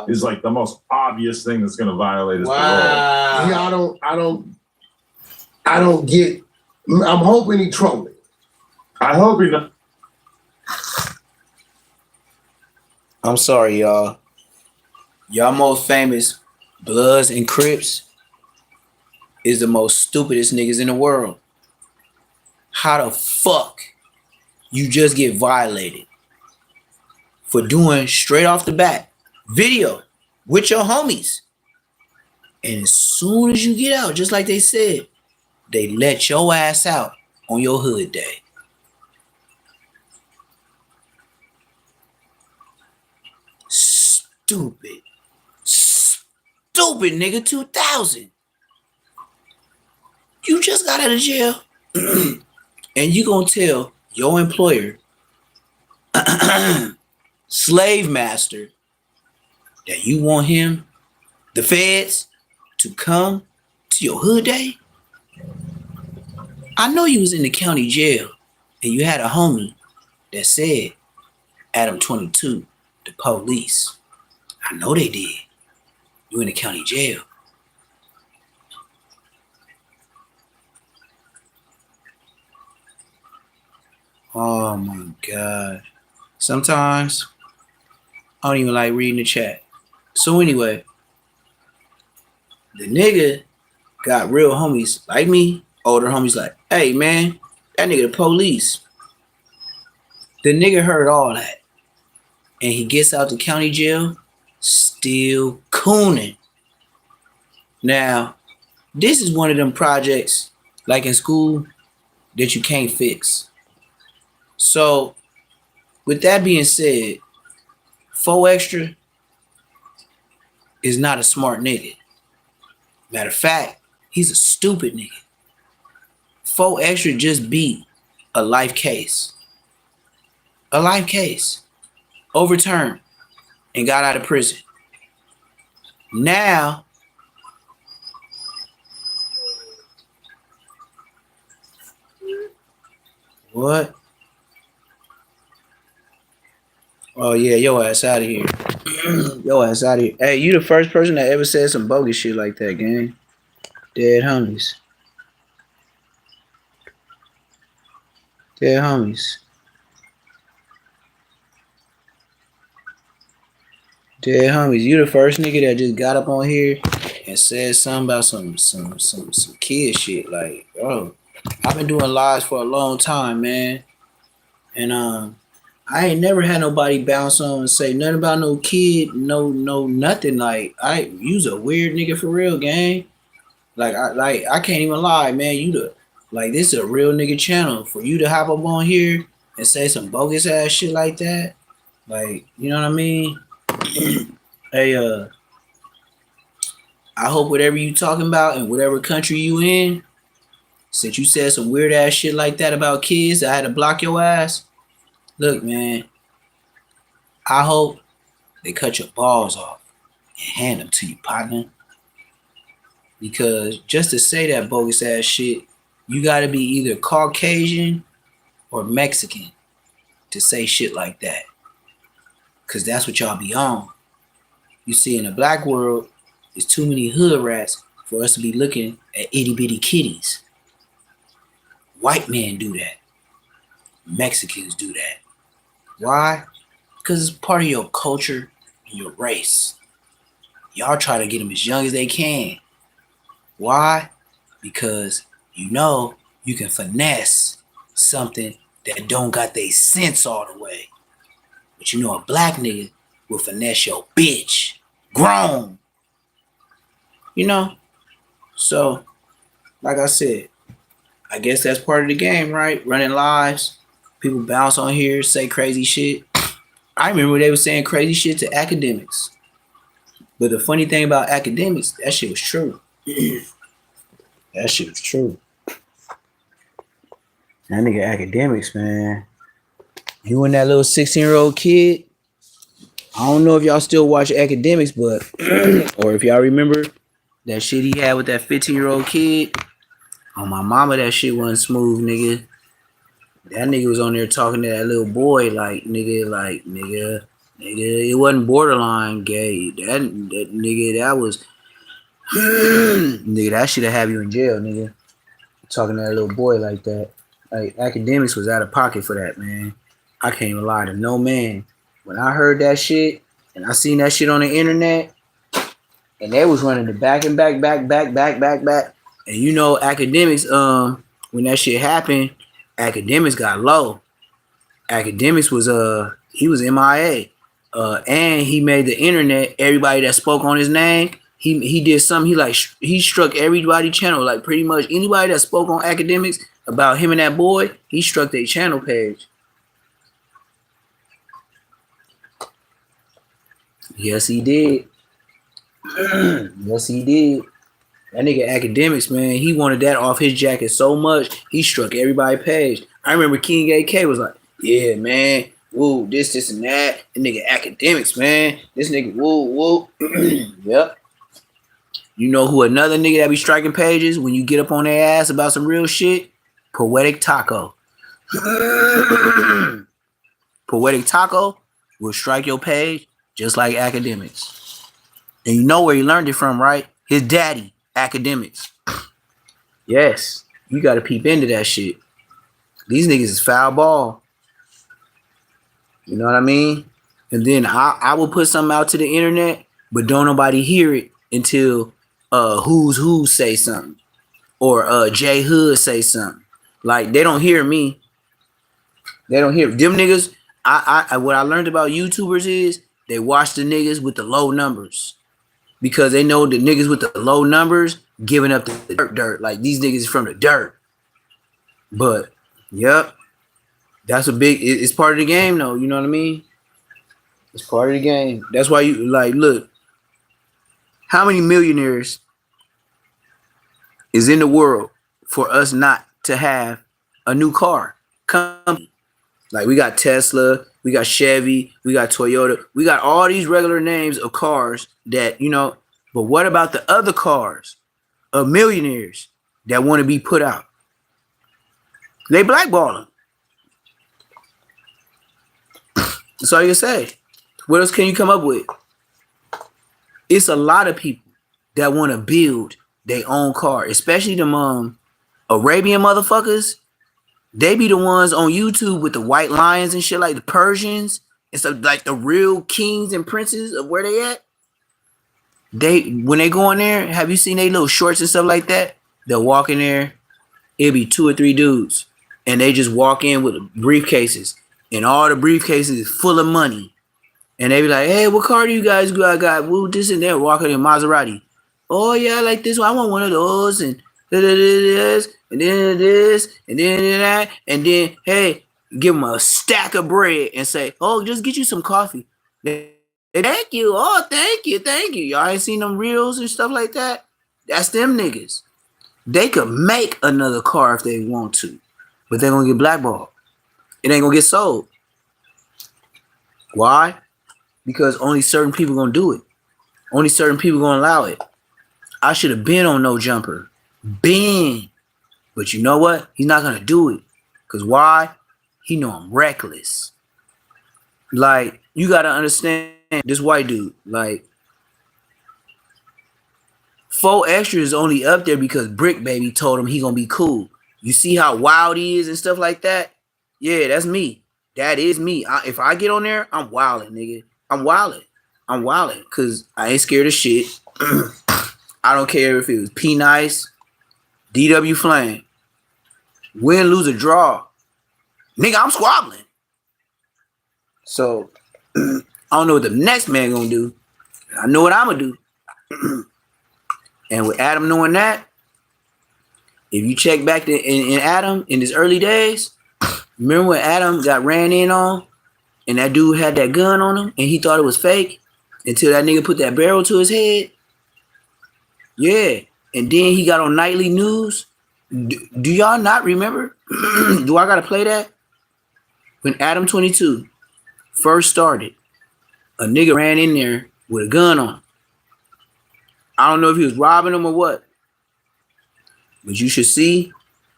day is like the most obvious thing that's going to violate his parole. Yeah, I don't get. I'm hoping he trolling. I hope he. I'm sorry, y'all. Y'all most famous Bloods and Crips is the most stupidest niggas in the world. How the fuck you just get violated for doing straight off the bat video with your homies? And as soon as you get out, just like they said, they let your ass out on your hood day. Stupid nigga. 2000. You just got out of jail and you gonna tell your employer, slave master, that you want him, the feds, to come to your hood day? I know you was in the county jail and you had a homie that said Adam 22, the police. I know they did. You in the county jail. Oh my God. Sometimes I don't even like reading the chat. So anyway, the nigga got real homies like me, older homies like, hey man, that nigga the police. The nigga heard all that. And he gets out the county jail, still cooning. Now, this is one of them projects, like in school, that you can't fix. So, with that being said, 4 Extra is not a smart nigga. Matter of fact, he's a stupid nigga. 4 Extra just beat a life case. A life case. Overturned and got out of prison. Now, what? Oh yeah, your ass out of here. Your ass out of here. Hey, you the first person that ever said some bogus shit like that, gang. Dead homies. Dead homies. Dead homies. You the first nigga that just got up on here and said something about some kid shit. Like, bro, I've been doing lives for a long time, man. And I ain't never had nobody bounce on and say nothing about no kid, no nothing. Like, you's a weird nigga for real, gang. I can't even lie, man. This is a real nigga channel. For you to hop up on here and say some bogus ass shit like that, like, you know what I mean? Hey, I hope whatever you talking about in whatever country you in, since you said some weird ass shit like that about kids, I had to block your ass. Look, man, I hope they cut your balls off and hand them to you, partner. Because just to say that bogus ass shit, you gotta be either Caucasian or Mexican to say shit like that. Cause that's what y'all be on. You see, in the black world, there's too many hood rats for us to be looking at itty bitty kitties. White men do that. Mexicans do that. Why? Because it's part of your culture and your race. Y'all try to get them as young as they can. Why? Because you know you can finesse something that don't got they sense all the way. But you know a black nigga will finesse your bitch. Grown. You know? So, like I said, I guess that's part of the game, right? Running lives. People bounce on here, say crazy shit. I remember they were saying crazy shit to academics. But the funny thing about academics, that shit was true. That shit was true. That nigga academics, man. You and that little 16-year-old kid. I don't know if y'all still watch academics, but or if y'all remember that shit he had with that 15-year-old kid. On my mama, that shit wasn't smooth, nigga. That nigga was on there talking to that little boy nigga, it wasn't borderline gay. That nigga, that was nigga, that should have you in jail, nigga. Talking to that little boy like that. Like, academics was out of pocket for that, man. I can't even lie to no man. When I heard that shit and I seen that shit on the internet, and they was running the back. And you know, academics, when that shit happened, academics got low. Academics was he was MIA. And he made the internet, everybody that spoke on his name, he did something, he struck everybody channel. Like, pretty much anybody that spoke on academics about him and that boy, he struck their channel page. Yes, he did. Yes, he did. That nigga academics, man, he wanted that off his jacket so much, he struck everybody's page. I remember King AK was like, yeah, man, woo, this, and that. The nigga academics, man. This nigga, woo. Yep. You know who another nigga that be striking pages when you get up on their ass about some real shit? Poetic Taco. Poetic Taco will strike your page just like academics. And you know where he learned it from, right? His daddy, academics. Yes, you got to peep into that shit. These niggas is foul ball. You know what I mean? And then I will put something out to the internet, but don't nobody hear it until Who's Who say something. Or J Hood say something. Like, they don't hear me. They don't hear them niggas. What I learned about YouTubers is they watch the niggas with the low numbers. Because they know the niggas with the low numbers giving up the dirt. Like, these niggas is from the dirt. But, yep. That's it's part of the game, though. You know what I mean? It's part of the game. That's why you, like, look. How many millionaires is in the world for us not to have a new car? Like, we got Tesla, we got Chevy, we got Toyota. We got all these regular names of cars that, you know, But what about the other cars of millionaires that want to be put out? They blackball them. That's all you say. What else can you come up with? It's a lot of people that want to build their own car, especially them Arabian motherfuckers. They be the ones on YouTube with the white lions and shit, like the Persians and stuff, like the real kings and princes of where they at. When they go in there, have you seen they little shorts and stuff like that? They'll walk in there, it'll be 2 or 3 dudes, and they just walk in with briefcases, and all the briefcases is full of money. And they be like, hey, what car do you guys got? Woo, this and that, walking in Maserati. Oh yeah, I like this one. I want one of those, and this, and then this, and then that, and then hey, give them a stack of bread and say, oh, just get you some coffee. Thank you. Oh, thank you. Y'all ain't seen them reels and stuff like that? That's them niggas. They could make another car if they want to, but they're gonna get blackballed. It ain't gonna get sold. Why? Because only certain people gonna do it. Only certain people gonna allow it. I should have been on No Jumper. Been. But you know what? He's not gonna do it. Cause why? He know I'm reckless. Like, you gotta understand this white dude. Like, 4 Extra is only up there because Brick Baby told him he gonna be cool. You see how wild he is and stuff like that? Yeah, that's me. That is me. If I get on there, I'm wilding, nigga. I'm wilding because I ain't scared of shit. I don't care if it was P Nice, DW Flame, win, lose, or draw. Nigga, I'm squabbling. So I don't know what the next man gonna do. I know what I'm gonna do. And with Adam knowing that, if you check back in Adam in his early days, remember when Adam got ran in on and that dude had that gun on him and he thought it was fake until that nigga put that barrel to his head? Yeah. And then he got on nightly news. Do y'all not remember? Do I gotta play that? When Adam 22 first started, a nigga ran in there with a gun on him. I don't know if he was robbing him or what, but you should see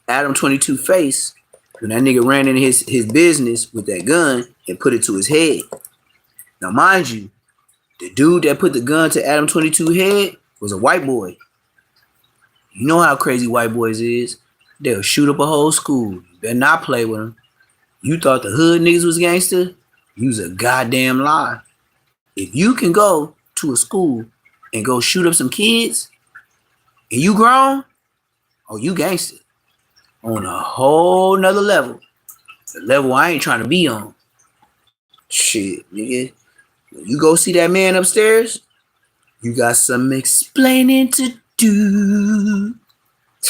Adam 22 face when that nigga ran in his business with that gun and put it to his head. Now, mind you, the dude that put the gun to Adam 22 head was a white boy. You know how crazy white boys is. They'll shoot up a whole school. You better not play with them. You thought the hood niggas was gangster? You's a goddamn lie. If you can go to a school and go shoot up some kids and you grown, oh, you gangster. On a whole nother level. The level I ain't trying to be on. Shit, nigga. When you go see that man upstairs, you got some explaining to do.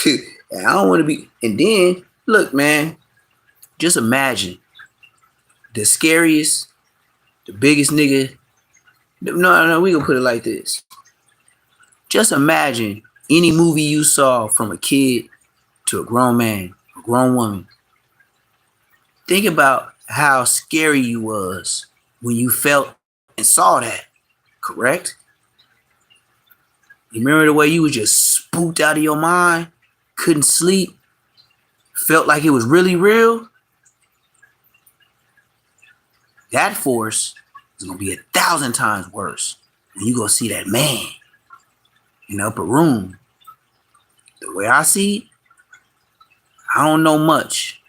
I don't want to be. And then, look, man, just imagine the scariest, the biggest nigga. No, we gonna put it like this. Just imagine any movie you saw from a kid to a grown man, a grown woman. Think about how scary you was when you felt and saw that, correct? You remember the way you was just spooked out of your mind, couldn't sleep, felt like it was really real? That force is gonna be 1,000 times worse when you go see that man in the upper room. The way I see it, I don't know much.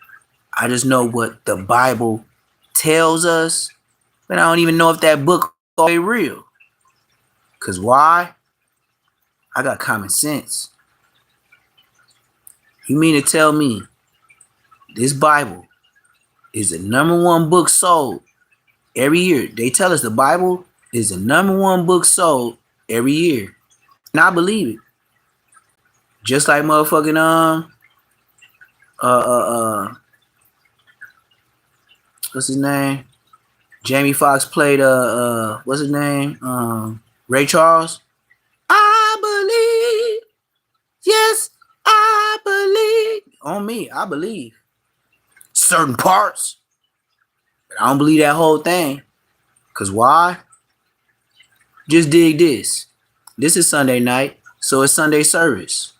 I just know what the Bible tells us, but I don't even know if that book is real. Cause why? I got common sense. You mean to tell me this Bible is the #1 book sold every year? They tell us the Bible is the #1 book sold every year. And I believe it. Just like motherfucking what's his name? Jamie Foxx played what's his name? Ray Charles. I believe. Yes, I believe. On me, I believe. Certain parts. But I don't believe that whole thing. Cause why? Just dig this. This is Sunday night, so it's Sunday service.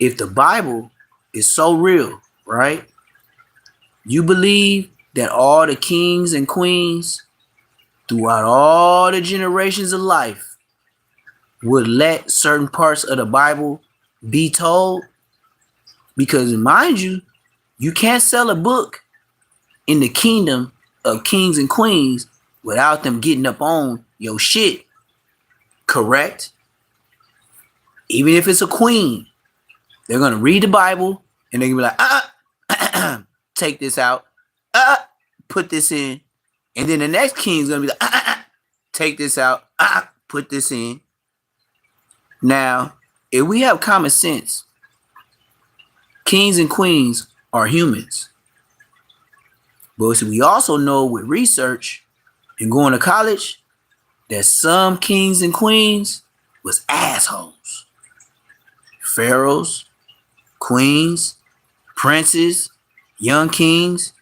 If the Bible is so real, right? You believe that all the kings and queens throughout all the generations of life would let certain parts of the Bible be told? Because mind you, you can't sell a book in the kingdom of kings and queens without them getting up on your shit. Correct? Even if it's a queen, they're going to read the Bible and they're going to be like, take this out, put this in. And then the next king is going to be like, take this out, put this in. Now, if we have common sense, kings and queens are humans. But we also know with research and going to college that some kings and queens was assholes. Pharaohs, queens, princes, young kings.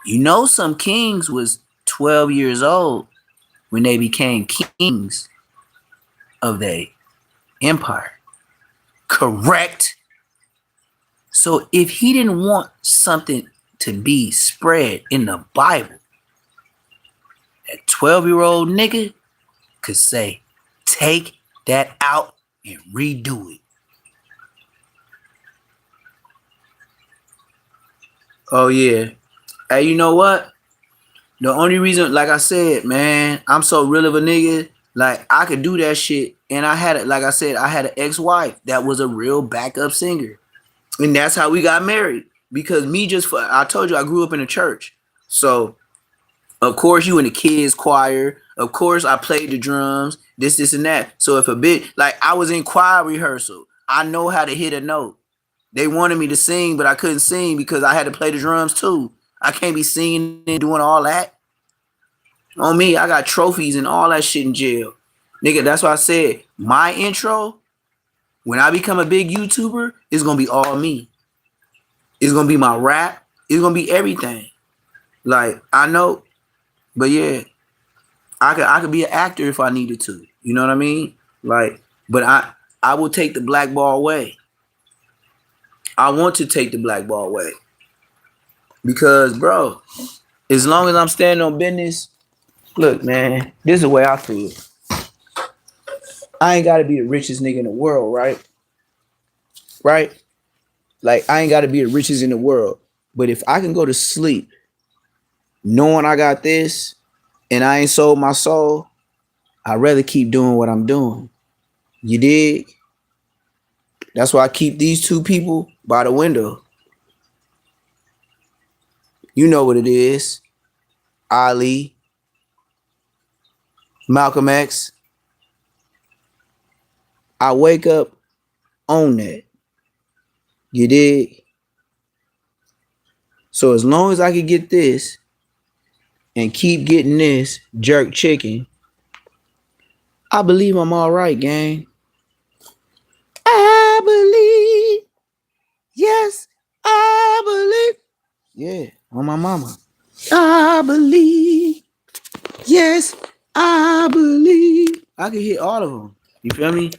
You know some kings was 12 years old when they became kings of their empire. Correct? So if he didn't want something to be spread in the Bible, that 12-year-old nigga could say, take that out and redo it. Oh yeah. Hey, you know what? The only reason, like I said, man, I'm so real of a nigga. Like I could do that shit. And I had it, like I said, I had an ex-wife that was a real backup singer. And that's how we got married. Because I told you I grew up in a church. So of course you in the kids choir. Of course I played the drums, this and that. So if a bit, like I was in choir rehearsal, I know how to hit a note. They wanted me to sing, but I couldn't sing because I had to play the drums too. I can't be singing and doing all that. On me, I got trophies and all that shit in jail. Nigga, that's why I said my intro, when I become a big YouTuber, it's going to be all me. It's going to be my rap. It's going to be everything. Like, I know, but yeah, I could be an actor if I needed to. You know what I mean? Like, but I will take the black ball away. I want to take the black ball away. Because, bro, as long as I'm standing on business, look, man, this is the way I feel. I ain't got to be the richest nigga in the world, right? Right? Like, I ain't got to be the richest in the world. But if I can go to sleep knowing I got this and I ain't sold my soul, I'd rather keep doing what I'm doing. You dig? That's why I keep these two people by the window. You know what it is. Ali, Malcolm X. I wake up on that. You dig? So as long as I can get this and keep getting this jerk chicken, I believe I'm all right, gang. I believe. Yes, I believe. Yeah, on my mama. I believe. Yes, I believe. I can hit all of them. You feel me?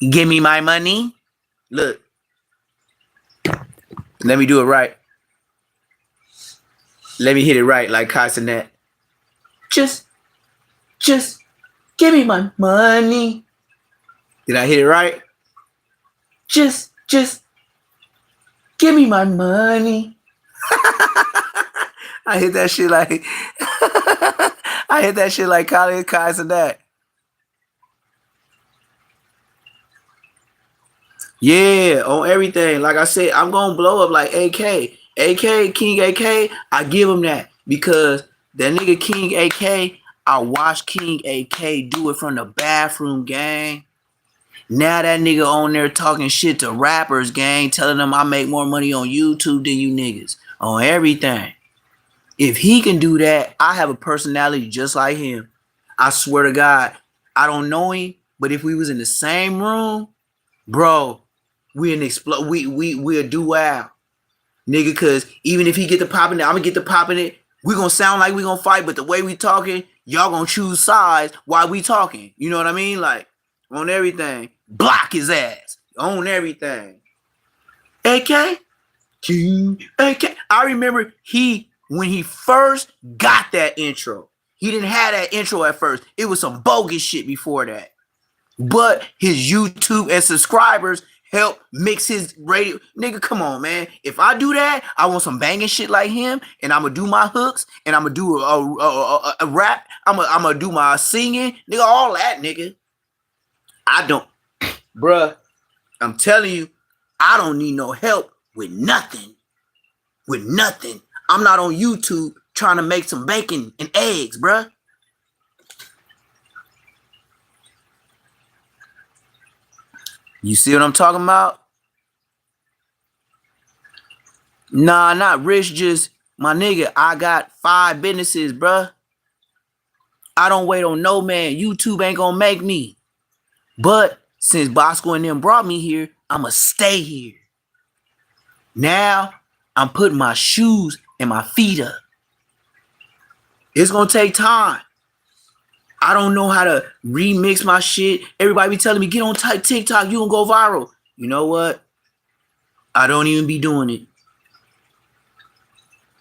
Give me my money. Look. Let me do it right. Let me hit it right like Castanet. Just give me my money. Did I hit it right? Just give me my money. I hit that shit like I hit that shit like Khaled Castanet. Yeah, on everything. Like I said, I'm gonna blow up like AK. King AK, I give him that because that nigga King AK, I watched King AK do it from the bathroom, gang. Now that nigga on there talking shit to rappers, gang, telling them I make more money on YouTube than you niggas. On everything. If he can do that, I have a personality just like him. I swear to God, I don't know him, but if we was in the same room, bro, we'd explode. We'll do wow. Nigga, cause even if he get the popping it, I'm gonna get the popping it. We gonna sound like we gonna fight, but the way we talking, y'all gonna choose sides while we talking. You know what I mean? Like, on everything. Block his ass on everything. AK, AK. I remember when he first got that intro. He didn't have that intro at first. It was some bogus shit before that. But his YouTube and subscribers help mix his radio. Nigga, come on, man. If I do that, I want some banging shit like him, and I'm gonna do my hooks, and I'm gonna do a rap. I'm gonna do my singing, nigga, all that, nigga. I don't, bruh. I'm telling you, I don't need no help with nothing. With nothing. I'm not on YouTube trying to make some bacon and eggs, bruh. You see what I'm talking about? Nah, not rich, just my nigga. I got 5 businesses, bruh. I don't wait on no man. YouTube ain't gonna make me. But since Bosco and them brought me here, I'ma stay here. Now I'm putting my shoes and my feet up. It's gonna take time. I don't know how to remix my shit. Everybody be telling me, get on TikTok, you gonna go viral. You know what? I don't even be doing it.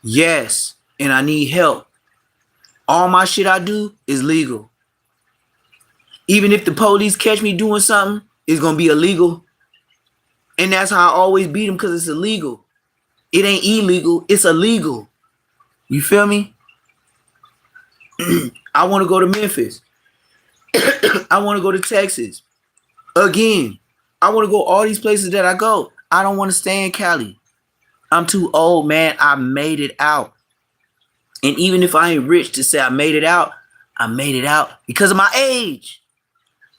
Yes, and I need help. All my shit I do is legal. Even if the police catch me doing something, it's gonna be illegal. And that's how I always beat them, because it's illegal. It ain't illegal, it's illegal. You feel me? I want to go to Memphis. I want to go to Texas. Again, I want to go all these places that I go. I don't want to stay in Cali. I'm too old, man. I made it out. And even if I ain't rich to say I made it out because of my age.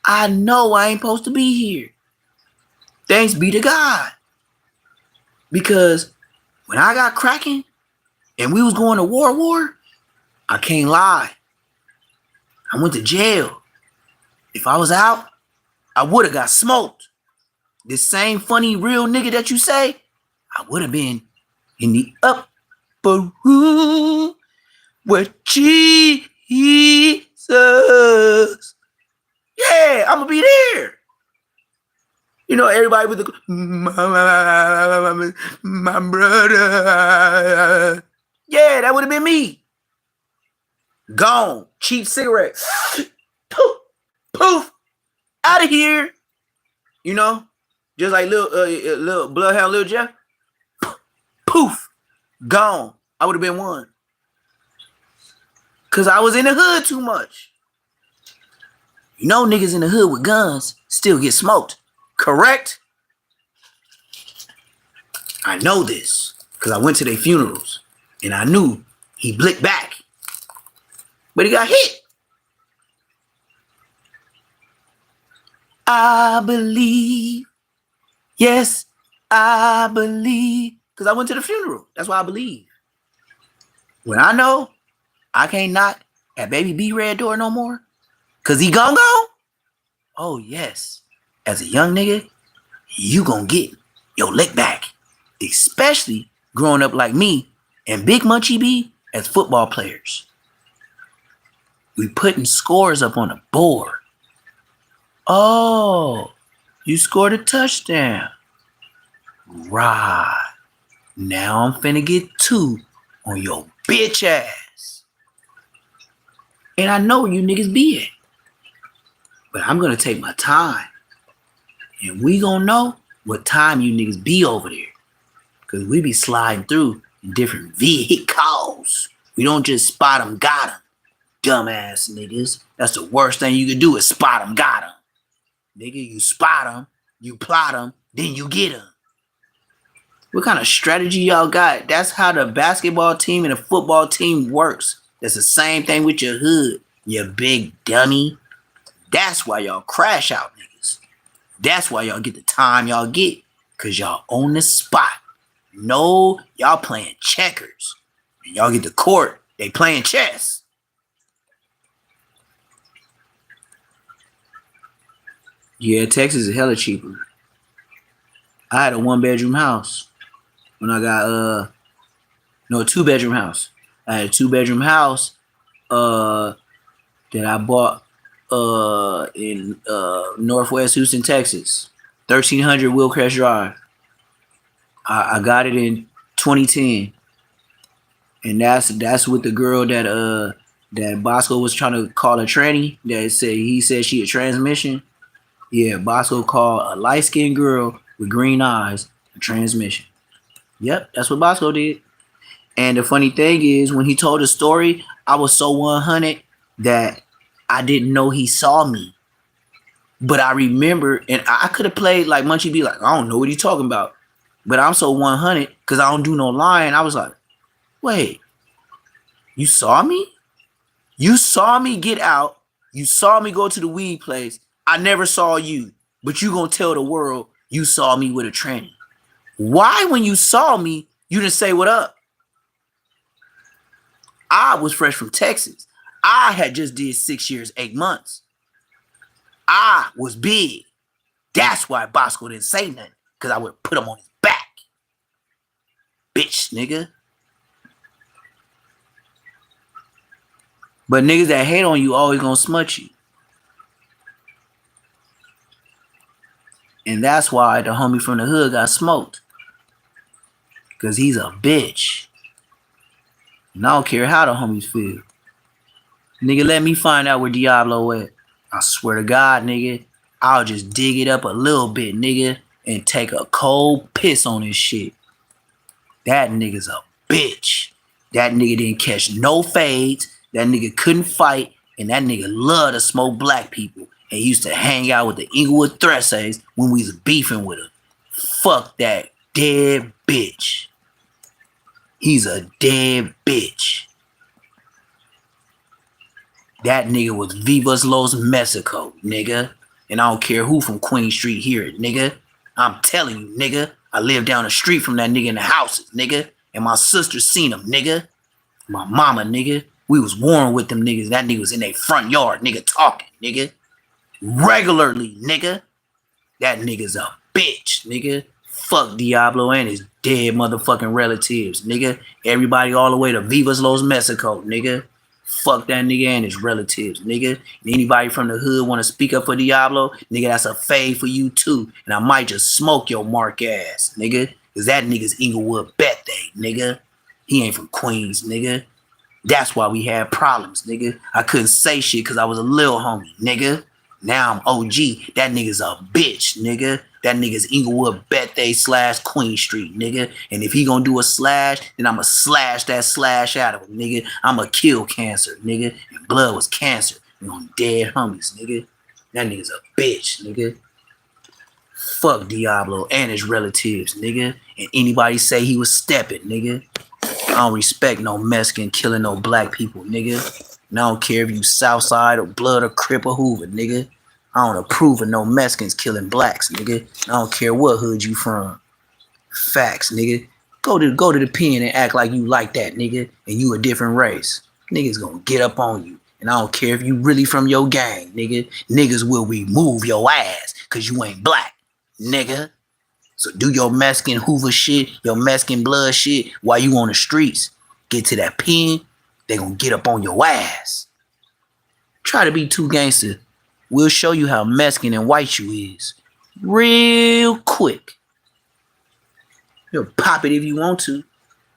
I know I ain't supposed to be here. Thanks be to God. Because when I got cracking and we was going to war, I can't lie. I went to jail. If I was out, I would have got smoked. This same funny real nigga that you say, I would have been in the upper room with Jesus. Yeah, I'm gonna be there. You know, everybody with the my brother. Yeah, that would have been me. Gone. Cheap cigarette. Poof. Poof. Out of here. You know? Just like little Bloodhound, Lil Jeff. Poof. Gone. I would have been one. Because I was in the hood too much. You know, niggas in the hood with guns still get smoked. Correct? I know this. Because I went to their funerals. And I knew he blicked back. But he got hit. I believe. Yes, I believe. Because I went to the funeral. That's why I believe. When I know I can't knock at Baby B Red door no more. Because he gone. Oh, yes. As a young nigga, you gonna get your lick back. Especially growing up like me and Big Munchie B as football players. We putting scores up on the board. Oh, you scored a touchdown. Right. Now I'm finna get 2 on your bitch ass. And I know where you niggas be at. But I'm gonna take my time. And we gonna know what time you niggas be over there. Because we be sliding through in different vehicles. We don't just spot them, got them. Dumbass niggas. That's the worst thing you can do is spot them, got them. Nigga, you spot them, you plot them, then you get them. What kind of strategy y'all got? That's how the basketball team and the football team works. That's the same thing with your hood, you big dummy. That's why y'all crash out, niggas. That's why y'all get the time y'all get, because y'all own the spot. No, y'all playing checkers. And y'all get the court, they playing chess. Yeah, Texas is hella cheaper. I had a 1-bedroom house when I got a 2-bedroom house. I had a 2-bedroom house that I bought in Northwest Houston, Texas, 1300 Willcrest Drive. I got it in 2010, and that's with the girl that Bosco was trying to call a tranny. He said she a transmission. Yeah, Bosco called a light skinned girl with green eyes a transmission. Yep, that's what Bosco did. And the funny thing is, when he told the story, I was so 100 that I didn't know he saw me. But I remember, and I could have played like Munchie B, like, I don't know what he's talking about. But I'm so 100 because I don't do no lying. I was like, wait, you saw me? You saw me get out. You saw me go to the weed place. I never saw you. But you gonna tell the world you saw me with a tranny. Why, when you saw me, you didn't say what up? I was fresh from Texas. I had just did 6 years, 8 months. I was big. That's why Bosco didn't say nothing. Because I would put him on his back. Bitch, nigga. But niggas that hate on you always gonna smut you. And that's why the homie from the hood got smoked. Because he's a bitch. And I don't care how the homies feel. Nigga, let me find out where Diablo at. I swear to God, nigga, I'll just dig it up a little bit, nigga, and take a cold piss on this shit. That nigga's a bitch. That nigga didn't catch no fades. That nigga couldn't fight. And that nigga loved to smoke black people. And he used to hang out with the Inglewood Thressays when we was beefing with him. Fuck that dead bitch. He's a dead bitch. That nigga was Vivas Los Mexico, nigga. And I don't care who from Queen Street hear it, nigga. I'm telling you, nigga. I live down the street from that nigga in the houses, nigga. And my sister seen him, nigga. My mama, nigga. We was warring with them niggas. That nigga was in their front yard, nigga, talking, nigga. Regularly, nigga. That nigga's a bitch, nigga. Fuck Diablo and his dead motherfucking relatives, nigga. Everybody all the way to Vivas Los Mexico, nigga. Fuck that nigga and his relatives, nigga. And anybody from the hood want to speak up for Diablo, nigga, that's a fade for you too. And I might just smoke your mark ass, nigga. Because that nigga's Inglewood birthday, nigga. He ain't from Queens, nigga. That's why we had problems, nigga. I couldn't say shit because I was a little homie, nigga. Now I'm OG. That nigga's a bitch, nigga. That nigga's Inglewood birthday / Queen Street, nigga. And if he gonna do a slash, then I'ma slash that slash out of him, nigga. I'ma kill cancer, nigga. And blood was cancer. And on dead homies, nigga. That nigga's a bitch, nigga. Fuck Diablo and his relatives, nigga. And anybody say he was stepping, nigga. I don't respect no Mexican killing no black people, nigga. And I don't care if you Southside or Blood or Crip or Hoover, nigga. I don't approve of no Mexicans killing blacks, nigga. I don't care what hood you from. Facts, nigga. Go to the pen and act like you like that, nigga, and you a different race. Niggas gonna get up on you. And I don't care if you really from your gang, nigga. Niggas will remove your ass because you ain't black, nigga. So do your Mexican Hoover shit, your Mexican blood shit while you on the streets. Get to that pen, they gonna get up on your ass. Try to be too gangster. We'll show you how Mexican and white you is. Real quick. You'll pop it if you want to.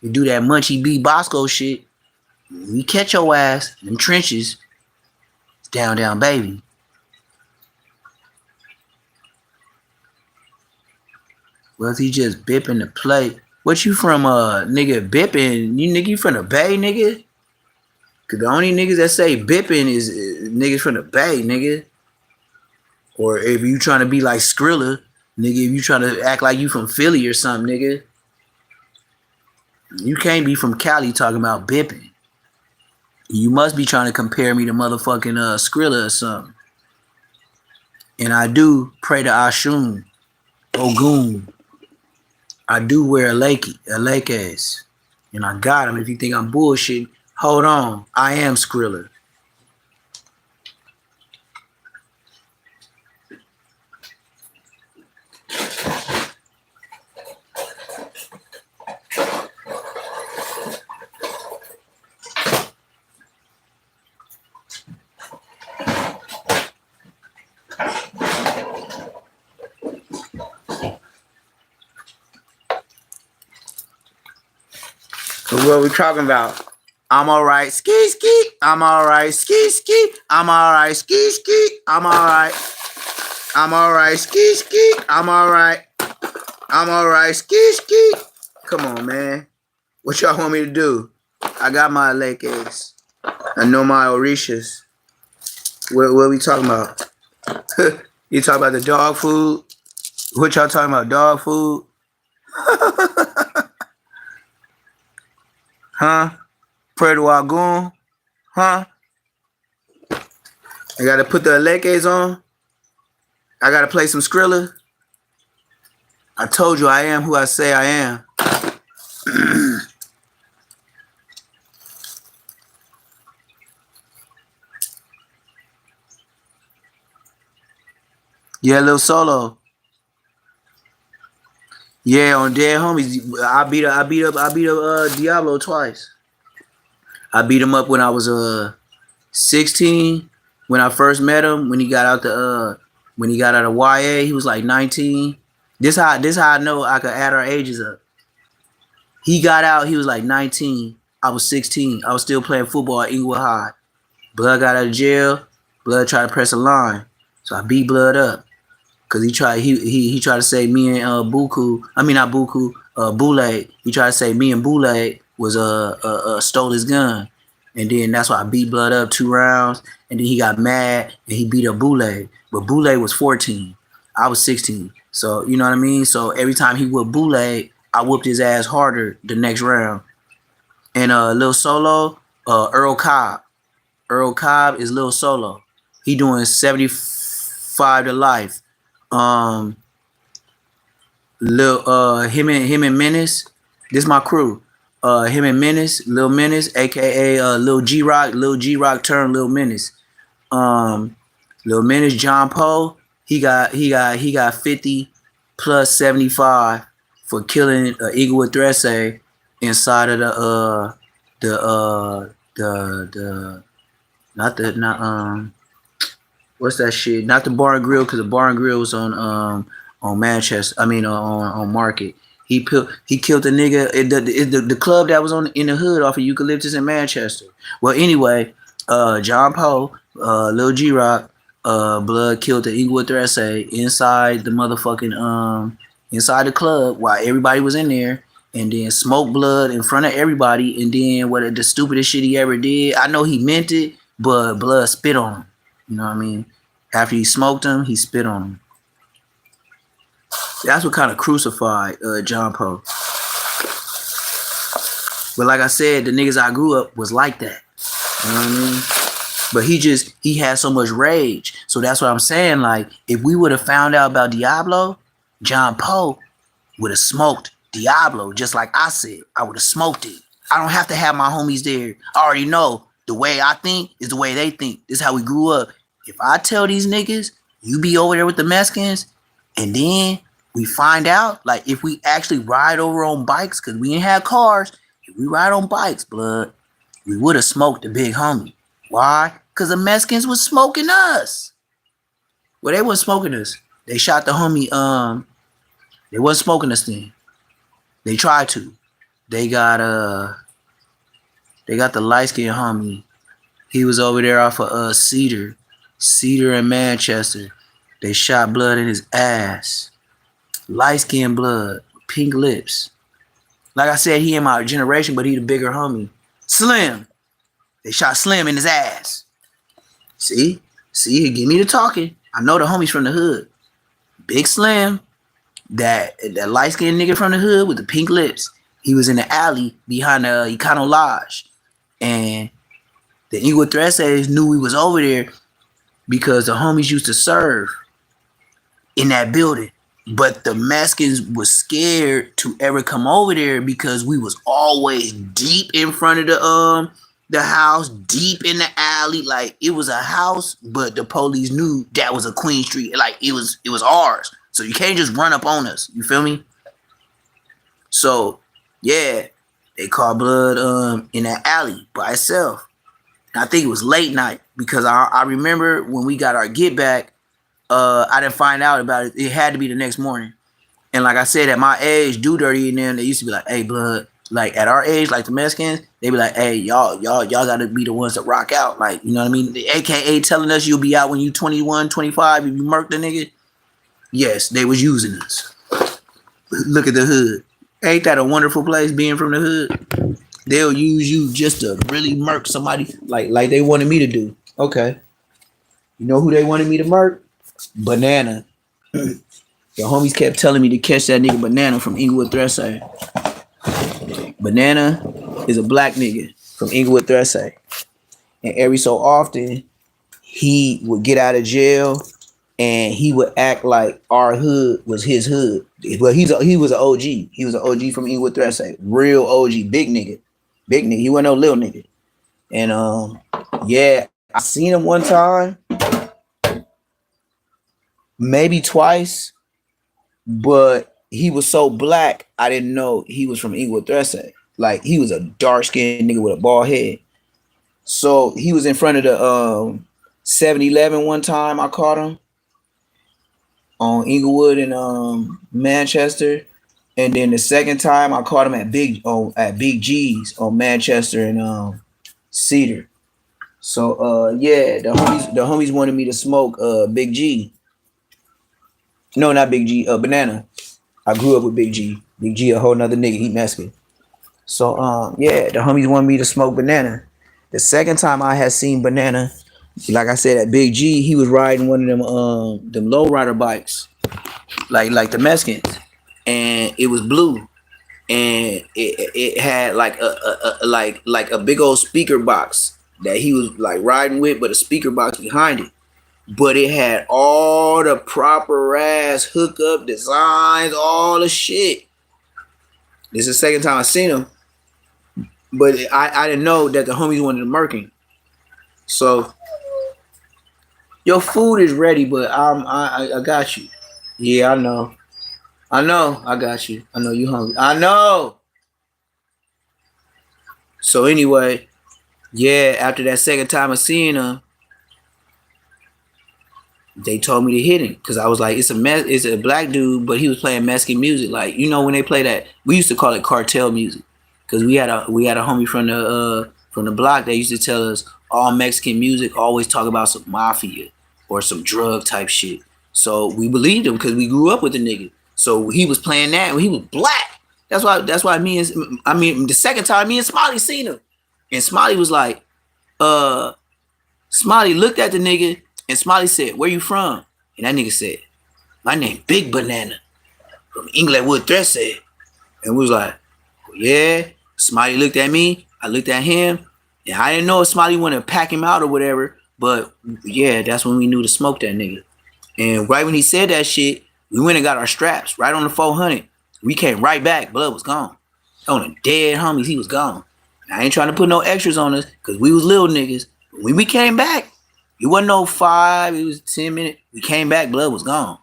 You do that Munchie B Bosco shit. We catch your ass in them trenches. It's down, baby. Was he just bipping the plate? What you from, nigga, bipping? You from the Bay, nigga? Cause the only niggas that say bipping is niggas from the Bay, nigga. Or if you trying to be like Skrilla, nigga, if you trying to act like you from Philly or something, nigga. You can't be from Cali talking about bipping. You must be trying to compare me to motherfucking Skrilla or something. And I do pray to Ashun, Ogun. I do wear a Lakers. And I got him. If you think I'm bullshit, hold on. I am Skrilla. What we talking about? I'm alright, ski ski. I'm alright, ski ski. I'm alright, ski ski. I'm alright. I'm alright, ski ski. I'm alright. I'm alright, ski ski. Come on, man. What y'all want me to do? I got my Lakers. I know my Orishas. What we talking about? You talking about the dog food? What y'all talking about? Dog food? Huh? Puerto Wagoon? Huh? I gotta put the Lakers on. I gotta play some Skrilla. I told you I am who I say I am. Yeah, Lil Solo. Yeah, on Dead Homies, I beat up Diablo twice. I beat him up when I was 16. When I first met him, when he got out of YA, he was like 19. This how I know I could add our ages up. He got out, he was like 19. I was 16. I was still playing football at Inglewood High. Blood got out of jail. Blood tried to press a line, so I beat Blood up. Cause he tried to say me and Bule. He tried to say me and Bule was stole his gun, and then that's why I beat Blood up 2 rounds, and then he got mad and he beat up Bule. But Bule was 14, I was 16, so you know what I mean. So every time he whooped Bule, I whooped his ass harder the next round. And Lil Solo, Earl Cobb is Lil Solo. He doing 75 to life. Him and Menace, this my crew. Him and Menace, Lil Menace, aka Lil G Rock turned Lil Menace. Lil Menace, John Poe, he got 50 plus 75 for killing Eaglewood Thresse inside of what's that shit? Not the Bar and Grill, because the Bar and Grill was on Manchester. I mean on Market. He killed the nigga at the club that was in the hood off of Eucalyptus in Manchester. Well, anyway, John Poe, Lil G Rock, Blood killed the Eaglewood Thresse inside the motherfucking inside the club while everybody was in there, and then smoked Blood in front of everybody, and then what the stupidest shit he ever did. I know he meant it, but Blood spit on him. You know what I mean? After he smoked him, he spit on him. That's what kind of crucified John Poe. But like I said, the niggas I grew up was like that. You know what I mean? But he had so much rage. So that's what I'm saying. Like, if we would have found out about Diablo, John Poe would have smoked Diablo, just like I said. I would have smoked it. I don't have to have my homies there. I already know. The way I think is the way they think. This is how we grew up. If I tell these niggas, you be over there with the Mexicans, and then we find out, like, if we actually ride over on bikes, because we ain't have cars, if we ride on bikes, Blood, we would have smoked the big homie. Why? Because the Mexicans was smoking us. Well, they wasn't smoking us. They shot the homie, they wasn't smoking us then. They tried to. They got the light-skinned homie. He was over there off of Cedar in Manchester. They shot Blood in his ass. Light-skinned Blood, pink lips. Like I said, he in my generation, but he the bigger homie. Slim. They shot Slim in his ass. See, give me the talking. I know the homies from the hood. Big Slim, that light-skinned nigga from the hood with the pink lips. He was in the alley behind the Econo Lodge. And the Eaglewood Thresse knew we was over there because the homies used to serve in that building. But the Mexicans was scared to ever come over there because we was always deep in front of the house, deep in the alley. Like, it was a house, but the police knew that was a Queen Street. Like, it was ours. So you can't just run up on us. You feel me? So, yeah. They caught Blood in that alley by itself. And I think it was late night because I remember when we got our get back, I didn't find out about it. It had to be the next morning. And like I said, at my age, Do Dirty and them, they used to be like, hey, Blood, Like at our age, like the Mexicans, they be like, hey, y'all gotta be the ones that rock out. Like, you know what I mean? The AKA telling us you'll be out when you 21, 25 if you murk the nigga. Yes, they was using us. Look at the hood. Ain't that a wonderful place being from the hood? They'll use you just to really murk somebody like they wanted me to do. Okay. You know who they wanted me to murk? Banana. The homies kept telling me to catch that nigga Banana from Inglewood Threadsail. Banana is a black nigga from Inglewood Threadsail. And every so often, he would get out of jail and he would act like our hood was his hood. Well, he was an OG. He was an OG from Inglewood Threadsail. Real OG, big nigga. Big nigga. He wasn't no little nigga. And yeah, I seen him one time, maybe twice, but he was so black, I didn't know he was from Inglewood Threadsail. Like, he was a dark-skinned nigga with a bald head. So he was in front of the 7-Eleven one time. I caught him on Inglewood and Manchester. And then the second time I caught him at Big G's on Manchester and Cedar. So yeah, the homies wanted me to smoke Big G. No, not Big G, Banana. I grew up with Big G. Big G a whole nother nigga, he Mexican. So yeah, the homies wanted me to smoke Banana. The second time I had seen Banana, like I said, at Big G, he was riding one of them lowrider bikes, like the Mexicans, and it was blue, and it had like a big old speaker box that he was like riding with, but a speaker box behind it. But it had all the proper ass hookup designs, all the shit. This is the second time I seen him, but I didn't know that the homies wanted to murk him. So your food is ready, but I got you. Yeah, I know, I got you. I know you hungry. I know. So anyway, yeah, after that second time of seeing him, they told me to hit him because I was like, it's a black dude, but he was playing Mexican music. Like, you know, when they play that, we used to call it cartel music because we had a homie from the block that used to tell us all Mexican music always talk about some mafia or some drug type shit. So we believed him because we grew up with the nigga. So he was playing that and he was black. That's why the second time me and Smiley seen him, and Smiley was like, Smiley looked at the nigga. And Smiley said, where you from? And that nigga said, my name Big Banana from Inglewood Threadsail. And we was like, well, yeah. Smiley looked at me. I looked at him. And I didn't know if Smiley wanted to pack him out or whatever. But yeah, that's when we knew to smoke that nigga. And right when he said that shit, we went and got our straps right on the 400. We came right back. Blood was gone. On the dead homies, he was gone. And I ain't trying to put no extras on us because we was little niggas. But when we came back, it wasn't no 5, it was 10 minutes. We came back, blood was gone.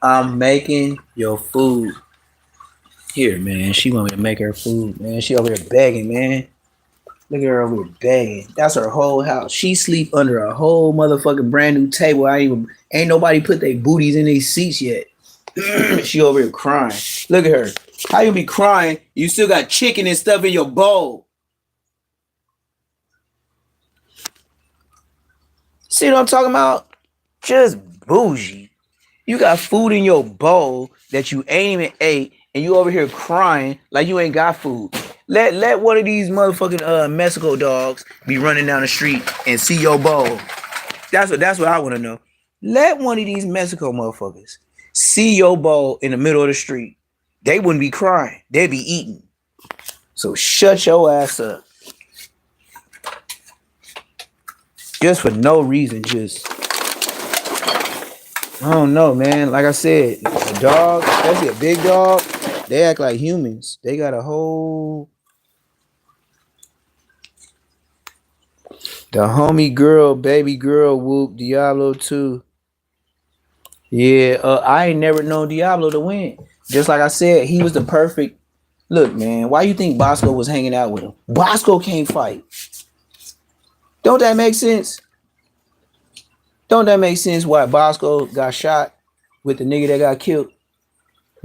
I'm making your food. Here, man. She want me to make her food, man. She over here begging, man. Look at her over here begging. That's her whole house. She sleep under a whole motherfucking brand new table. Ain't nobody put their booties in these seats yet. She over here crying. Look at her. How you be crying? You still got chicken and stuff in your bowl. See what I'm talking about? Just bougie. You got food in your bowl that you ain't even ate, and you over here crying like you ain't got food. Let one of these motherfucking Mexico dogs be running down the street and see your bowl. That's what I want to know. Let one of these Mexico motherfuckers see your bowl in the middle of the street. They wouldn't be crying. They'd be eating. So shut your ass up. Just for no reason, just I don't know, man. Like I said, a dog, especially a big dog, they act like humans. They got a whole the homie girl, baby girl, whoop Diablo 2. Yeah, I ain't never known Diablo to win. Just like I said, he was the perfect. Look, man, why you think Bosco was hanging out with him? Bosco can't fight. Don't that make sense? Don't that make sense why Bosco got shot with the nigga that got killed?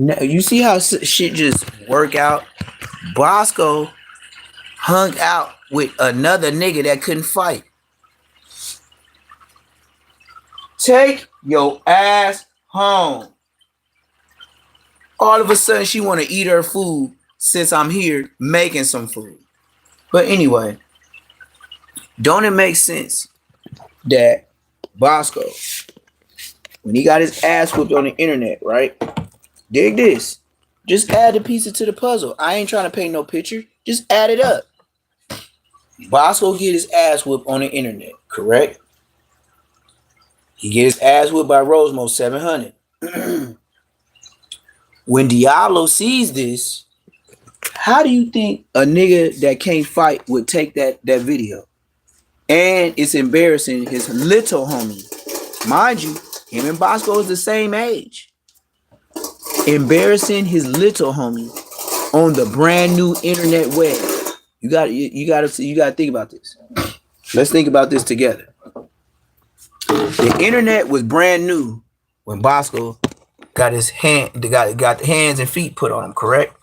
Now, you see how shit just work out? Bosco hung out with another nigga that couldn't fight. Take your ass home. All of a sudden, she want to eat her food since I'm here making some food. But anyway, don't it make sense that Bosco, when he got his ass whipped on the internet, right? Dig this. Just add the pieces to the puzzle. I ain't trying to paint no picture. Just add it up. Bosco get his ass whipped on the internet, correct? He get his ass whipped by Rosemo 700. When Diablo sees this, how do you think a nigga that can't fight would take that video? And it's embarrassing his little homie. Mind you, him and Bosco is the same age. Embarrassing his little homie on the brand new internet web. You gotta think about this. Let's think about this together. The internet was brand new when Bosco got the hands and feet put on him, correct?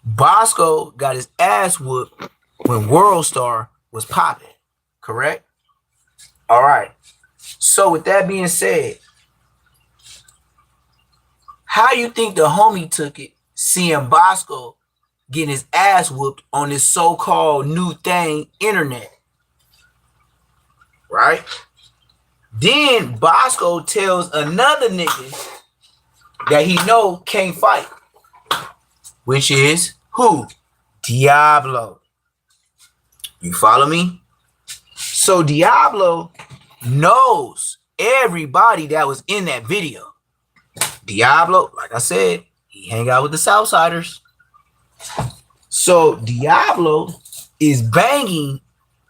Bosco got his ass whooped when World Star was popping, correct? All right. So with that being said, how you think the homie took it seeing Bosco getting his ass whooped on this so-called new thing, internet? Right? Then Bosco tells another nigga that he know can't fight, which is who? Diablo. You follow me? So Diablo knows everybody that was in that video. Diablo, like I said, he hang out with the Southsiders. So Diablo is banging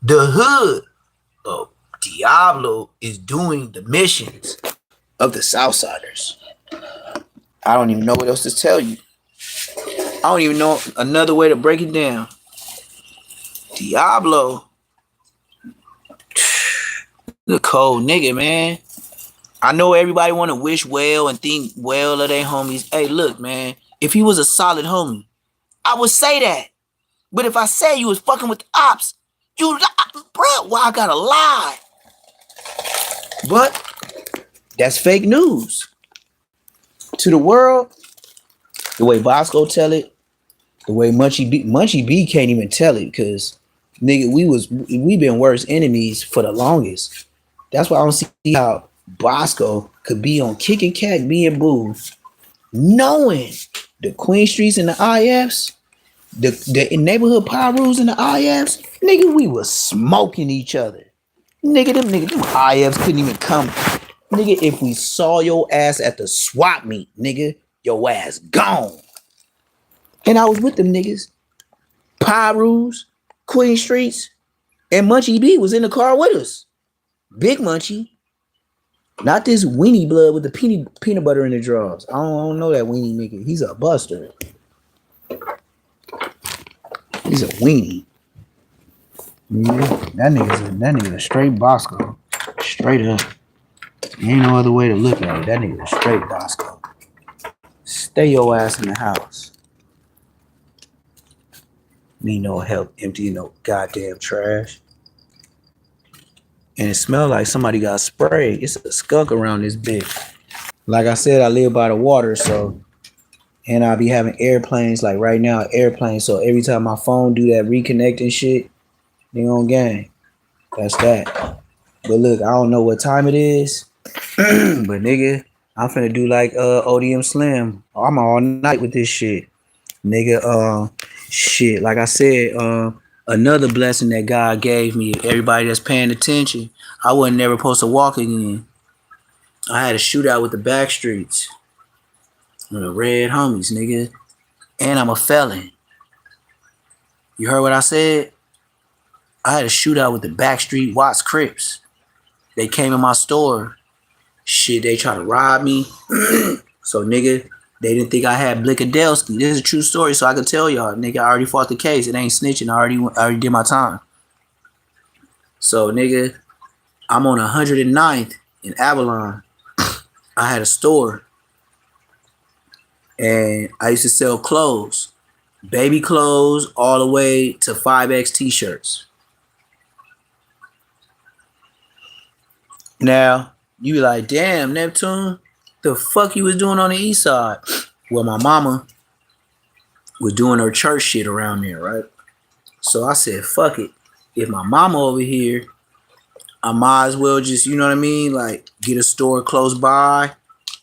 the hood. Oh, Diablo is doing the missions of the Southsiders. I don't even know what else to tell you. I don't even know another way to break it down. Diablo, the cold nigga, man. I know everybody want to wish well and think well of their homies. Hey, look, man, if he was a solid homie, I would say that. But if I say you was fucking with the ops, you, bro, why I gotta lie? But that's fake news. To the world, the way Bosco tell it, the way Munchie B can't even tell it, because nigga, we been worse enemies for the longest. That's why I don't see how Bosco could be on Kickin' Cat being boo, knowing the Queen Streets and the IFs, the neighborhood Pyrus and the IFs, nigga, we was smoking each other. Nigga, them IFs couldn't even come. Nigga, if we saw your ass at the swap meet, nigga, your ass gone. And I was with them niggas. Pyrus, Queen Streets, and Munchie B was in the car with us. Big Munchie. Not this weenie blood with the peanut butter in the drawers. I don't know that weenie nigga. He's a buster. He's a weenie. Yeah, that nigga's a straight Bosco. Straight up. Ain't no other way to look at it. That nigga is straight Bosco. Stay your ass in the house. Need no help emptying no goddamn trash. And it smelled like somebody got sprayed. It's a skunk around this bitch. Like I said, I live by the water, so, and I be having airplanes, like right now, airplanes. So every time my phone do that reconnecting shit, they on gang. That's that. But look, I don't know what time it is, but nigga, I'm finna do like ODM Slim. I'm all night with this shit. Nigga, shit, like I said, another blessing that God gave me, everybody that's paying attention, I wasn't never supposed to walk again. I had a shootout with the Backstreets. With the red homies, nigga. And I'm a felon. You heard what I said? I had a shootout with the Backstreet Watts Crips. They came in my store. Shit, they tried to rob me. So, nigga, they didn't think I had Blickadelski. This is a true story, so I can tell y'all. Nigga, I already fought the case. It ain't snitching. I already did my time. So, nigga, I'm on 109th in Avalon. I had a store. And I used to sell clothes, baby clothes, all the way to 5X t-shirts. Now, you be like, damn, Neptune, the fuck you was doing on the east side? Well, my mama was doing her church shit around there, right? So I said, fuck it. If my mama over here, I might as well just, you know what I mean? Like, get a store close by,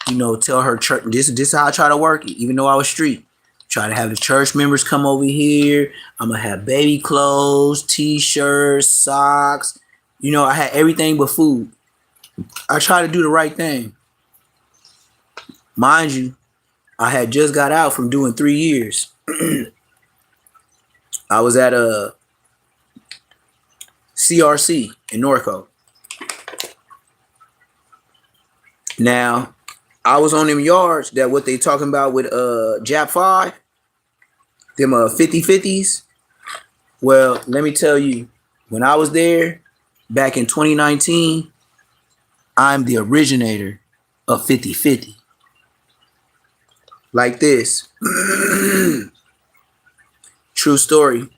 you know, tell her church. This is how I try to work it, even though I was street. Try to have the church members come over here. I'm going to have baby clothes, t-shirts, socks. You know, I had everything but food. I try to do the right thing. Mind you, I had just got out from doing 3 years. I was at a CRC in Norco. Now, I was on them yards that what they talking about with Jap 5, them 50/50s. Well, let me tell you, when I was there back in 2019, I'm the originator of 50/50. Like this. True story.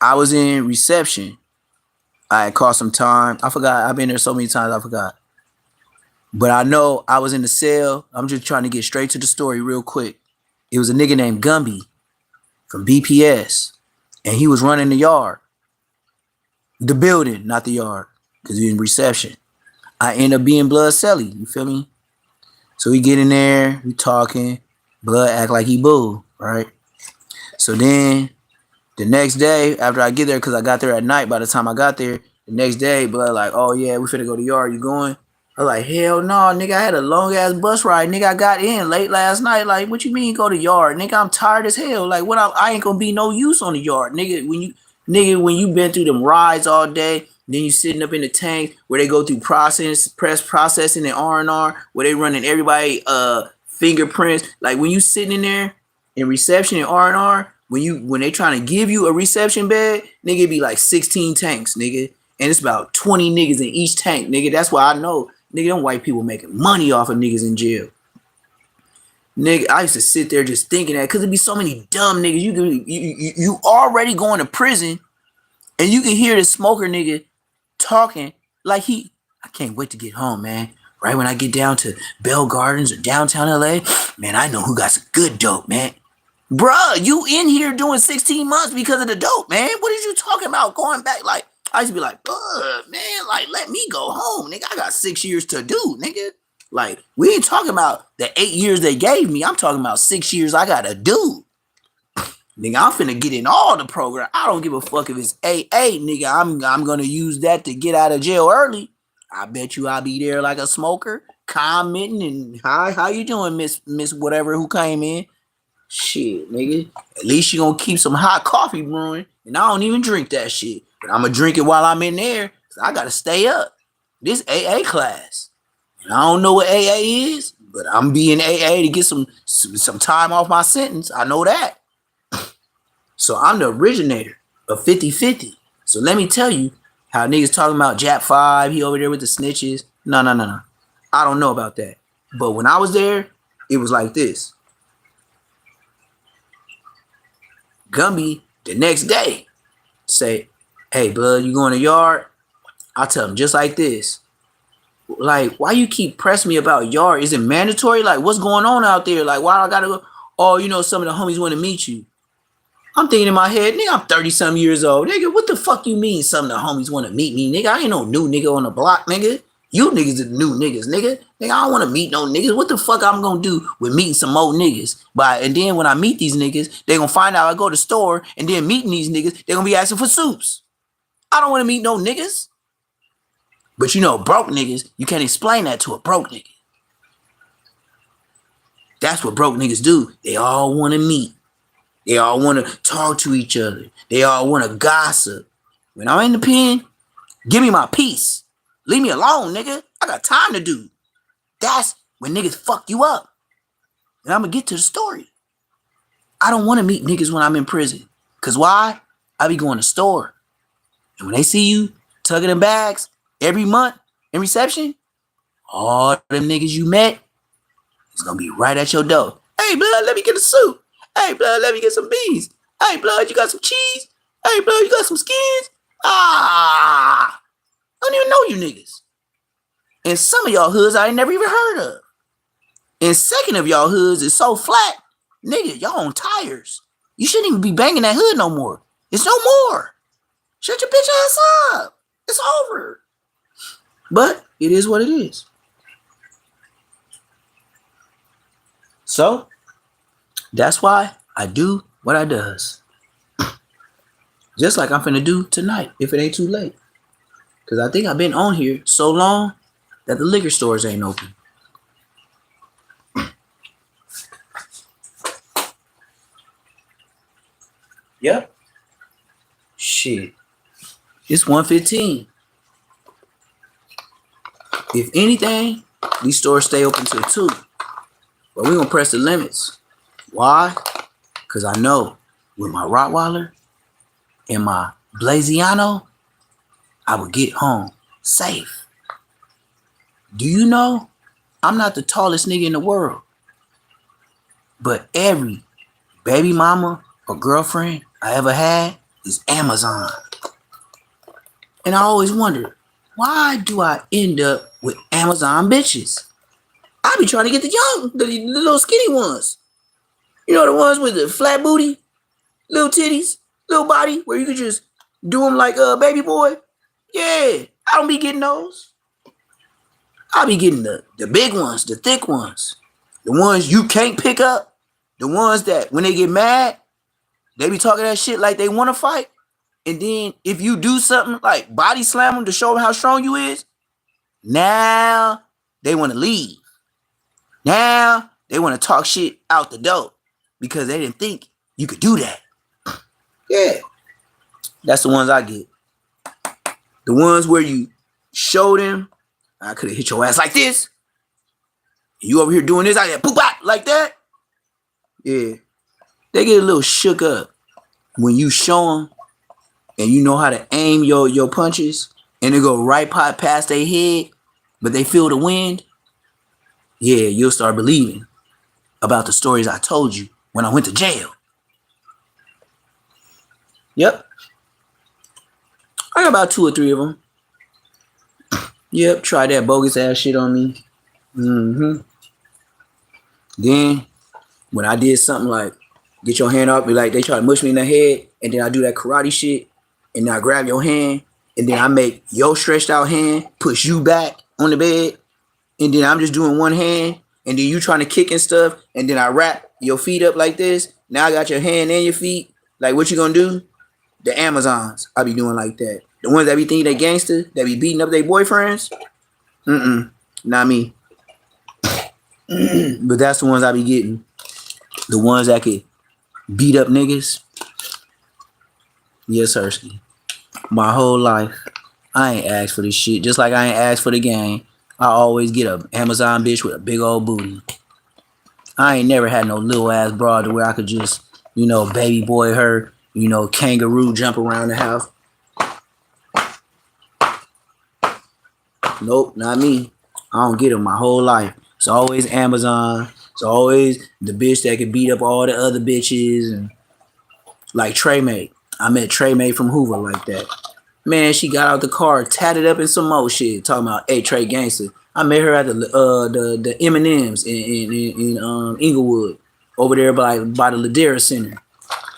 I was in reception. I had caught some time. I forgot. I've been there so many times, I forgot. But I know I was in the cell. I'm just trying to get straight to the story real quick. It was a nigga named Gumby from BPS. And he was running the yard. The building, not the yard. Because he was in reception. I end up being Blood Celly. You feel me? So we get in there. We talking. Blood act like he boo. Right? So then the next day, after I get there, because I got there at night by the time I got there, the next day, Blood like, oh yeah, we finna go to the yard. You going? I was like, hell no, nigga, I had a long ass bus ride. Nigga, I got in late last night. Like, what you mean go to yard? Nigga, I'm tired as hell. Like, what I ain't gonna be no use on the yard. Nigga, when you been through them rides all day, then you sitting up in the tank where they go through processing and R&R, where they running everybody fingerprints. Like when you sitting in there in reception and R&R, when they trying to give you a reception bed, nigga, it be like 16 tanks, nigga. And it's about 20 niggas in each tank, nigga. That's why I know, nigga, them white people making money off of niggas in jail. Nigga, I used to sit there just thinking that, because it'd be so many dumb niggas. You already going to prison, and you can hear the smoker nigga talking like I can't wait to get home, man. Right when I get down to Bell Gardens or downtown LA, man, I know who got some good dope, man. Bruh, you in here doing 16 months because of the dope, man. What is you talking about going back? Like, I used to be like, man, like, let me go home, nigga. I got 6 years to do, nigga. Like, we ain't talking about the 8 years they gave me. I'm talking about 6 years I gotta do. Nigga, I'm finna get in all the program. I don't give a fuck if it's AA, nigga. I'm gonna use that to get out of jail early. I bet you I'll be there like a smoker, commenting and how you doing, Miss whatever who came in. Shit, nigga. At least you gonna keep some hot coffee brewing, and I don't even drink that shit. But I'm gonna drink it while I'm in there. So I gotta stay up. This AA class. And I don't know what AA is, but I'm being AA to get some time off my sentence. I know that. So I'm the originator of 50/50. So let me tell you how niggas talking about Jap 5, he over there with the snitches. No. I don't know about that. But when I was there, it was like this. Gumby the next day say, hey, blood, you going to yard? I tell him just like this. Like, why you keep pressing me about yard? Is it mandatory? Like, what's going on out there? Like, why I gotta go? Oh, you know, some of the homies want to meet you. I'm thinking in my head, nigga, I'm 30-some years old. Nigga, what the fuck you mean some of the homies want to meet me, nigga? I ain't no new nigga on the block, nigga. You niggas are the new niggas, nigga. Nigga, I don't want to meet no niggas. What the fuck I'm going to do with meeting some old niggas? And then when I meet these niggas, they going to find out I go to the store, and then meeting these niggas, they going to be asking for soups. I don't want to meet no niggas. But you know, broke niggas, you can't explain that to a broke nigga. That's what broke niggas do. They all want to meet. They all want to talk to each other. They all want to gossip. When I'm in the pen, give me my peace. Leave me alone, nigga. I got time to do. That's when niggas fuck you up. And I'm going to get to the story. I don't want to meet niggas when I'm in prison. Because why? I be going to the store. And when they see you tugging in bags every month in reception, all them niggas you met is gonna be right at your door. Hey, blood, let me get a soup. Hey, blood, let me get some beans. Hey, blood, you got some cheese? Hey, blood, you got some skins? I don't even know you niggas. And some of y'all hoods I ain't never even heard of. And second of y'all hoods is so flat, nigga, y'all on tires. You shouldn't even be banging that hood no more. It's no more. Shut your bitch ass up. It's over. But it is what it is. So, that's why I do what I does. Just like I'm finna do tonight, if it ain't too late. Because I think I've been on here so long that the liquor stores ain't open. Yep. Shit. It's 1:15. If anything, these stores stay open till 2. But we're gonna press the limits. Why? Because I know with my Rottweiler and my Blaziano, I will get home safe. Do you know I'm not the tallest nigga in the world? But every baby mama or girlfriend I ever had is Amazon. And I always wonder, why do I end up with Amazon bitches? I be trying to get the little skinny ones. You know, the ones with the flat booty, little titties, little body, where you could just do them like a baby boy. Yeah, I don't be getting those. I be getting the big ones, the thick ones. The ones you can't pick up. The ones that when they get mad, they be talking that shit like they want to fight. And then if you do something like body slam them to show them how strong you is, now they want to leave. Now they want to talk shit out the door because they didn't think you could do that. Yeah. That's the ones I get. The ones where you show them, I could have hit your ass like this. You over here doing this, I get poop out like that. Yeah. They get a little shook up when you show them and you know how to aim your punches and they go right past their head, but they feel the wind. Yeah, you'll start believing about the stories I told you when I went to jail. Yep. I got about 2 or 3 of them. Yep, try that bogus ass shit on me. Then, when I did something like get your hand off me, like they try to mush me in the head, and then I do that karate shit, and then I grab your hand, and then I make your stretched out hand push you back on the bed, and then I'm just doing one hand, and then you trying to kick and stuff, and then I wrap your feet up like this. Now I got your hand and your feet. Like, what you gonna do? The Amazons, I be doing like that. The ones that be thinking they gangster, that be beating up their boyfriends. Not me. But that's the ones I be getting. The ones that could beat up niggas. Yes, Hersky. My whole life, I ain't asked for this shit. Just like I ain't asked for the game. I always get a Amazon bitch with a big old booty. I ain't never had no little ass broad to where I could just, baby boy her, kangaroo jump around the house. Nope, not me. I don't get them my whole life. It's always Amazon. It's always the bitch that can beat up all the other bitches. And like Trey May. I met Trey May from Hoover like that. Man, she got out the car, tatted up in some more shit, talking about, hey, Trey Gangster. I met her at the M&M's in Inglewood, over there by the Ladera Center.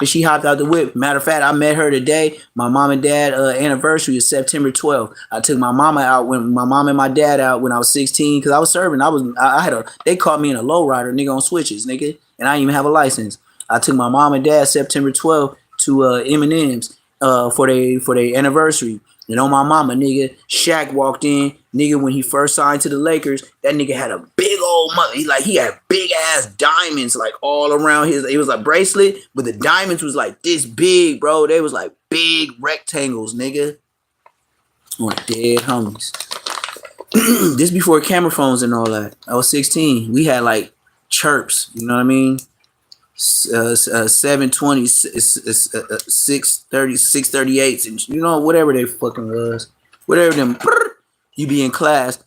And she hopped out the whip. Matter of fact, I met her today. My mom and dad anniversary is September 12th. I took my mom and my dad out when I was 16 because I was serving. They caught me in a lowrider, nigga, on switches, nigga, and I didn't even have a license. I took my mom and dad September 12th to M&M's for their anniversary. And on my mama, nigga, Shaq walked in, nigga, when he first signed to the Lakers, that nigga had a big old he had big ass diamonds like all around it was a bracelet, but the diamonds was like this big, bro. They was like big rectangles, nigga. On dead homies. This before camera phones and all that. I was 16. We had like chirps, you know what I mean? 720, 630, 638, and whatever they fucking was, whatever them. You be in class.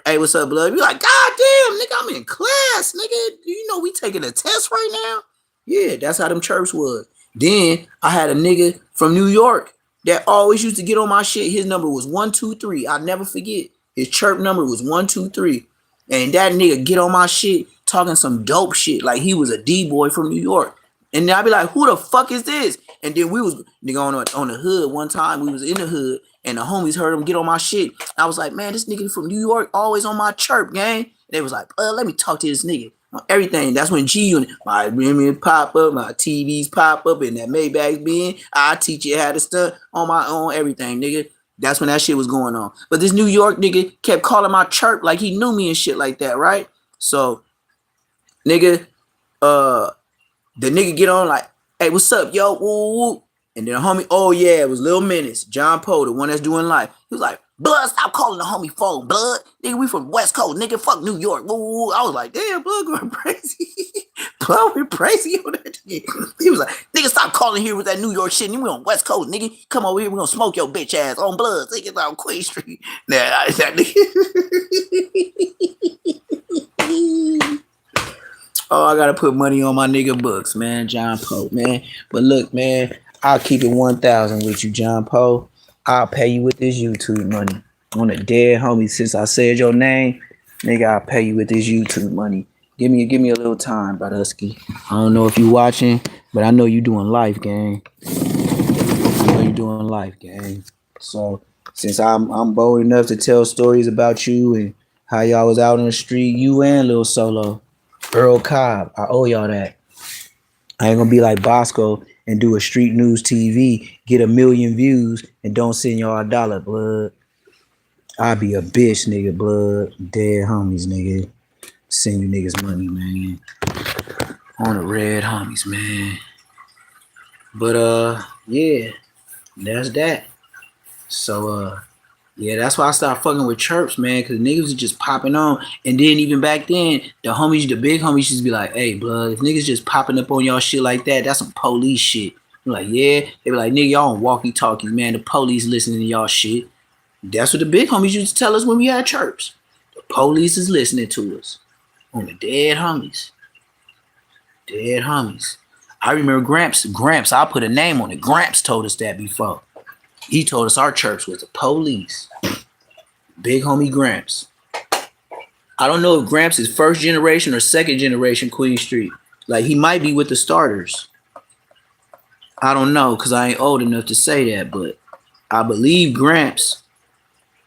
Hey, hey, what's up, blood? Be like, God damn, nigga, I'm in class, nigga. You know we taking a test right now? Yeah, that's how them chirps was. Then I had a nigga from New York that always used to get on my shit. His number was 123. I'll never forget. His chirp number was 123. And that nigga get on my shit talking some dope shit like he was a D-boy from New York. And then I'd be like, who the fuck is this? And then we was nigga on the hood one time. We was in the hood and the homies heard him get on my shit. I was like, man, this nigga from New York always on my chirp, gang. And they was like, let me talk to this nigga. Everything. That's when G Unit, my women pop up, my TVs pop up, and that Maybach's being. I teach you how to stuff on my own, everything, nigga. That's when that shit was going on. But this New York nigga kept calling my chirp like he knew me and shit like that, right? So, nigga, the nigga get on like, hey, what's up, yo? Woo, woo. And then the homie, oh yeah, it was Lil Menace, John Poe, the one that's doing life. He was like, blood, stop calling the homie phone, blood. Nigga, we from West Coast, nigga, fuck New York. Woo, woo, woo. I was like, damn, blood going crazy. Blood went crazy on that shit. He was like, nigga, stop calling here with that New York shit. Nigga, we on West Coast, nigga. Come over here, we gonna smoke your bitch ass on blood. Take it on Queen Street. Nah, that nigga. Oh, I gotta put money on my nigga books, man. John Poe, man. But look, man, I'll keep it 1,000 with you, John Poe. I'll pay you with this YouTube money. On a dead homie, since I said your name, nigga, I'll pay you with this YouTube money. Give me a little time, Badusky. I don't know if you watching, but I know you doing life, gang. I know you doing life, gang. So since I'm bold enough to tell stories about you and how y'all was out on the street, you and Lil Solo, Earl Cobb, I owe y'all that. I ain't gonna be like Bosco and do a street news TV, get 1 million views, and don't send y'all $1, blood. I be a bitch, nigga, blood. Dead homies, nigga. Send you niggas money, man. On the red homies, man. But yeah, that's that. So yeah, that's why I started fucking with chirps, man, because niggas was just popping on. And then even back then, the big homies used to be like, hey, blood, if niggas just popping up on y'all shit like that, that's some police shit. I'm like, yeah. They be like, nigga, y'all on walkie-talkies, man. The police listening to y'all shit. That's what the big homies used to tell us when we had chirps. The police is listening to us. On the dead homies. Dead homies. I remember Gramps, I'll put a name on it. Gramps told us that before. He told us our church was the police. Big homie Gramps. I don't know if Gramps is first generation or second generation Queen Street. Like, he might be with the starters. I don't know, because I ain't old enough to say that, but I believe Gramps,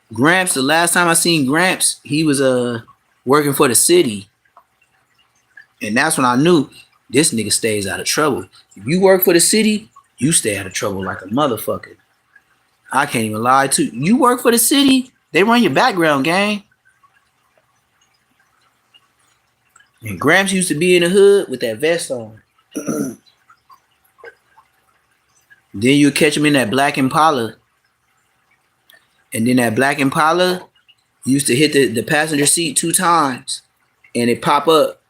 the last time I seen Gramps, he was working for the city. And that's when I knew this nigga stays out of trouble. If you work for the city, you stay out of trouble like a motherfucker. I can't even lie to you. You work for the city, they run your background, gang. And Gramps used to be in the hood with that vest on. Then you catch him in that black Impala. And then that black Impala used to hit the passenger seat 2 times. And it pop up.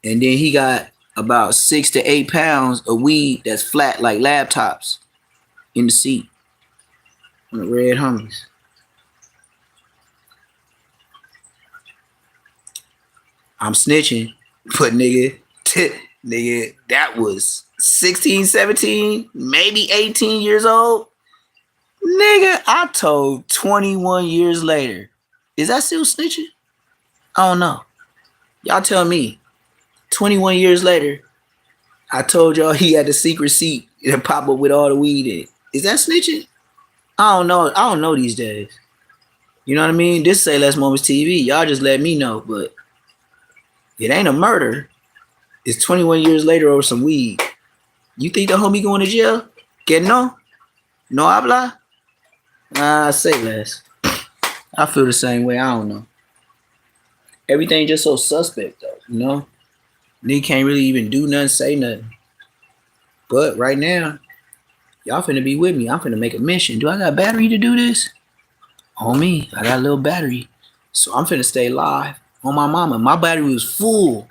And then he got about 6 to 8 pounds of weed that's flat like laptops in the seat. On the red homies. I'm snitching. But nigga, that was 16, 17, maybe 18 years old. Nigga, I told 21 years later. Is that still snitching? I don't know. Y'all tell me. 21 years later, I told y'all he had the secret seat and pop up with all the weed in it. Is that snitching? I don't know. I don't know these days. You know what I mean? This is AYLESS Moments TV. Y'all just let me know, but it ain't a murder. It's 21 years later over some weed. You think the homie going to jail? Que no? No habla? Say less. I feel the same way. I don't know. Everything just so suspect though, you know? Nigga can't really even do nothing, say nothing. But right now, y'all finna be with me. I'm finna make a mission. Do I got battery to do this? On me. I got a little battery. So I'm finna stay live on my mama. My battery was full.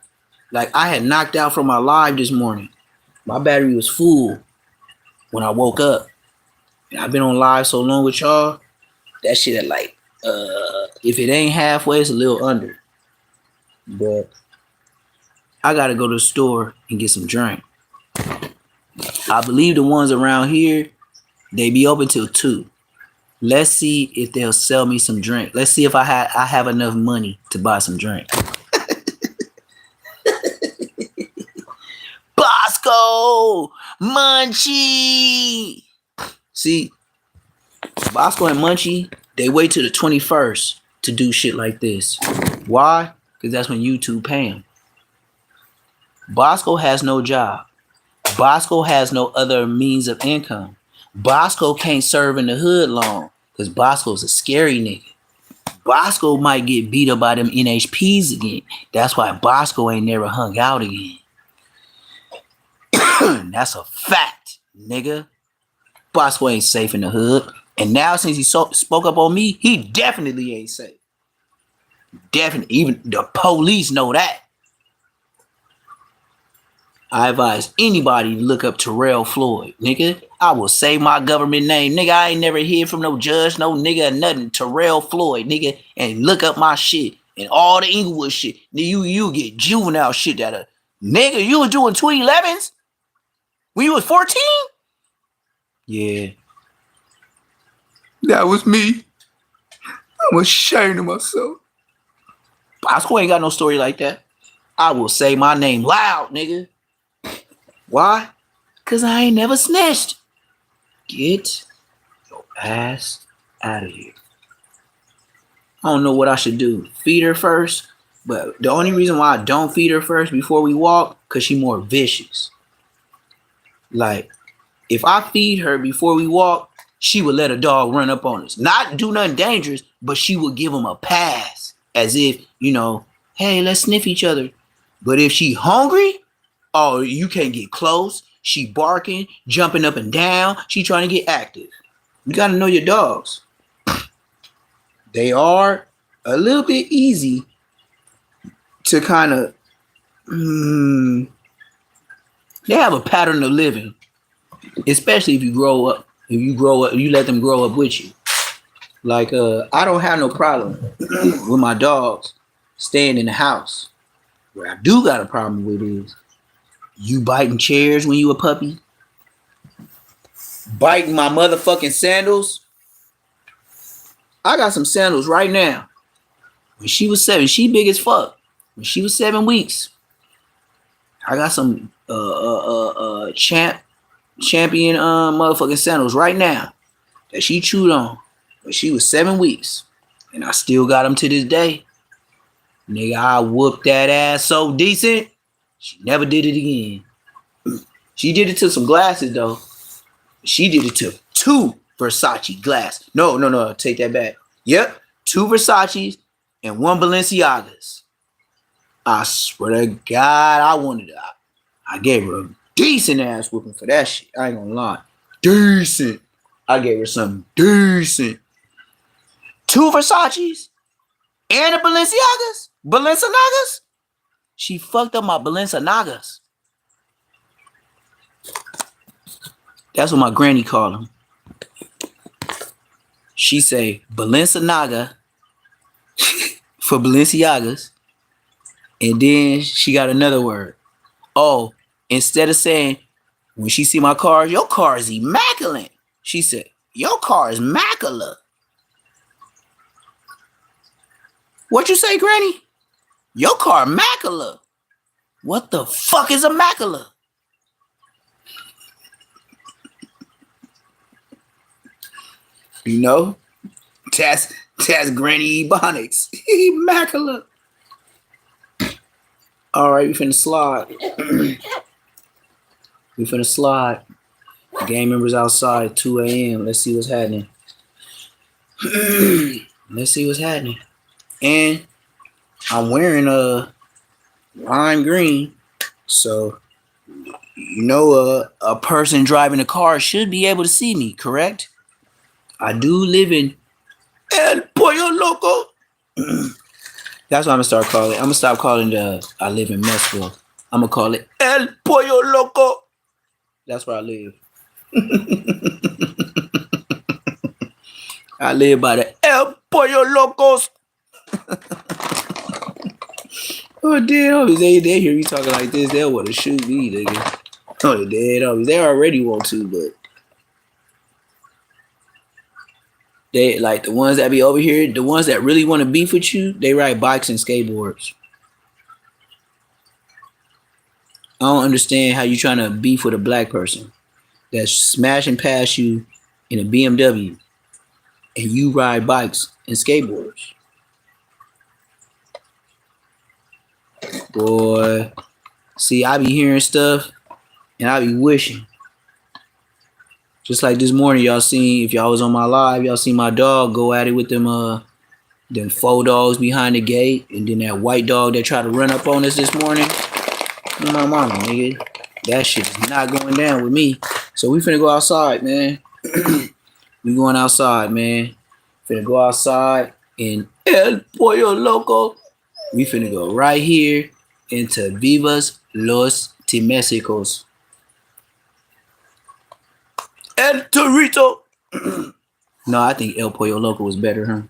Like I had knocked out from my live this morning. My battery was full when I woke up. And I've been on live so long with y'all. That shit at like If it ain't halfway, it's a little under. But I gotta go to the store and get some drink. I believe the ones around here, they be open till 2. Let's see if they'll sell me some drink. Let's see if I have enough money to buy some drink. Bosco, Munchie. See, Bosco and Munchie, they wait till the 21st to do shit like this. Why? Because that's when YouTube pay them. Bosco has no job. Bosco has no other means of income. Bosco can't serve in the hood long because Bosco's a scary nigga. Bosco might get beat up by them NHPs again. That's why Bosco ain't never hung out again. That's a fact, nigga. Bosco ain't safe in the hood. And now since he spoke up on me, he definitely ain't safe. Definitely. Even the police know that. I advise anybody to look up Terrell Floyd, nigga. I will say my government name. Nigga, I ain't never heard from no judge, no nigga, or nothing. Terrell Floyd, nigga. And look up my shit. And all the Inglewood shit. Nigga, you get juvenile shit that nigga, you was doing 211s? When you was 14? Yeah. That was me. I'm ashamed of myself. Bosco ain't got no story like that. I will say my name loud, nigga. Why? Because I ain't never snitched. Get your ass out of here. I don't know what I should do. Feed her first. But the only reason why I don't feed her first before we walk, because she's more vicious. Like, if I feed her before we walk, she would let a dog run up on us. Not do nothing dangerous, but she would give him a pass. As if, you know, hey, let's sniff each other. But if she hungry, oh, you can't get close. She barking, jumping up and down. She trying to get active. You got to know your dogs. They are a little bit easy to kind of... they have a pattern of living. Especially if you grow up. If you grow up, you let them grow up with you. Like, I don't have no problem with my dogs staying in the house. What I do got a problem with is you biting chairs when you a puppy. Biting my motherfucking sandals. I got some sandals right now. When she was 7, she big as fuck. When she was 7 weeks, I got some champion motherfucking sandals right now that she chewed on when she was 7 weeks. And I still got them to this day. Nigga, I whooped that ass so decent. She never did it again. She did it to some glasses though. She did it to 2 Versace glasses. No, take that back. Yep, 2 Versace's and 1 Balenciaga's. I swear to God, I gave her a decent ass whooping for that shit. I ain't gonna lie. Decent. I gave her something decent. 2 Versace's and a Balenciagas. She fucked up my Balenciagas. That's what my granny called them. She say Balenciaga for Balenciagas. And then she got another word. Oh, instead of saying, when she see my car, your car is immaculate. She said, your car is immaculate. What you say, Granny? Your car immaculate. What the fuck is immaculate? You know, that's Granny Ebonics. Immaculate. All right, we finna slide. Gang members outside, 2 a.m. Let's see what's happening. And I'm wearing a lime green. So, you know, a person driving a car should be able to see me, correct? I do live in El Pollo Loco. That's what I'm gonna start calling it. I'm gonna stop calling I live in Messville. I'm gonna call it El Pollo Loco. That's where I live. I live by the El Pollo Locos. Oh, dead homies. They hear me talking like this, they'll want to shoot me, nigga. Oh, the dead homies. They already want to, but they like the ones that be over here, the ones that really want to beef with you, they ride bikes and skateboards. I don't understand how you trying to beef with a black person that's smashing past you in a BMW and you ride bikes and skateboards. Boy, see, I be hearing stuff and I be wishing. Just like this morning, y'all seen, if y'all was on my live, y'all seen my dog go at it with them 4 dogs behind the gate, and then that white dog that tried to run up on us this morning. My mama, nigga. That shit is not going down with me. So we finna go outside, man. We going outside, man. Finna go outside in El Pollo Loco. We finna go right here into Vivas Los Timesicos. El Torito. No, I think El Pollo Loco was better, huh?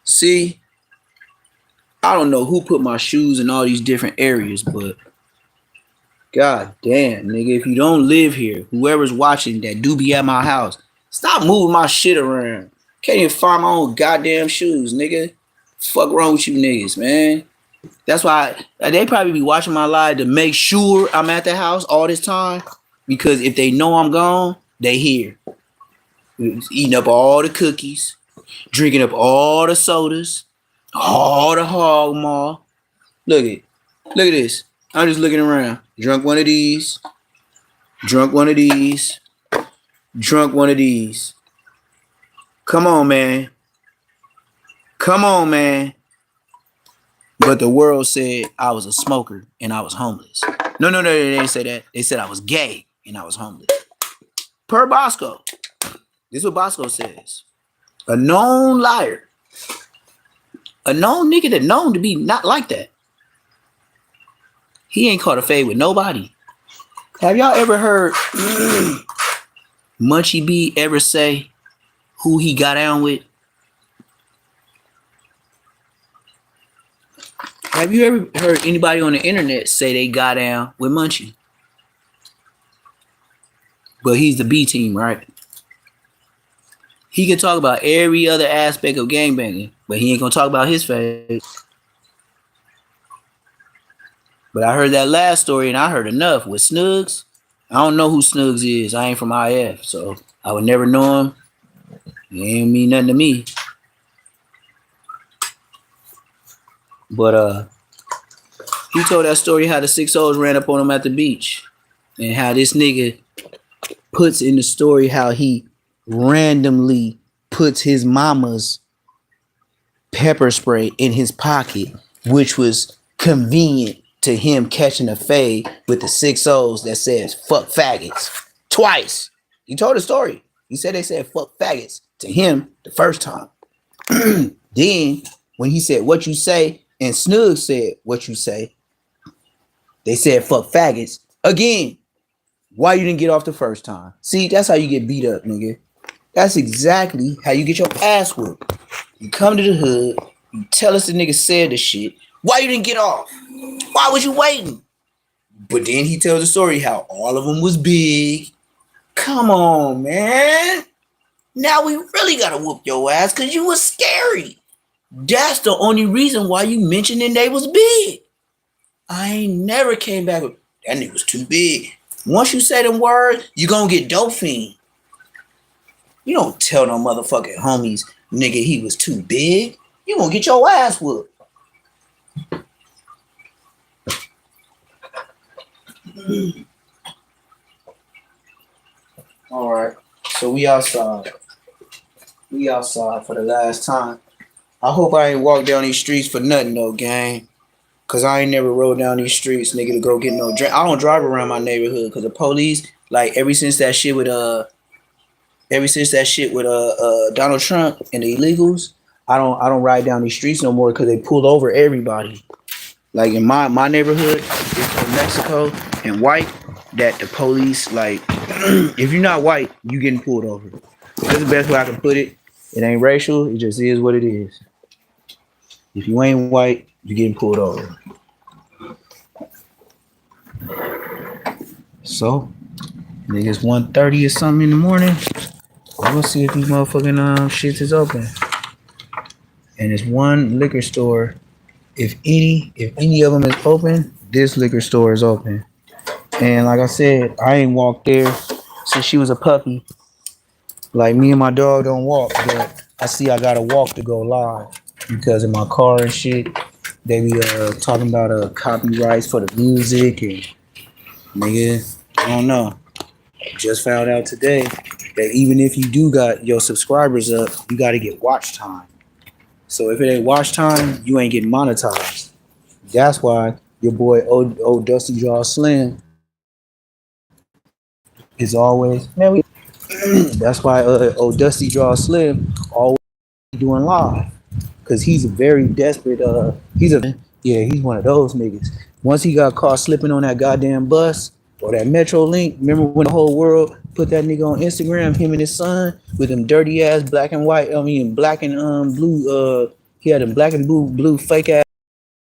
See, I don't know who put my shoes in all these different areas, but god damn, nigga, if you don't live here, whoever's watching that do be at my house, stop moving my shit around. Can't even find my own goddamn shoes, nigga. Fuck wrong with you niggas, man. That's why they probably be watching my live to make sure I'm at the house all this time. Because if they know I'm gone, they here. Eating up all the cookies, drinking up all the sodas, all the hog maw. Look at this. I'm just looking around. Drunk one of these. Drunk one of these. Drunk one of these. Come on, man. Come on, man. But the world said I was a smoker and I was homeless. No, they didn't say that. They said I was gay and I was homeless. Per Bosco. This is what Bosco says. A known liar. A known nigga that known to be not like that. He ain't caught a fade with nobody. Have y'all ever heard Munchie B ever say who he got down with? Have you ever heard anybody on the internet say they got down with Munchie? But he's the B team, right? He can talk about every other aspect of gangbanging, but he ain't gonna talk about his face. But I heard that last story and I heard enough with Snugs. I don't know who Snugs is. I ain't from IF, so I would never know him. He ain't mean nothing to me. But he told that story how the 6-0s ran up on him at the beach. And how this nigga puts in the story how he randomly puts his mama's pepper spray in his pocket, which was convenient to him catching a fade with the 6-0s that says fuck faggots twice. He told the story. He said they said fuck faggots to him the first time. Then when he said what you say and Snug said what you say, they said fuck faggots again. Why you didn't get off the first time? See, that's how you get beat up, nigga. That's exactly how you get your ass whooped. You come to the hood, you tell us the nigga said the shit. Why you didn't get off? Why was you waiting? But then he tells the story how all of them was big. Come on, man. Now we really gotta whoop your ass because you was scary. That's the only reason why you mentioning they was big. I ain't never came back with that nigga was too big. Once you say them words, you gonna get dope fiend. You don't tell no motherfucking homies, nigga, he was too big. You gonna get your ass whooped. All right, so we outside. We outside for the last time. I hope I ain't walked down these streets for nothing though, gang. Cause I ain't never rode down these streets, nigga, to go get no drink. I don't drive around my neighborhood because the police, like ever since that shit with Donald Trump and the illegals, I don't ride down these streets no more because they pulled over everybody. Like in my neighborhood, it's from Mexico and white that the police like If you're not white, you getting pulled over. That's the best way I can put it. It ain't racial. It just is what it is. If you ain't white, you getting pulled over. So, niggas 1:30 or something in the morning. We're gonna see if these motherfucking shits is open. And it's one liquor store. If any of them is open, this liquor store is open. And like I said, I ain't walked there since she was a puppy. Like me and my dog don't walk, but I see I gotta walk to go live because in my car and shit, they be talking about copyrights for the music and nigga, I don't know. Just found out today that even if you do got your subscribers up, you gotta get watch time. So if it ain't watch time, you ain't getting monetized. That's why your boy old Dusty Jaw Slim is always that's why old Dusty Jaw Slim always doing live. Cause he's a very desperate he's one of those niggas. Once he got caught slipping on that goddamn bus or that Metro Link, remember when the whole world put that nigga on Instagram, him and his son, with them dirty ass black and white, black and blue, he had them black and blue fake ass,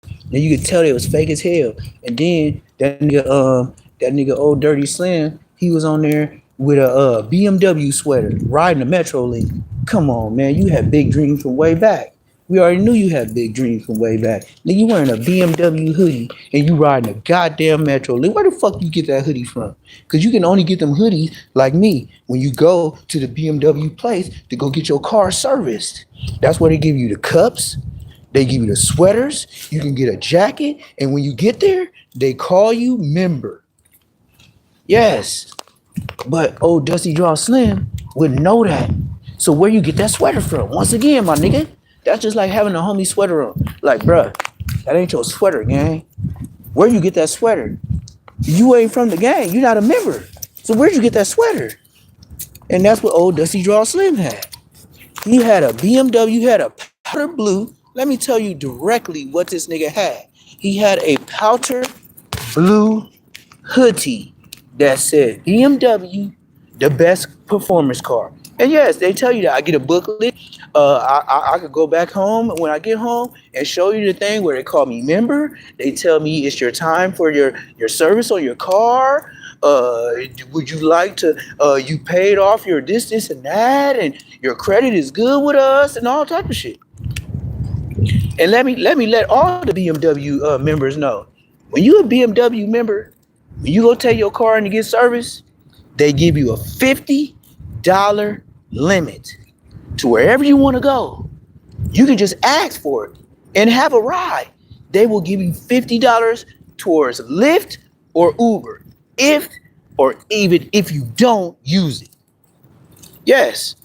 and you could tell it was fake as hell. And then that nigga old Dirty Slim, he was on there with a BMW sweater, riding a Metro Link. Come on, man, you had big dreams from way back. We already knew you had big dreams from way back. Then you wearing a BMW hoodie and you riding a goddamn Metro Link. Where the fuck you get that hoodie from? Because you can only get them hoodies like me when you go to the BMW place to go get your car serviced. That's where they give you the cups. They give you the sweaters. You can get a jacket. And when you get there, they call you member. Yes. But old Dusty Jaw Slim wouldn't know that. So where you get that sweater from? Once again, my nigga. That's just like having a homie sweater on. Like, bruh, that ain't your sweater, gang. Where you get that sweater? You ain't from the gang. You're not a member. So where'd you get that sweater? And that's what old Dusty Draw Slim had. He had a BMW, had a powder blue. Let me tell you directly what this nigga had. He had a powder blue hoodie that said BMW, the best performance car. And yes, they tell you that. I get a booklet. I could go back home when I get home and show you the thing where they call me member. They tell me it's your time for your service on your car. Would you like to, you paid off your this, and that, and your credit is good with us and all type of shit. And let me let all the BMW members know. When you a BMW member, when you go take your car and you get service, they give you a $50 limit to wherever you want to go. You can just ask for it and have a ride. They will give you $50 towards Lyft or Uber, even if you don't use it. Yes,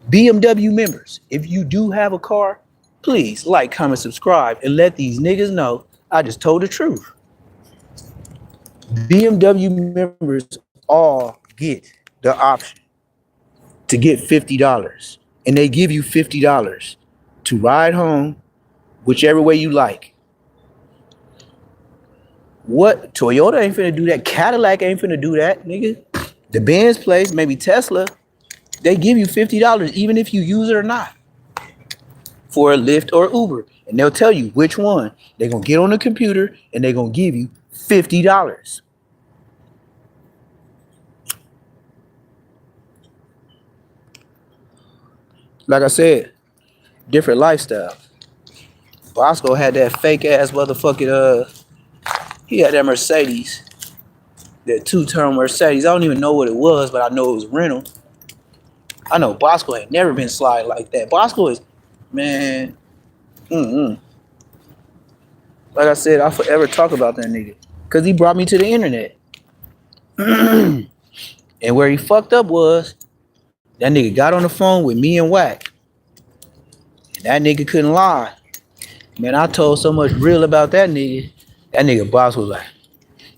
BMW members, if you do have a car, please like, comment, subscribe, and let these niggas know I just told the truth. BMW members all get the option to get $50, and they give you $50 to ride home whichever way you like. What? Toyota ain't finna do that. Cadillac ain't finna do that, nigga. The Benz place, maybe Tesla, they give you $50 even if you use it or not for a Lyft or Uber, and they'll tell you which one. They're gonna get on the computer and they're gonna give you $50. Like I said, different lifestyle. Bosco had that fake ass motherfucking he had that Mercedes, that 2-turn Mercedes. I don't even know what it was, but I know it was rental. I know Bosco ain't never been sliding like that. Bosco is, man, Like I said, I'll forever talk about that nigga because he brought me to the internet. And where he fucked up was, that nigga got on the phone with me and Wack. And that nigga couldn't lie. Man, I told so much real about that nigga. That nigga boss was like,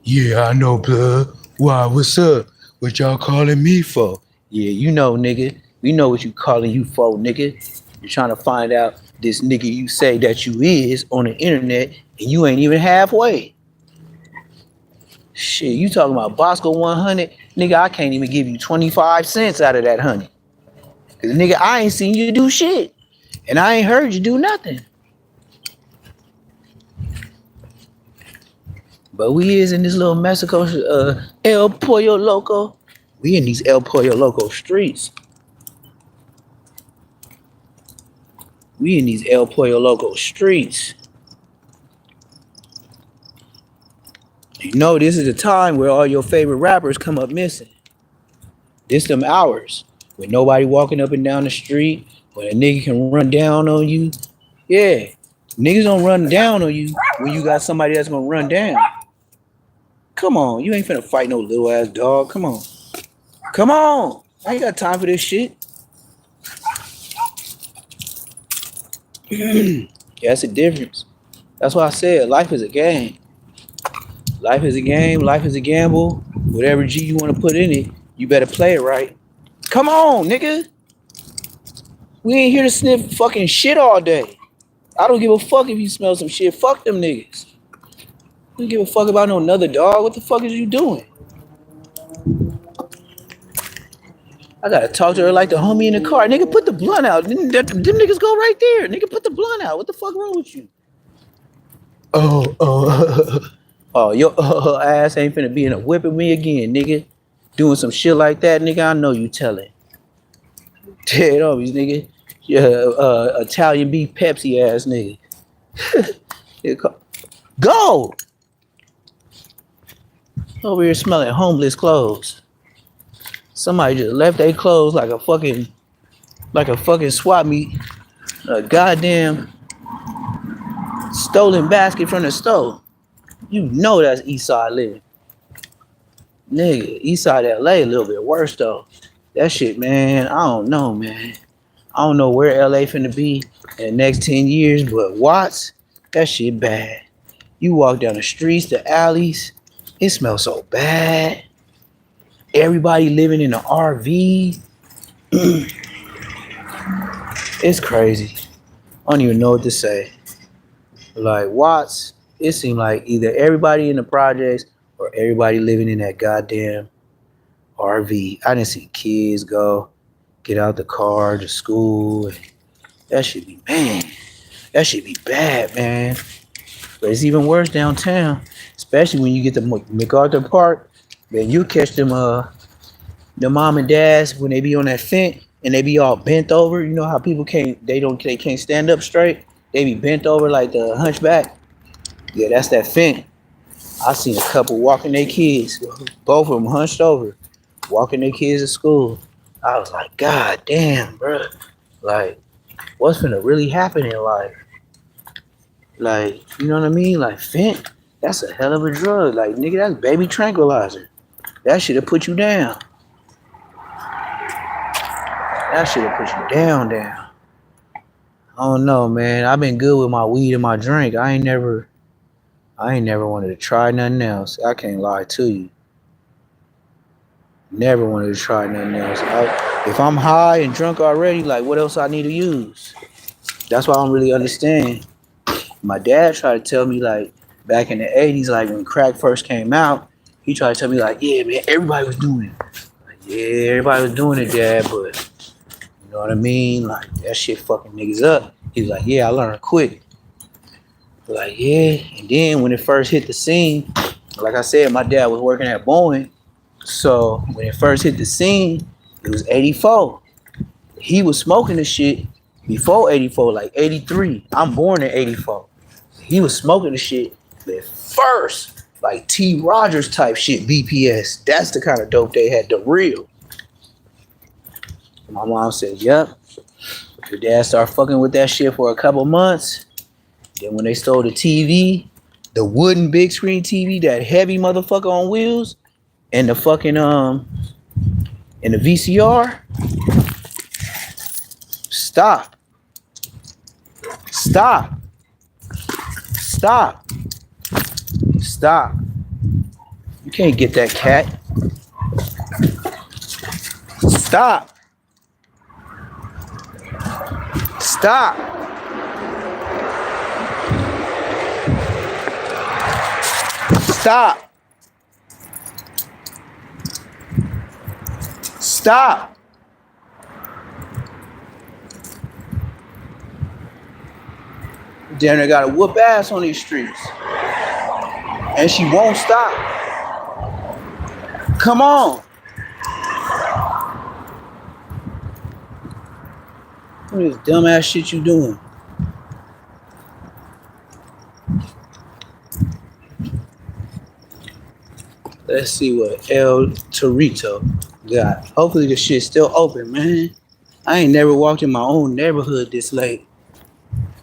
yeah, I know, blood. Why, what's up? What y'all calling me for? Yeah, you know, nigga. We know what you calling you for, nigga. You're trying to find out this nigga you say that you is on the internet and you ain't even halfway. Shit, you talking about Bosco 100? Nigga, I can't even give you 25 cents out of that honey. Cause nigga, I ain't seen you do shit. And I ain't heard you do nothing. But we is in this little Mexico, El Pollo Loco. We in these El Pollo Loco streets. We in these El Pollo Loco streets. You know, this is the time where all your favorite rappers come up missing. This them hours when nobody walking up and down the street, when a nigga can run down on you. Yeah, niggas don't run down on you when you got somebody that's gonna run down. Come on, you ain't finna fight no little ass dog. Come on. Come on. I ain't got time for this shit. Yeah, that's the difference. That's why I said life is a game. Life is a game. Life is a gamble. Whatever G you want to put in it, you better play it right. Come on, nigga. We ain't here to sniff fucking shit all day. I don't give a fuck if you smell some shit. Fuck them niggas. I don't give a fuck about no another dog. What the fuck is you doing? I gotta talk to her like the homie in the car. Nigga, put the blunt out. Them niggas go right there. Nigga, put the blunt out. What the fuck wrong with you? Oh, your ass ain't finna be in a whip with me again, nigga. Doing some shit like that, nigga. I know you telling. Dead obvious, nigga. Yeah, Italian beef Pepsi ass nigga. Go! Over here smelling homeless clothes. Somebody just left their clothes like a fucking swap meet. A goddamn stolen basket from the store. You know that's Eastside living. Nigga, Eastside LA a little bit worse though. That shit, man, I don't know, man. I don't know where LA finna be in the next 10 years, but Watts, that shit bad. You walk down the streets, the alleys, it smells so bad. Everybody living in an RV. It's crazy. I don't even know what to say. Like Watts, it seemed like either everybody in the projects or everybody living in that goddamn RV. I didn't see kids get out the car to school. That should be, man. That should be bad, man. But it's even worse downtown, especially when you get to MacArthur Park. Man, you catch them the mom and dads when they be on that fence and they be all bent over. You know how people can't stand up straight. They be bent over like the hunchback. Yeah, that's that fence. I seen a couple walking their kids, both of them hunched over, walking their kids to school. I was like, God damn, bro. Like, what's gonna really happen in life? Like, you know what I mean? Like, fent, that's a hell of a drug. Like, nigga, that's baby tranquilizer. That should have put you down. That should have put you down. I don't know, man. I've been good with my weed and my drink. I ain't never wanted to try nothing else. I can't lie to you. Never wanted to try nothing else. If I'm high and drunk already, like, what else I need to use? That's why I don't really understand. My dad tried to tell me, like, back in the 80s, like, when crack first came out, he tried to tell me, like, yeah, man, everybody was doing it. Like, yeah, everybody was doing it, Dad, but, you know what I mean? Like, that shit fucking niggas up. He was like, yeah, I learned quick. Like, yeah, and then when it first hit the scene, like I said, my dad was working at Boeing, so when it first hit the scene, it was 84. He was smoking the shit before 84, like 83. I'm born in 84. He was smoking the shit at first, like T. Rogers type shit, BPS. That's the kind of dope they had, the real. My mom said, yep. Your dad started fucking with that shit for a couple months. Then when they stole the TV, the wooden big screen TV, that heavy motherfucker on wheels, and the fucking and the VCR, stop. You can't get that cat. Stop. Stop. Damn, they got to whoop ass on these streets. And she won't stop. Come on. What is dumbass shit you doing? Let's see what El Torito got. Hopefully the shit's still open, man. I ain't never walked in my own neighborhood this late.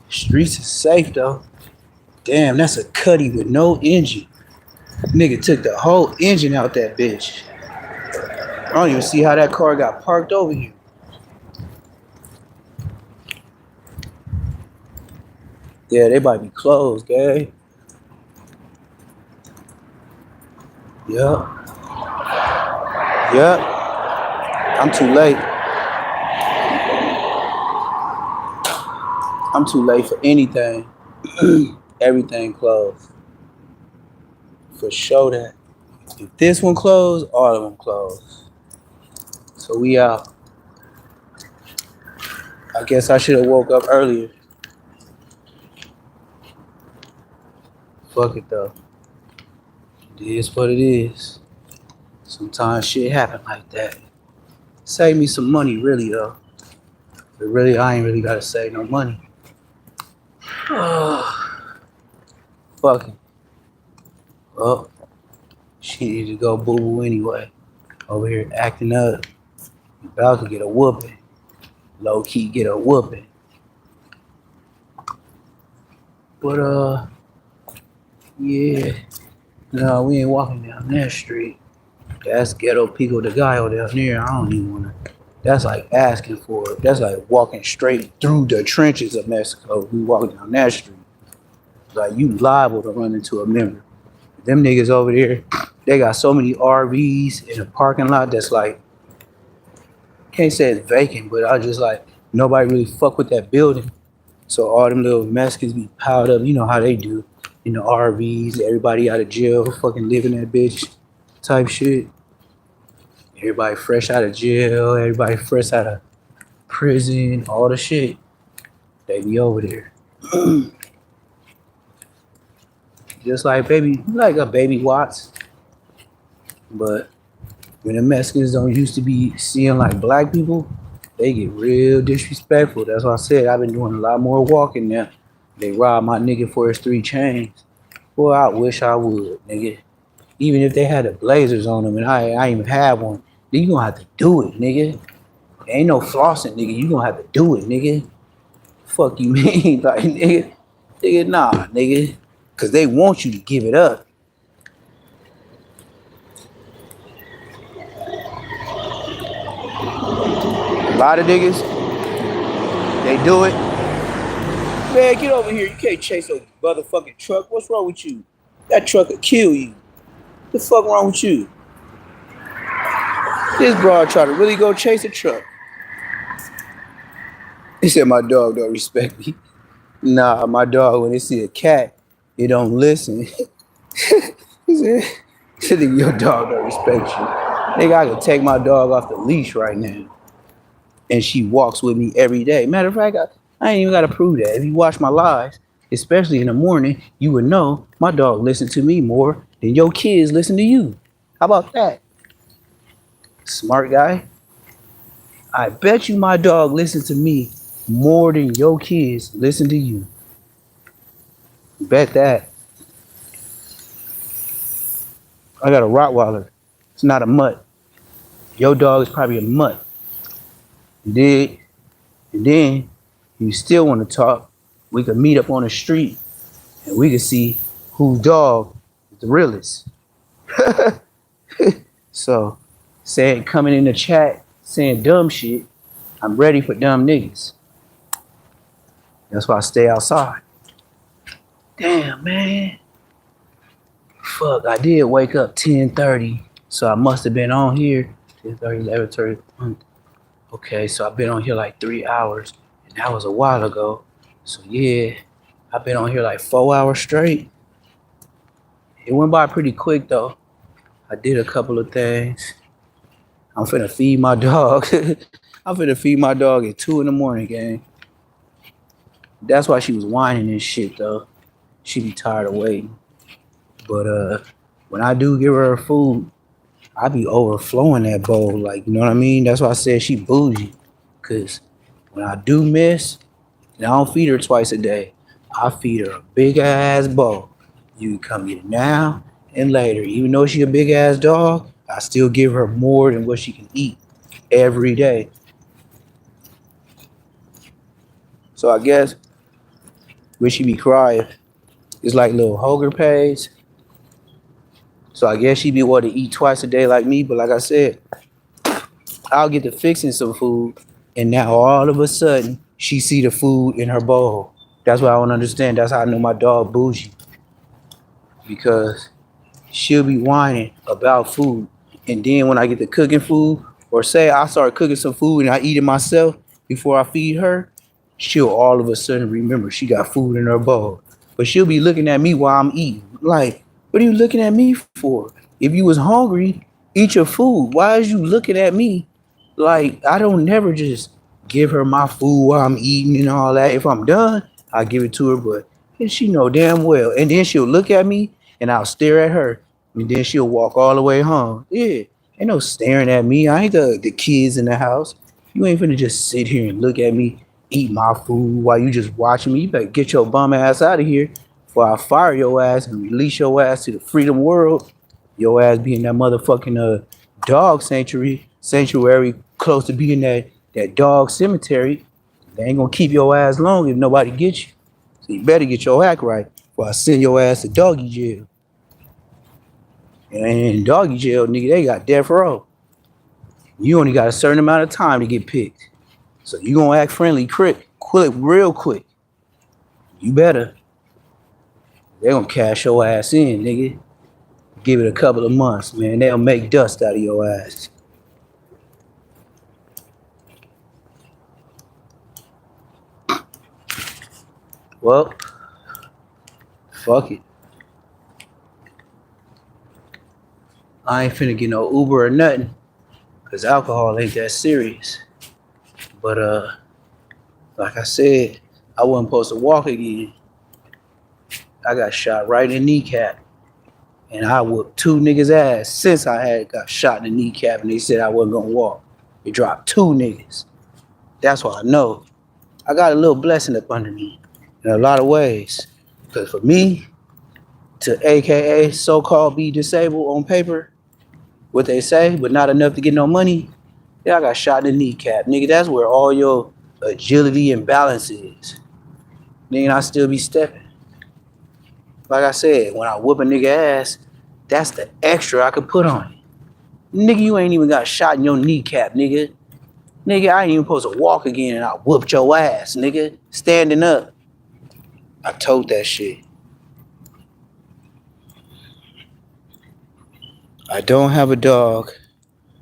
Streets is safe though. Damn, that's a cutty with no engine. Nigga took the whole engine out that bitch. I don't even see how that car got parked over here. Yeah, they might be closed, gang. Yup. I'm too late. I'm too late for anything. Everything closed. For sure that. If this one closed, all of them closed. So we out. I guess I should have woke up earlier. Fuck it though. It is what it is. Sometimes shit happen like that. Save me some money, really though. But really, I ain't really gotta save no money. Fuck it. Well, she need to go boo-boo anyway. Over here acting up. About to get a whooping. Low key get a whooping. But yeah. No, we ain't walking down that street. That's ghetto Pico de Gallo down there. I don't even wanna. That's like asking for it. That's like walking straight through the trenches of Mexico. We walking down that street. Like you liable to run into a member. Them niggas over there, they got so many RVs in a parking lot that's like, can't say it's vacant, but I just like, nobody really fuck with that building. So all them little Mexicans be piled up, you know how they do, in the RVs, everybody out of jail, fucking living that bitch type shit. Everybody fresh out of jail, everybody fresh out of prison, all the shit. They be over there. Just like a baby Watts. But when the Mexicans don't used to be seeing like black people, they get real disrespectful. That's why I said I've been doing a lot more walking now. They rob my nigga for his 3 chains. Boy, I wish I would, nigga. Even if they had the blazers on them and I ain't even have one, then you gonna have to do it, nigga. Ain't no flossing, nigga. You gonna have to do it, nigga. Fuck you mean? Like, nigga, nah, nigga. Cause they want you to give it up. A lot of niggas, they do it. Man, get over here. You can't chase a motherfucking truck. What's wrong with you? That truck will kill you. The fuck wrong with you? This broad try to really go chase a truck. He said my dog don't respect me. Nah, my dog, when they see a cat, it don't listen. He said, your dog don't respect you. Nigga, I could take my dog off the leash right now. And she walks with me every day. Matter of fact, I ain't even got to prove that. If you watch my lives, especially in the morning, you would know my dog listens to me more than your kids listen to you. How about that? Smart guy. I bet you my dog listens to me more than your kids listen to you. Bet that. I got a Rottweiler. It's not a mutt. Your dog is probably a mutt. You dig? And then you still want to talk, we could meet up on the street and we could see whose dog is the realest. So, coming in the chat, saying dumb shit, I'm ready for dumb niggas. That's why I stay outside. Damn, man. Fuck, I did wake up 10:30, so I must have been on here 10:30, 11:30. Okay, so I've been on here like 3 hours, and that was a while ago. So yeah, I've been on here like 4 hours straight. It went by pretty quick though. I did a couple of things. I'm finna feed my dog. I'm finna feed my dog at 2 in the morning, gang. That's why she was whining and shit, though. She be tired of waiting. But when I do give her food, I be overflowing that bowl. Like, you know what I mean? That's why I said she bougie. Cause when I do miss, and I don't feed her twice a day, I feed her a big ass bowl. You can come get it now and later. Even though she a big ass dog, I still give her more than what she can eat every day. So I guess when she be crying, it's like little Hoger pays. So I guess she be wanting to eat twice a day like me. But like I said, I'll get to fixing some food, and now all of a sudden she see the food in her bowl. That's what I don't understand. That's how I know my dog bougie, because she'll be whining about food, and then when I get to cooking food, or say I start cooking some food and I eat it myself before I feed her, she'll all of a sudden remember she got food in her bowl. But she'll be looking at me while I'm eating. Like, what are you looking at me for? If you was hungry, eat your food. Why is you looking at me? Like, I don't never just give her my food while I'm eating and all that. If I'm done, I give it to her, but and she know damn well. And then she'll look at me and I'll stare at her. And then she'll walk all the way home. Yeah, ain't no staring at me. I ain't the kids in the house. You ain't finna just sit here and look at me, eat my food while you just watching me. You better get your bum ass out of here before I fire your ass and release your ass to the freedom world. Your ass be in that motherfucking dog sanctuary close to being that dog cemetery. They ain't gonna keep your ass long if nobody gets you. So you better get your act right before I send your ass to doggy jail. And in doggy jail, nigga, they got death row. You only got a certain amount of time to get picked. So you gonna act friendly quick, real quick. You better. They gonna cash your ass in, nigga. Give it a couple of months, man. They'll make dust out of your ass. Well, fuck it. I ain't finna get no Uber or nothing, cause alcohol ain't that serious. But like I said, I wasn't supposed to walk again. I got shot right in the kneecap, and I whooped 2 niggas' ass since I had got shot in the kneecap, and they said I wasn't gonna walk. It dropped 2 niggas. That's why I know I got a little blessing up under me in a lot of ways. Cause for me to AKA so-called be disabled on paper, what they say, but not enough to get no money. Yeah, I got shot in the kneecap. Nigga, that's where all your agility and balance is. Nigga, I still be stepping. Like I said, when I whoop a nigga ass, that's the extra I could put on it. Nigga, you ain't even got shot in your kneecap, nigga. Nigga, I ain't even supposed to walk again and I whooped your ass, nigga. Standing up. I told that shit. I don't have a dog.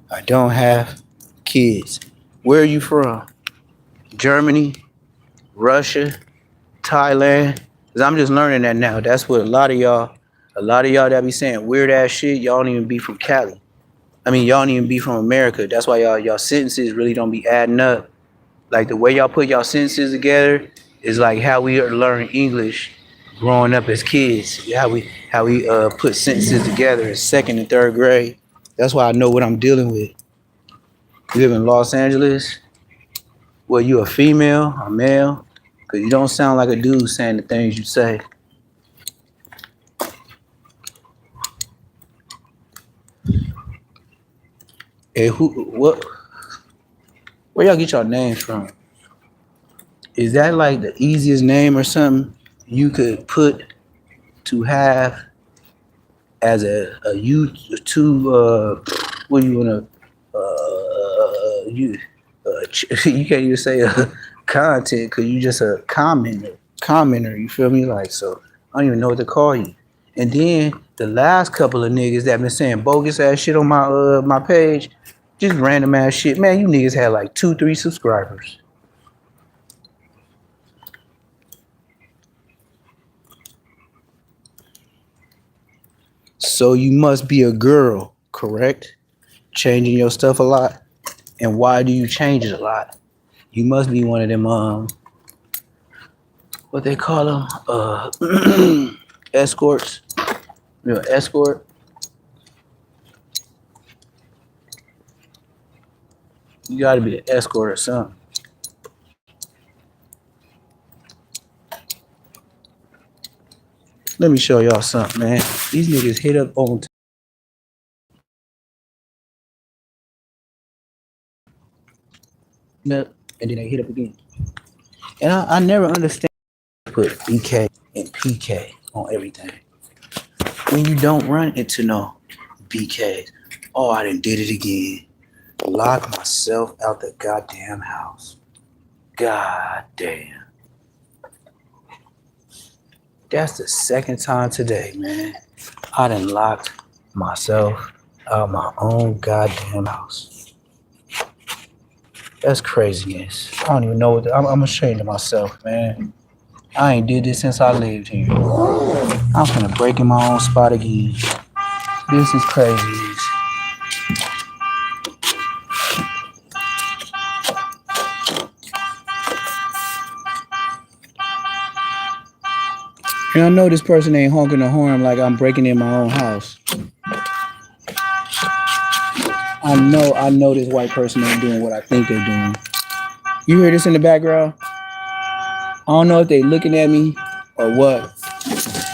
I don't have kids. Where are you from? Germany? Russia? Thailand? Cause I'm just learning that now. That's what a lot of y'all that be saying weird ass shit, y'all don't even be from Cali. I mean, y'all don't even be from America. That's why y'all sentences really don't be adding up. Like the way y'all put y'all sentences together is like how we learn English growing up as kids. How we put sentences together in 2nd and 3rd grade. That's why I know what I'm dealing with. You live in Los Angeles? Well, you a female, a male? Cause you don't sound like a dude saying the things you say. Hey, where y'all get your names from? Is that like the easiest name or something you could put to have as a YouTube? What do you wanna you you can't even say content because you just a commenter. You feel me? Like, so I don't even know what to call you. And then the last couple of niggas that been saying bogus ass shit on my page, just random ass shit. Man, you niggas had like 2-3 subscribers. So you must be a girl, correct? changing your stuff a lot? And why do you change it a lot? You must be one of them what they call them escorts. You're an escort. You got to be an escort or something. Let me show y'all something, man. These niggas hit up on and then they hit up again. And I never understand put BK and PK on everything. When you don't run into no BKs. Oh, I done did it again. Lock myself out the goddamn house. God damn. That's the second time today, man. I done locked myself out my own goddamn house. That's craziness. I don't even know what I'm ashamed of myself, man. I ain't did this since I lived here. I'm finna break in my own spot again. This is craziness. And I know this person ain't honking the horn like I'm breaking in my own house. I know this white person ain't doing what I think they're doing. You hear this in the background? I don't know if they looking at me or what,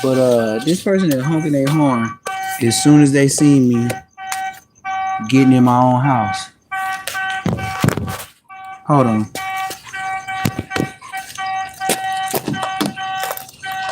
but this person is honking their horn as soon as they see me getting in my own house. Hold on.